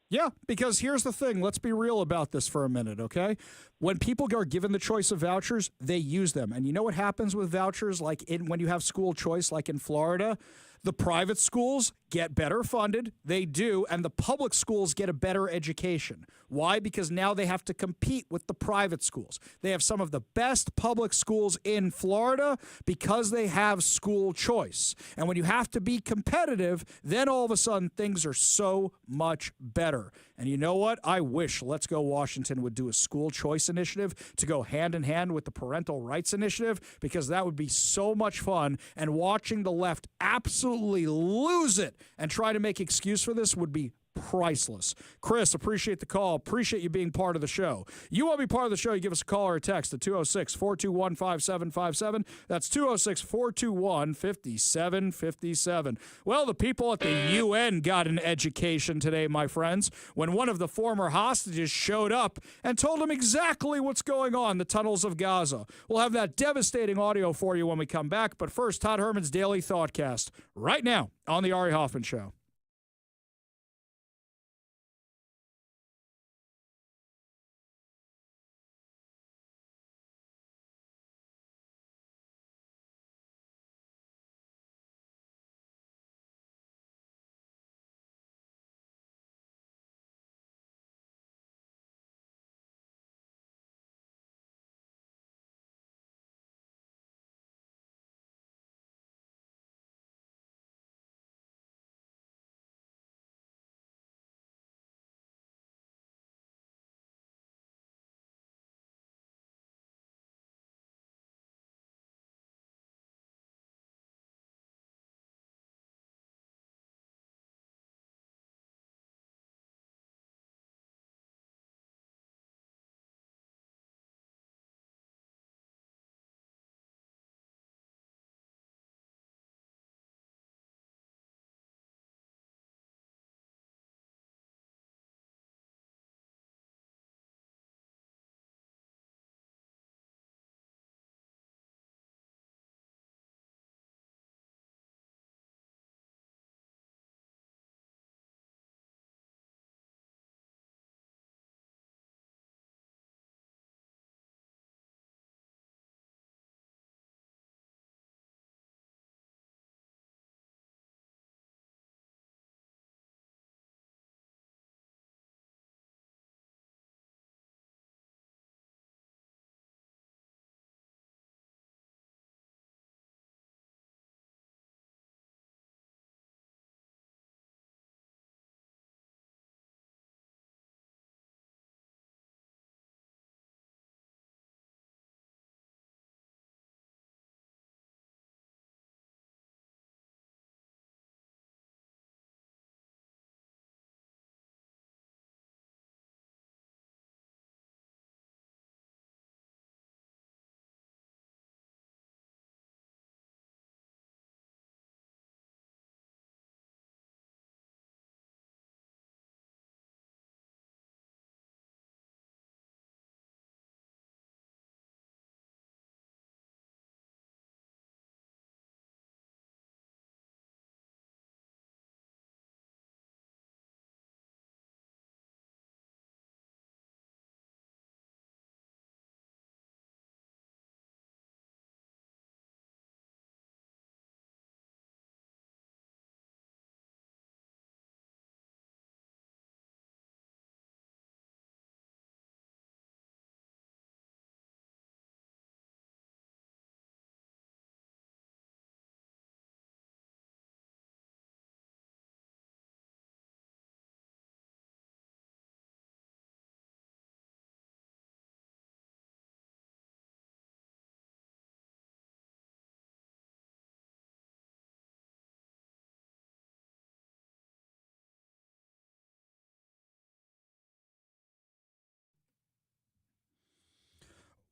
Yeah, because here's the thing. Let's be real about this for a minute, okay? When people are given the choice of vouchers, they use them. And you know what happens with vouchers? Like when you have school choice, like in Florida, the private schools get better funded. They do. And the public schools get a better education. Why? Because now they have to compete with the private schools. They have some of the best public schools in Florida because they have school choice. And when you have to be competitive, then all of a sudden things are so much better. And you know what? I wish Let's Go Washington would do a school choice initiative to go hand in hand with the parental rights initiative, because that would be so much fun. And watching the left absolutely lose it and try to make excuse for this would be priceless. Chris, appreciate the call. Appreciate you being part of the show. You want to be part of the show, you give us a call or a text at 206-421-5757. That's 206-421-5757. Well, the people at the UN got an education today, my friends, when one of the former hostages showed up and told them exactly what's going on in the tunnels of Gaza. We'll have that devastating audio for you when we come back. But first, Todd Herman's Daily Thoughtcast right now on the Ari Hoffman Show.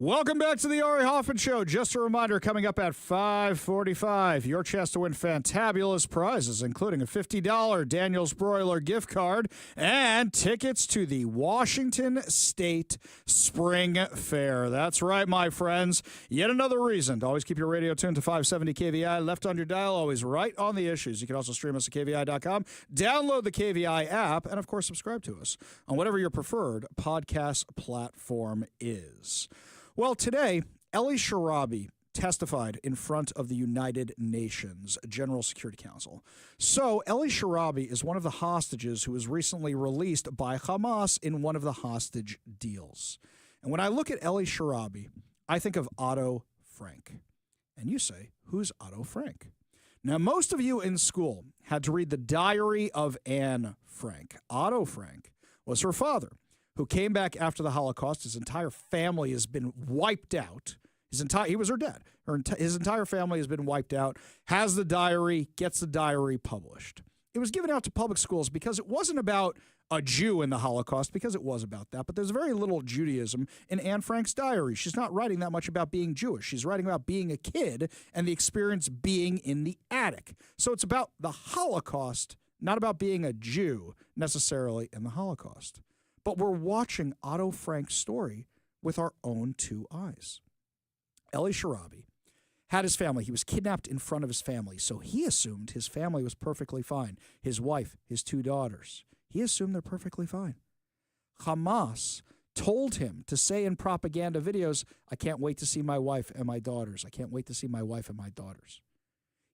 Welcome back to the Ari Hoffman Show. Just a reminder, coming up at 5:45, your chance to win fantabulous prizes, including a $50 Daniel's Broiler gift card and tickets to the Washington State Spring Fair. That's right, my friends. Yet another reason to always keep your radio tuned to 570 KVI, left on your dial, always right on the issues. You can also stream us at KVI.com, download the KVI app, and, of course, subscribe to us on whatever your preferred podcast platform is. Well, today, Elie Sharabi testified in front of the United Nations General Security Council. So, Elie Sharabi is one of the hostages who was recently released by Hamas in one of the hostage deals. And when I look at Elie Sharabi, I think of Otto Frank. And you say, who's Otto Frank? Now, most of you in school had to read the diary of Anne Frank. Otto Frank was her father, who came back after the Holocaust. His entire family has been wiped out. He was her dad. His entire family has been wiped out, has the diary, gets the diary published. It was given out to public schools because it wasn't about a Jew in the Holocaust, because it was about that, but there's very little Judaism in Anne Frank's diary. She's not writing that much about being Jewish. She's writing about being a kid and the experience being in the attic. So it's about the Holocaust, not about being a Jew necessarily in the Holocaust. But we're watching Otto Frank's story with our own two eyes. Elie Sharabi had his family. He was kidnapped in front of his family, so he assumed his family was perfectly fine. His wife, his two daughters. He assumed they're perfectly fine. Hamas told him to say in propaganda videos, I can't wait to see my wife and my daughters. I can't wait to see my wife and my daughters.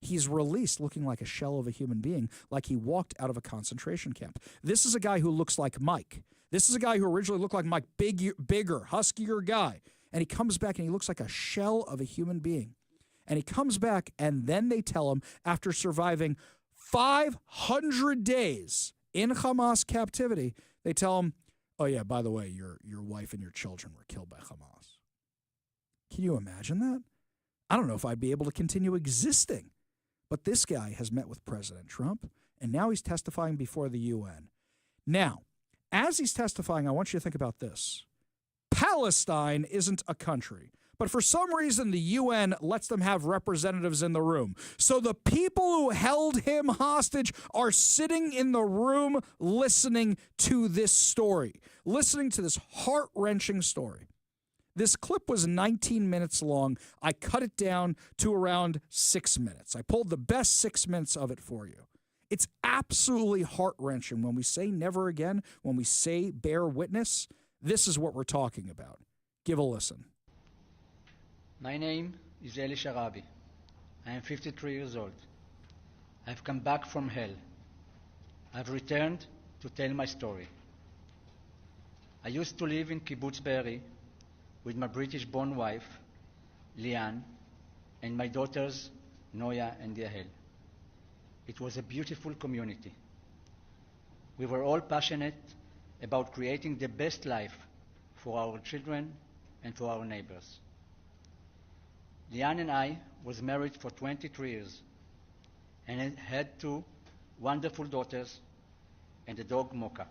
He's released looking like a shell of a human being, like he walked out of a concentration camp. This is a guy who looks like Mike. This is a guy who originally looked like Mike, bigger, huskier guy. And he comes back and he looks like a shell of a human being. And he comes back, and then they tell him, after surviving 500 days in Hamas captivity, they tell him, oh yeah, by the way, your wife and your children were killed by Hamas. Can you imagine that? I don't know if I'd be able to continue existing. But this guy has met with President Trump, and now he's testifying before the UN. Now, as he's testifying, I want you to think about this. Palestine isn't a country, but for some reason the UN lets them have representatives in the room. So the people who held him hostage are sitting in the room listening to this story, listening to this heart-wrenching story. This clip was 19 minutes long. I cut it down to around 6 minutes. I pulled the best 6 minutes of it for you. It's absolutely heart-wrenching. When we say never again, when we say bear witness, this is what we're talking about. Give a listen. My name is Elie Sharabi. I am 53 years old. I've come back from hell. I've returned to tell my story. I used to live in Kibbutz Be'eri with my British-born wife, Liane, and my daughters, Noya and Yahel. It was a beautiful community. We were all passionate about creating the best life for our children and for our neighbors. Liane and I was married for 23 years and had two wonderful daughters and a dog, Mocha.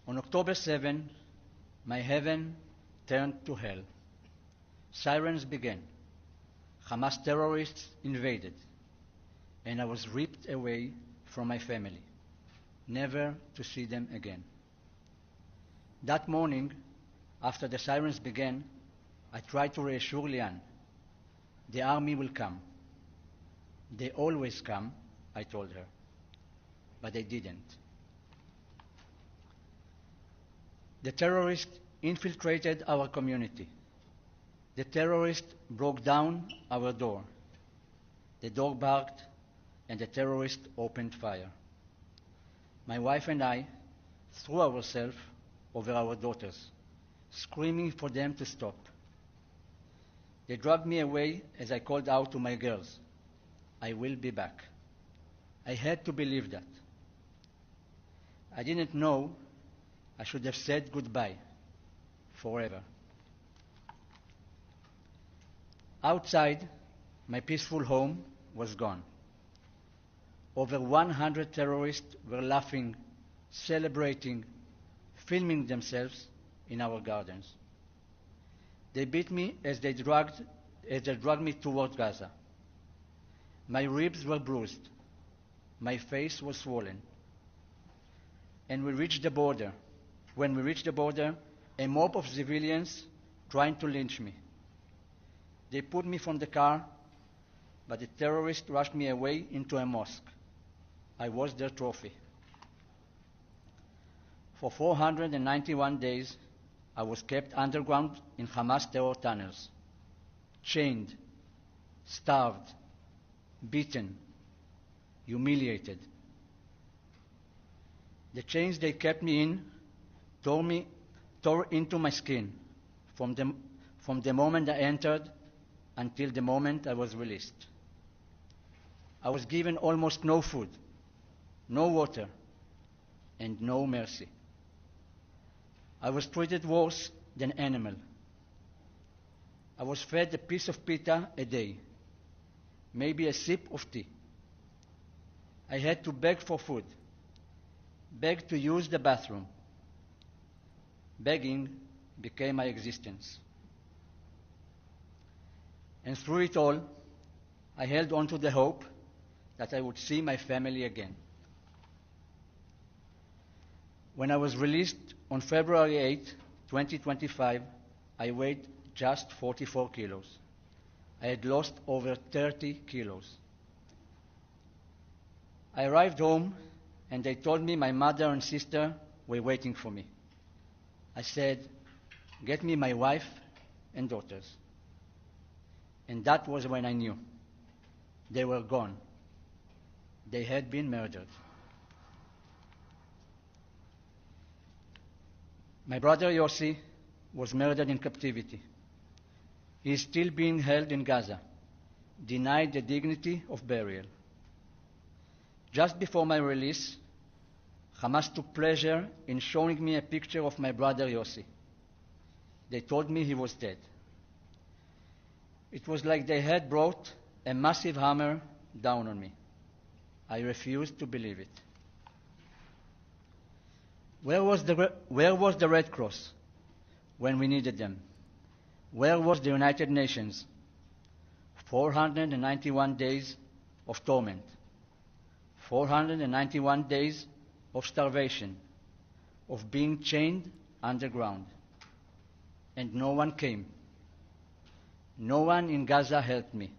On October 7, my heaven turned to hell. Sirens began. Hamas terrorists invaded, and I was ripped away from my family, never to see them again. That morning, after the sirens began, I tried to reassure Liane. The army will come. They always come, I told her, but they didn't. The terrorists infiltrated our community. The terrorists broke down our door. The dog barked, and the terrorists opened fire. My wife and I threw ourselves over our daughters, screaming for them to stop. They dragged me away as I called out to my girls, I will be back. I had to believe that. I didn't know I should have said goodbye forever. Outside, my peaceful home was gone. Over 100 terrorists were laughing, celebrating, filming themselves in our gardens. They beat me as they dragged me toward Gaza. My ribs were bruised. My face was swollen. And when we reached the border, a mob of civilians trying to lynch me. They put me from the car, but the terrorists rushed me away into a mosque. I was their trophy. For 491 days, I was kept underground in Hamas terror tunnels, chained, starved, beaten, humiliated. The chains they kept me in tore into my skin from the moment I entered until the moment I was released. I was given almost no food, no water, and no mercy. I was treated worse than animal. I was fed a piece of pita a day, maybe a sip of tea. I had to beg for food, beg to use the bathroom. Begging became my existence. And through it all, I held on to the hope that I would see my family again. When I was released on February 8, 2025, I weighed just 44 kilos. I had lost over 30 kilos. I arrived home and they told me my mother and sister were waiting for me. I said, "Get me my wife and daughters." And that was when I knew. They were gone. They had been murdered. My brother Yossi was murdered in captivity. He is still being held in Gaza, denied the dignity of burial. Just before my release, Hamas took pleasure in showing me a picture of my brother Yossi. They told me he was dead. It was like they had brought a massive hammer down on me. I refused to believe it. Where was the Red Cross when we needed them? Where was the United Nations? 491 days of torment. 491 days of starvation, of being chained underground. And no one came. No one in Gaza helped me.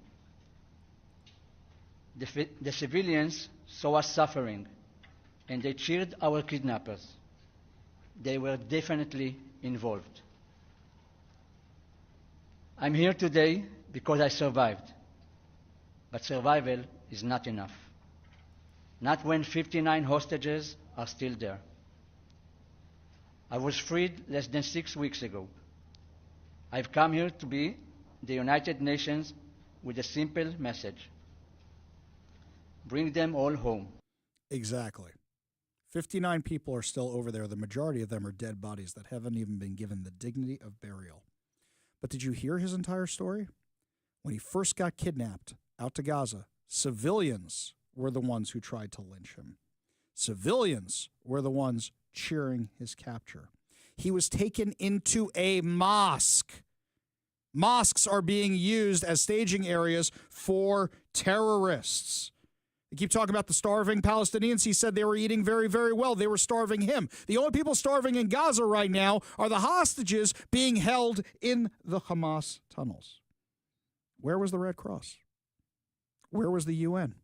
The civilians saw us suffering, and they cheered our kidnappers. They were definitely involved. I'm here today because I survived. But survival is not enough. Not when 59 hostages are still there. I was freed less than 6 weeks ago. I've come here to be the United Nations with a simple message. Bring them all home. Exactly. 59 people are still over there. The majority of them are dead bodies that haven't even been given the dignity of burial. But did you hear his entire story? When he first got kidnapped out to Gaza, civilians were the ones who tried to lynch him. Civilians were the ones cheering his capture. He was taken into a mosque. Mosques are being used as staging areas for terrorists. They keep talking about the starving Palestinians. He said they were eating very, very well. They were starving him. The only people starving in Gaza right now are the hostages being held in the Hamas tunnels. Where was the Red Cross? Where was the UN?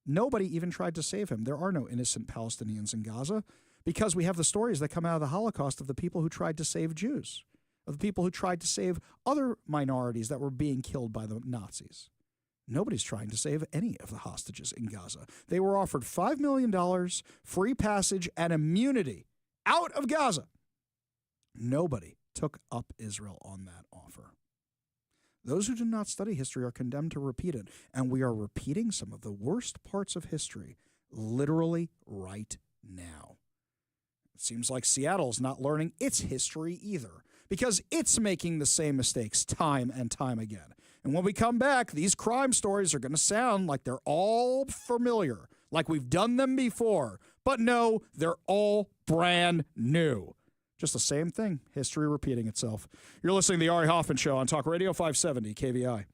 Nobody even tried to save him. There are no innocent Palestinians in Gaza because we have the stories that come out of the Holocaust of the people who tried to save Jews, of the people who tried to save other minorities that were being killed by the Nazis. Nobody's trying to save any of the hostages in Gaza. They were offered $5 million, free passage, and immunity out of Gaza. Nobody took up Israel on that offer. Those who do not study history are condemned to repeat it, and we are repeating some of the worst parts of history literally right now. It seems like Seattle's not learning its history either, because it's making the same mistakes time and time again. And when we come back, these crime stories are going to sound like they're all familiar, like we've done them before. But no, they're all brand new. Just the same thing. History repeating itself. You're listening to the Ari Hoffman Show on Talk Radio 570 KVI.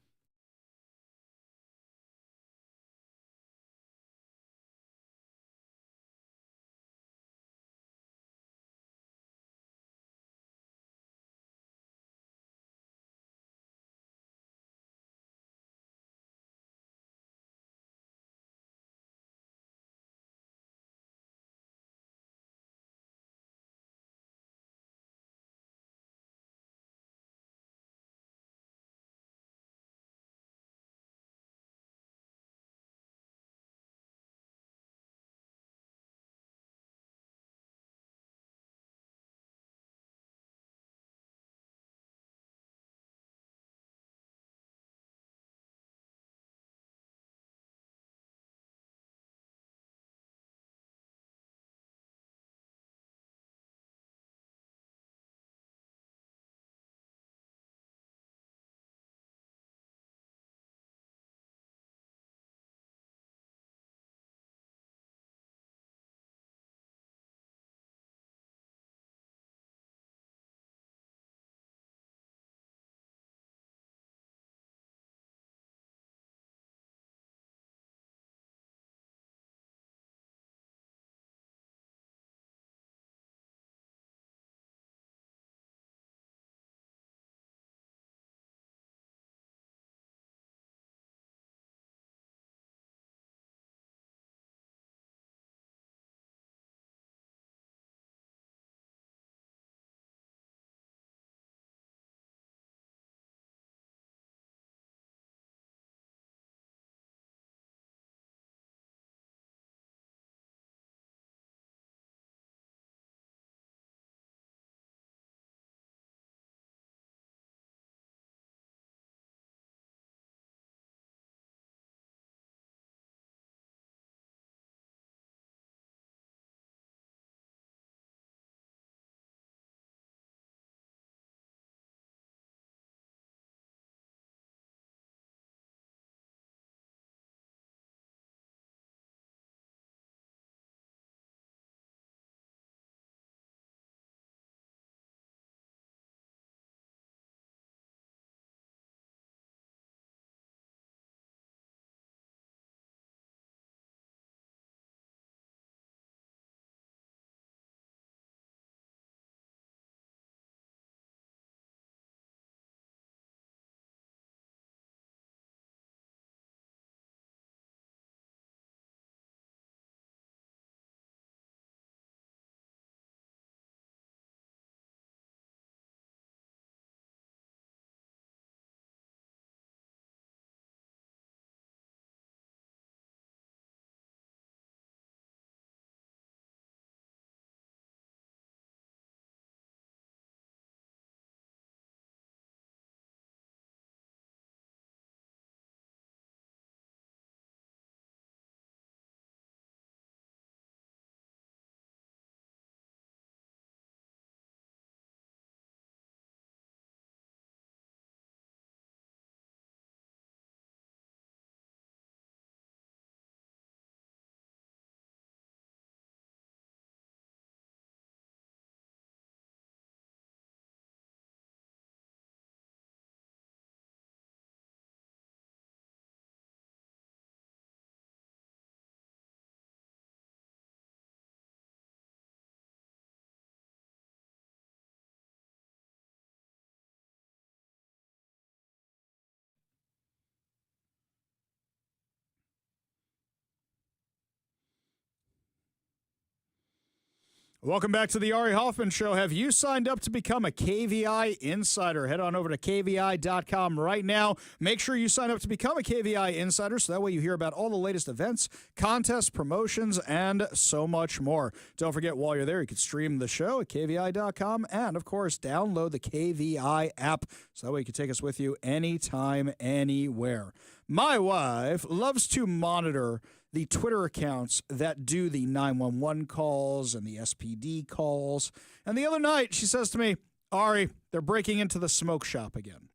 Welcome back to the Ari Hoffman Show. Have you signed up to become a KVI Insider? Head on over to KVI.com right now. Make sure you sign up to become a KVI Insider so that way you hear about all the latest events, contests, promotions, and so much more. Don't forget, while you're there, you can stream the show at KVI.com and, of course, download the KVI app so that way you can take us with you anytime, anywhere. My wife loves to monitor the Twitter accounts that do the 911 calls and the SPD calls. And the other night, she says to me, Ari, they're breaking into the smoke shop again.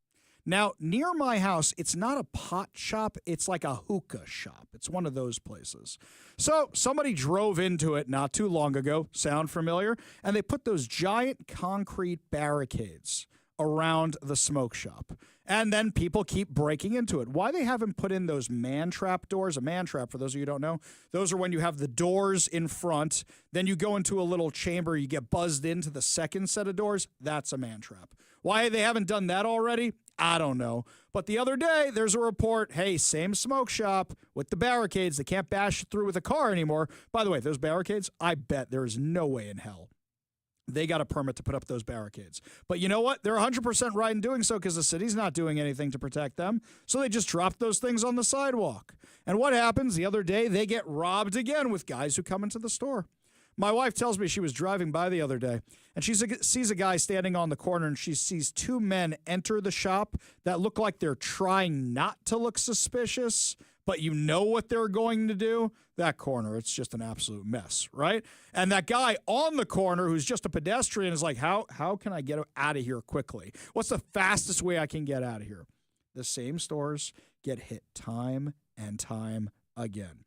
Now, near my house, it's not a pot shop. It's like a hookah shop. It's one of those places. So somebody drove into it not too long ago. Sound familiar? And they put those giant concrete barricades around the smoke shop. And then people keep breaking into it. Why they haven't put in those man-trap doors? A man-trap, for those of you who don't know, those are when you have the doors in front, then you go into a little chamber, you get buzzed into the second set of doors. That's a man-trap. Why they haven't done that already? I don't know. But the other day, there's a report, hey, same smoke shop with the barricades. They can't bash through with a car anymore. By the way, those barricades, I bet there is no way in hell they got a permit to put up those barricades. But you know what? They're 100% right in doing so because the city's not doing anything to protect them. So they just dropped those things on the sidewalk. And what happens? The other day, they get robbed again with guys who come into the store. My wife tells me she was driving by the other day, and she sees a guy standing on the corner, and she sees two men enter the shop that look like they're trying not to look suspicious, but you know what they're going to do. That corner, it's just an absolute mess, right? And that guy on the corner who's just a pedestrian is like, how can I get out of here quickly? What's the fastest way I can get out of here? The same stores get hit time and time again.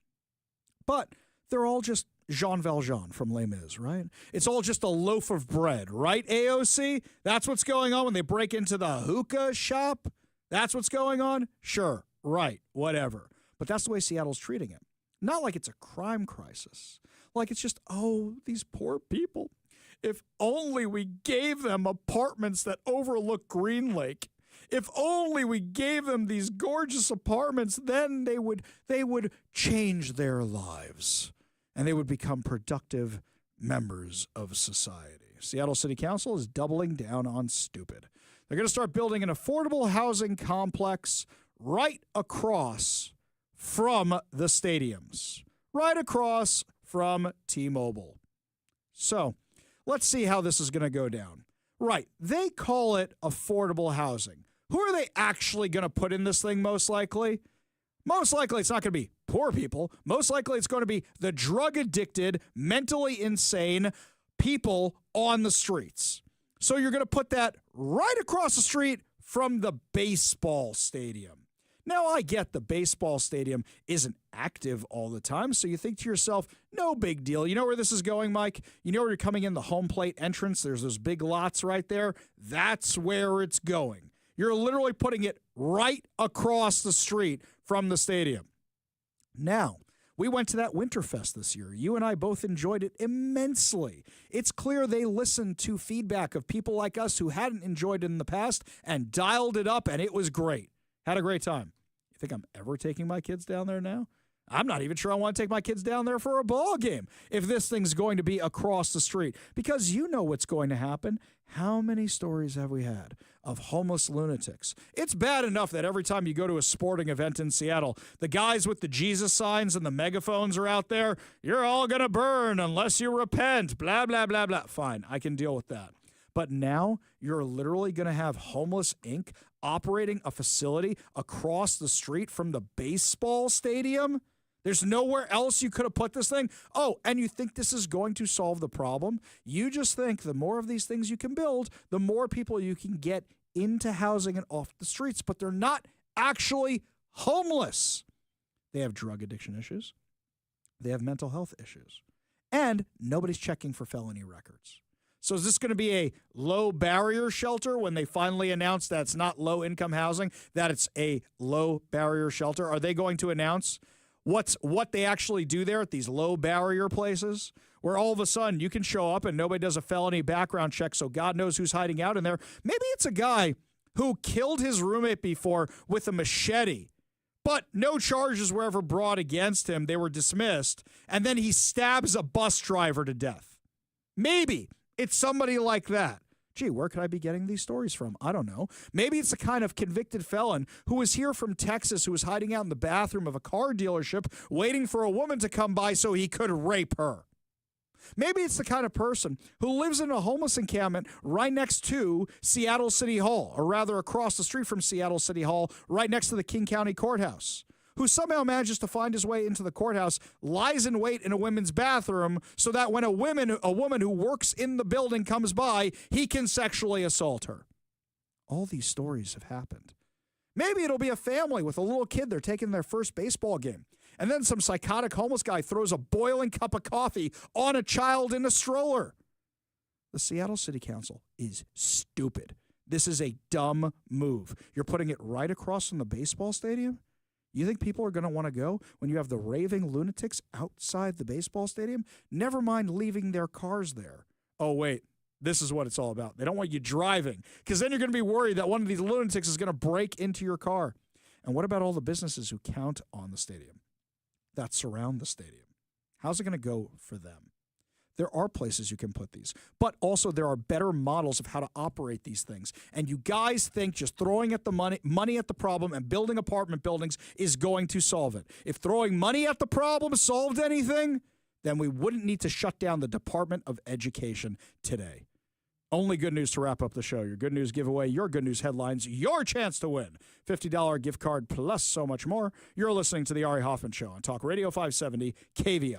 But they're all just Jean Valjean from Les Mis, right? It's all just a loaf of bread, right, AOC? That's what's going on when they break into the hookah shop? That's what's going on? Sure, right, whatever. But that's the way Seattle's treating it. Not like it's a crime crisis. Like it's just, oh, these poor people. If only we gave them apartments that overlook Green Lake. If only we gave them these gorgeous apartments, then they would change their lives. And they would become productive members of society. Seattle City Council is doubling down on stupid. They're going to start building an affordable housing complex right across from the stadiums, right across from T-Mobile. So let's see how this is going to go down. Right, they call it affordable housing. Who are they actually going to put in this thing most likely? Most likely it's not going to be poor people. Most likely it's going to be the drug-addicted, mentally insane people on the streets. So you're going to put that right across the street from the baseball stadium. Now, I get the baseball stadium isn't active all the time, so you think to yourself, no big deal. You know where this is going, Mike? You know where you're coming in the home plate entrance? There's those big lots right there. That's where it's going. You're literally putting it right across the street from the stadium. Now, we went to that Winterfest this year. You and I both enjoyed it immensely. It's clear they listened to feedback of people like us who hadn't enjoyed it in the past and dialed it up, and it was great. Had a great time. You think I'm ever taking my kids down there now? I'm not even sure I want to take my kids down there for a ball game if this thing's going to be across the street, because you know what's going to happen. How many stories have we had of homeless lunatics? It's bad enough that every time you go to a sporting event in Seattle, the guys with the Jesus signs and the megaphones are out there. You're all going to burn unless you repent, blah, blah, blah, blah. Fine, I can deal with that. But now you're literally going to have Homeless Inc. operating a facility across the street from the baseball stadium? There's nowhere else you could have put this thing? Oh, and you think this is going to solve the problem? You just think the more of these things you can build, the more people you can get into housing and off the streets, but they're not actually homeless. They have drug addiction issues. They have mental health issues. And nobody's checking for felony records. So is this going to be a low barrier shelter when they finally announce that it's not low income housing, that it's a low barrier shelter? Are they going to announce what they actually do there at these low barrier places where all of a sudden you can show up and nobody does a felony background check, so God knows who's hiding out in there? Maybe it's a guy who killed his roommate before with a machete, but no charges were ever brought against him. They were dismissed. And then he stabs a bus driver to death. Maybe it's somebody like that. Gee, where could I be getting these stories from? I don't know. Maybe it's a kind of convicted felon who was here from Texas who was hiding out in the bathroom of a car dealership waiting for a woman to come by so he could rape her. Maybe it's the kind of person who lives in a homeless encampment right next to Seattle City Hall, or rather across the street from Seattle City Hall, right next to the King County Courthouse, who somehow manages to find his way into the courthouse, lies in wait in a women's bathroom so that when a woman who works in the building comes by, he can sexually assault her. All these stories have happened. Maybe it'll be a family with a little kid. They're taking their first baseball game. And then some psychotic homeless guy throws a boiling cup of coffee on a child in a stroller. The Seattle City Council is stupid. This is a dumb move. You're putting it right across from the baseball stadium? You think people are going to want to go when you have the raving lunatics outside the baseball stadium? Never mind leaving their cars there. Oh, wait. This is what it's all about. They don't want you driving because then you're going to be worried that one of these lunatics is going to break into your car. And what about all the businesses who count on the stadium, that surround the stadium? How's it going to go for them? There are places you can put these, but also there are better models of how to operate these things. And you guys think just throwing at the money at the problem and building apartment buildings is going to solve it. If throwing money at the problem solved anything, then we wouldn't need to shut down the Department of Education today. Only good news to wrap up the show. Your good news giveaway, your good news headlines, your chance to win. $50 gift card plus so much more. You're listening to the Ari Hoffman Show on Talk Radio 570 KVI.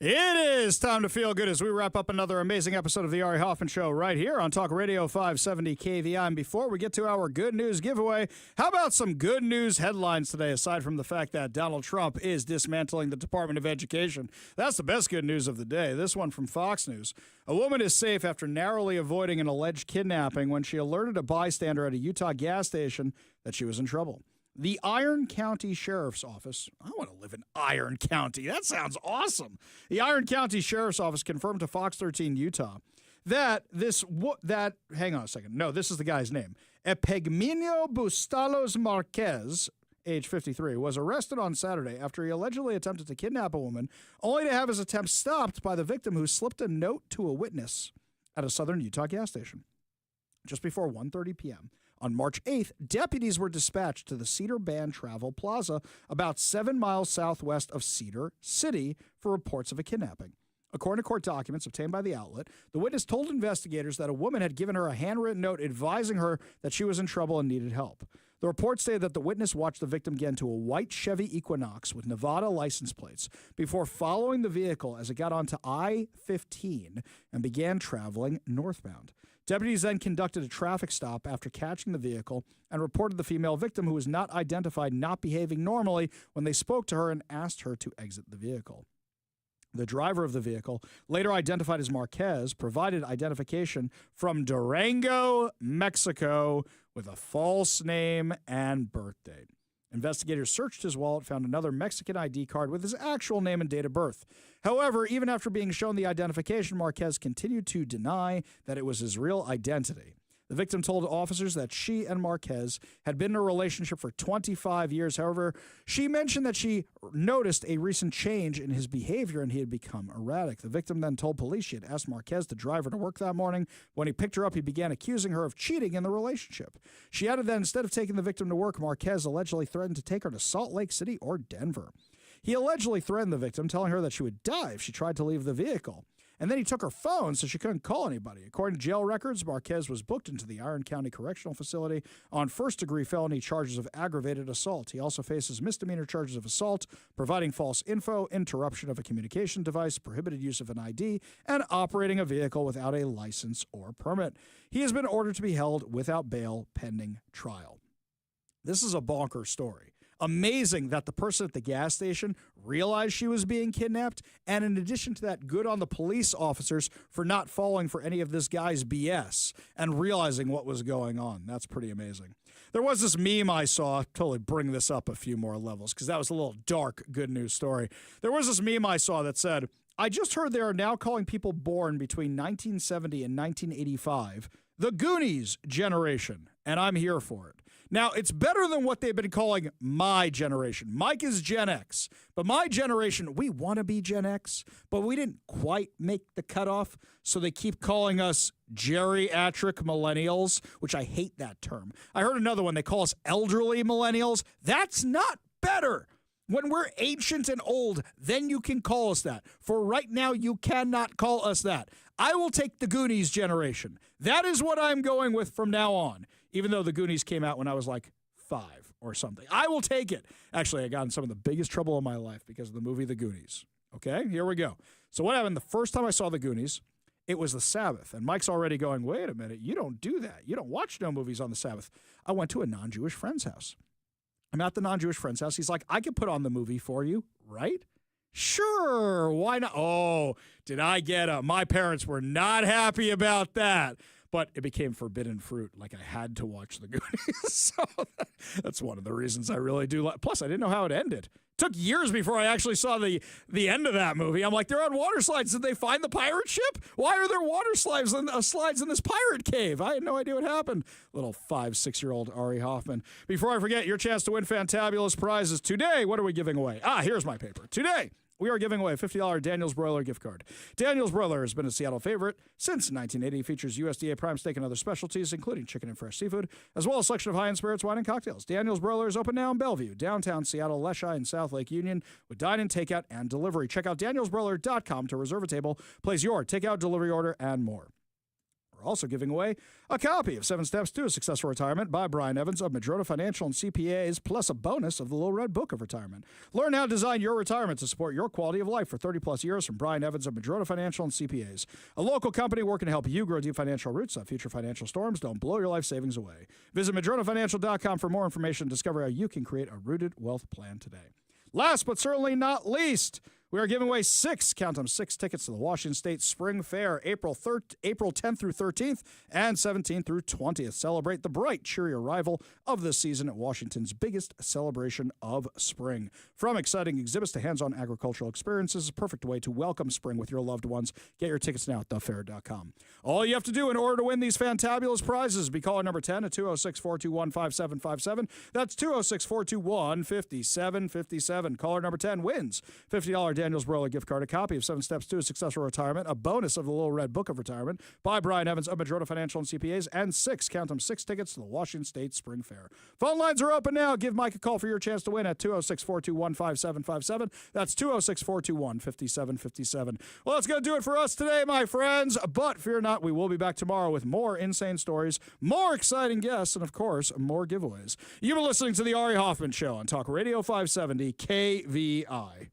It is time to feel good as we wrap up another amazing episode of the Ari Hoffman Show right here on Talk Radio 570 KVI. And before we get to our good news giveaway, how about some good news headlines today, aside from the fact that Donald Trump is dismantling the Department of Education? That's the best good news of the day. This one from Fox News. A woman is safe after narrowly avoiding an alleged kidnapping when she alerted a bystander at a Utah gas station that she was in trouble. The Iron County Sheriff's Office, I want to live in Iron County. That sounds awesome. The Iron County Sheriff's Office confirmed to Fox 13 Utah that hang on a second. No, this is the guy's name. Epigmenio Bustalos Marquez, age 53, was arrested on Saturday after he allegedly attempted to kidnap a woman, only to have his attempt stopped by the victim who slipped a note to a witness at a southern Utah gas station. Just before 1:30 p.m., on March 8th, deputies were dispatched to the Cedar Band Travel Plaza about 7 miles southwest of Cedar City for reports of a kidnapping. According to court documents obtained by the outlet, the witness told investigators that a woman had given her a handwritten note advising her that she was in trouble and needed help. The report stated that the witness watched the victim get into a white Chevy Equinox with Nevada license plates before following the vehicle as it got onto I-15 and began traveling northbound. Deputies then conducted a traffic stop after catching the vehicle and reported the female victim, who was not identified, not behaving normally when they spoke to her and asked her to exit the vehicle. The driver of the vehicle, later identified as Marquez, provided identification from Durango, Mexico, with a false name and birth date. Investigators searched his wallet, found another Mexican ID card with his actual name and date of birth. However, even after being shown the identification, Marquez continued to deny that it was his real identity. The victim told officers that she and Marquez had been in a relationship for 25 years. However, she mentioned that she noticed a recent change in his behavior and he had become erratic. The victim then told police she had asked Marquez to drive her to work that morning. When he picked her up, he began accusing her of cheating in the relationship. She added that instead of taking the victim to work, Marquez allegedly threatened to take her to Salt Lake City or Denver. He allegedly threatened the victim, telling her that she would die if she tried to leave the vehicle. And then he took her phone so she couldn't call anybody. According to jail records, Marquez was booked into the Iron County Correctional Facility on first-degree felony charges of aggravated assault. He also faces misdemeanor charges of assault, providing false info, interruption of a communication device, prohibited use of an ID, and operating a vehicle without a license or permit. He has been ordered to be held without bail pending trial. This is a bonkers story. Amazing that the person at the gas station realized she was being kidnapped, and in addition to that, good on the police officers for not falling for any of this guy's BS and realizing what was going on. That's pretty amazing. There was this meme I saw, totally bring this up a few more levels because that was a little dark good news story. There was this meme I saw that said, I just heard they are now calling people born between 1970 and 1985 the Goonies generation, and I'm here for it. Now, it's better than what they've been calling my generation. Mike is Gen X, but my generation, we want to be Gen X, but we didn't quite make the cutoff, so they keep calling us geriatric millennials, which I hate that term. I heard another one, they call us elderly millennials. That's not better. When we're ancient and old, then you can call us that. For right now, you cannot call us that. I will take the Goonies generation. That is what I'm going with from now on, even though the Goonies came out when I was like 5 or something. I will take it. Actually, I got in some of the biggest trouble in my life because of the movie The Goonies. Okay, here we go. So what happened the first time I saw The Goonies, it was the Sabbath. And Mike's already going, wait a minute, you don't do that. You don't watch no movies on the Sabbath. I went to a non-Jewish friend's house. I'm at the non-Jewish friend's house. He's like, I can put on the movie for you, right? Sure, why not? Oh, did I get my parents were not happy about that. But it became forbidden fruit. Like I had to watch The Goonies. So that's one of the reasons I really do like. Plus, I didn't know how it ended. It took years before I actually saw the end of that movie. I'm like, they're on water slides. Did they find the pirate ship? Why are there water slides in this pirate cave? I had no idea what happened. Little 5-6-year-old Ari Hoffman. Before I forget, your chance to win fantabulous prizes today. What are we giving away? Here's my paper. Today, we are giving away a $50 Daniel's Broiler gift card. Daniel's Broiler has been a Seattle favorite since 1980. Features USDA prime steak and other specialties, including chicken and fresh seafood, as well as a selection of high-end spirits, wine, and cocktails. Daniel's Broiler is open now in Bellevue, downtown Seattle, Leschi, and South Lake Union with dine-in, takeout, and delivery. Check out danielsbroiler.com to reserve a table, place your takeout, delivery order, and more. We're also giving away a copy of 7 Steps to a Successful Retirement by Brian Evans of Madrona Financial and CPAs, plus a bonus of the Little Red Book of Retirement. Learn how to design your retirement to support your quality of life for 30-plus years from Brian Evans of Madrona Financial and CPAs, a local company working to help you grow deep financial roots so future financial storms don't blow your life savings away. Visit MadronaFinancial.com for more information and discover how you can create a rooted wealth plan today. Last but certainly not least, we are giving away 6 tickets to the Washington State Spring Fair, April 10th through 13th and 17th through 20th. Celebrate the bright, cheery arrival of the season at Washington's biggest celebration of spring. From exciting exhibits to hands-on agricultural experiences, a perfect way to welcome spring with your loved ones. Get your tickets now at thefair.com. All you have to do in order to win these fantabulous prizes, be caller number 10 at 206-421-5757. That's 206-421-5757. Caller number 10 wins $50 Daniels Broiler gift card, a copy of 7 Steps to a Successful Retirement, a bonus of the Little Red Book of Retirement by Brian Evans of Madrona Financial and CPAs, and 6 tickets to the Washington State Spring Fair. Phone lines are open now. Give Mike a call for your chance to win at 206-421-5757. That's 206-421-5757. Well, that's going to do it for us today, my friends. But fear not, we will be back tomorrow with more insane stories, more exciting guests, and, of course, more giveaways. You've been listening to The Ari Hoffman Show on Talk Radio 570 KVI.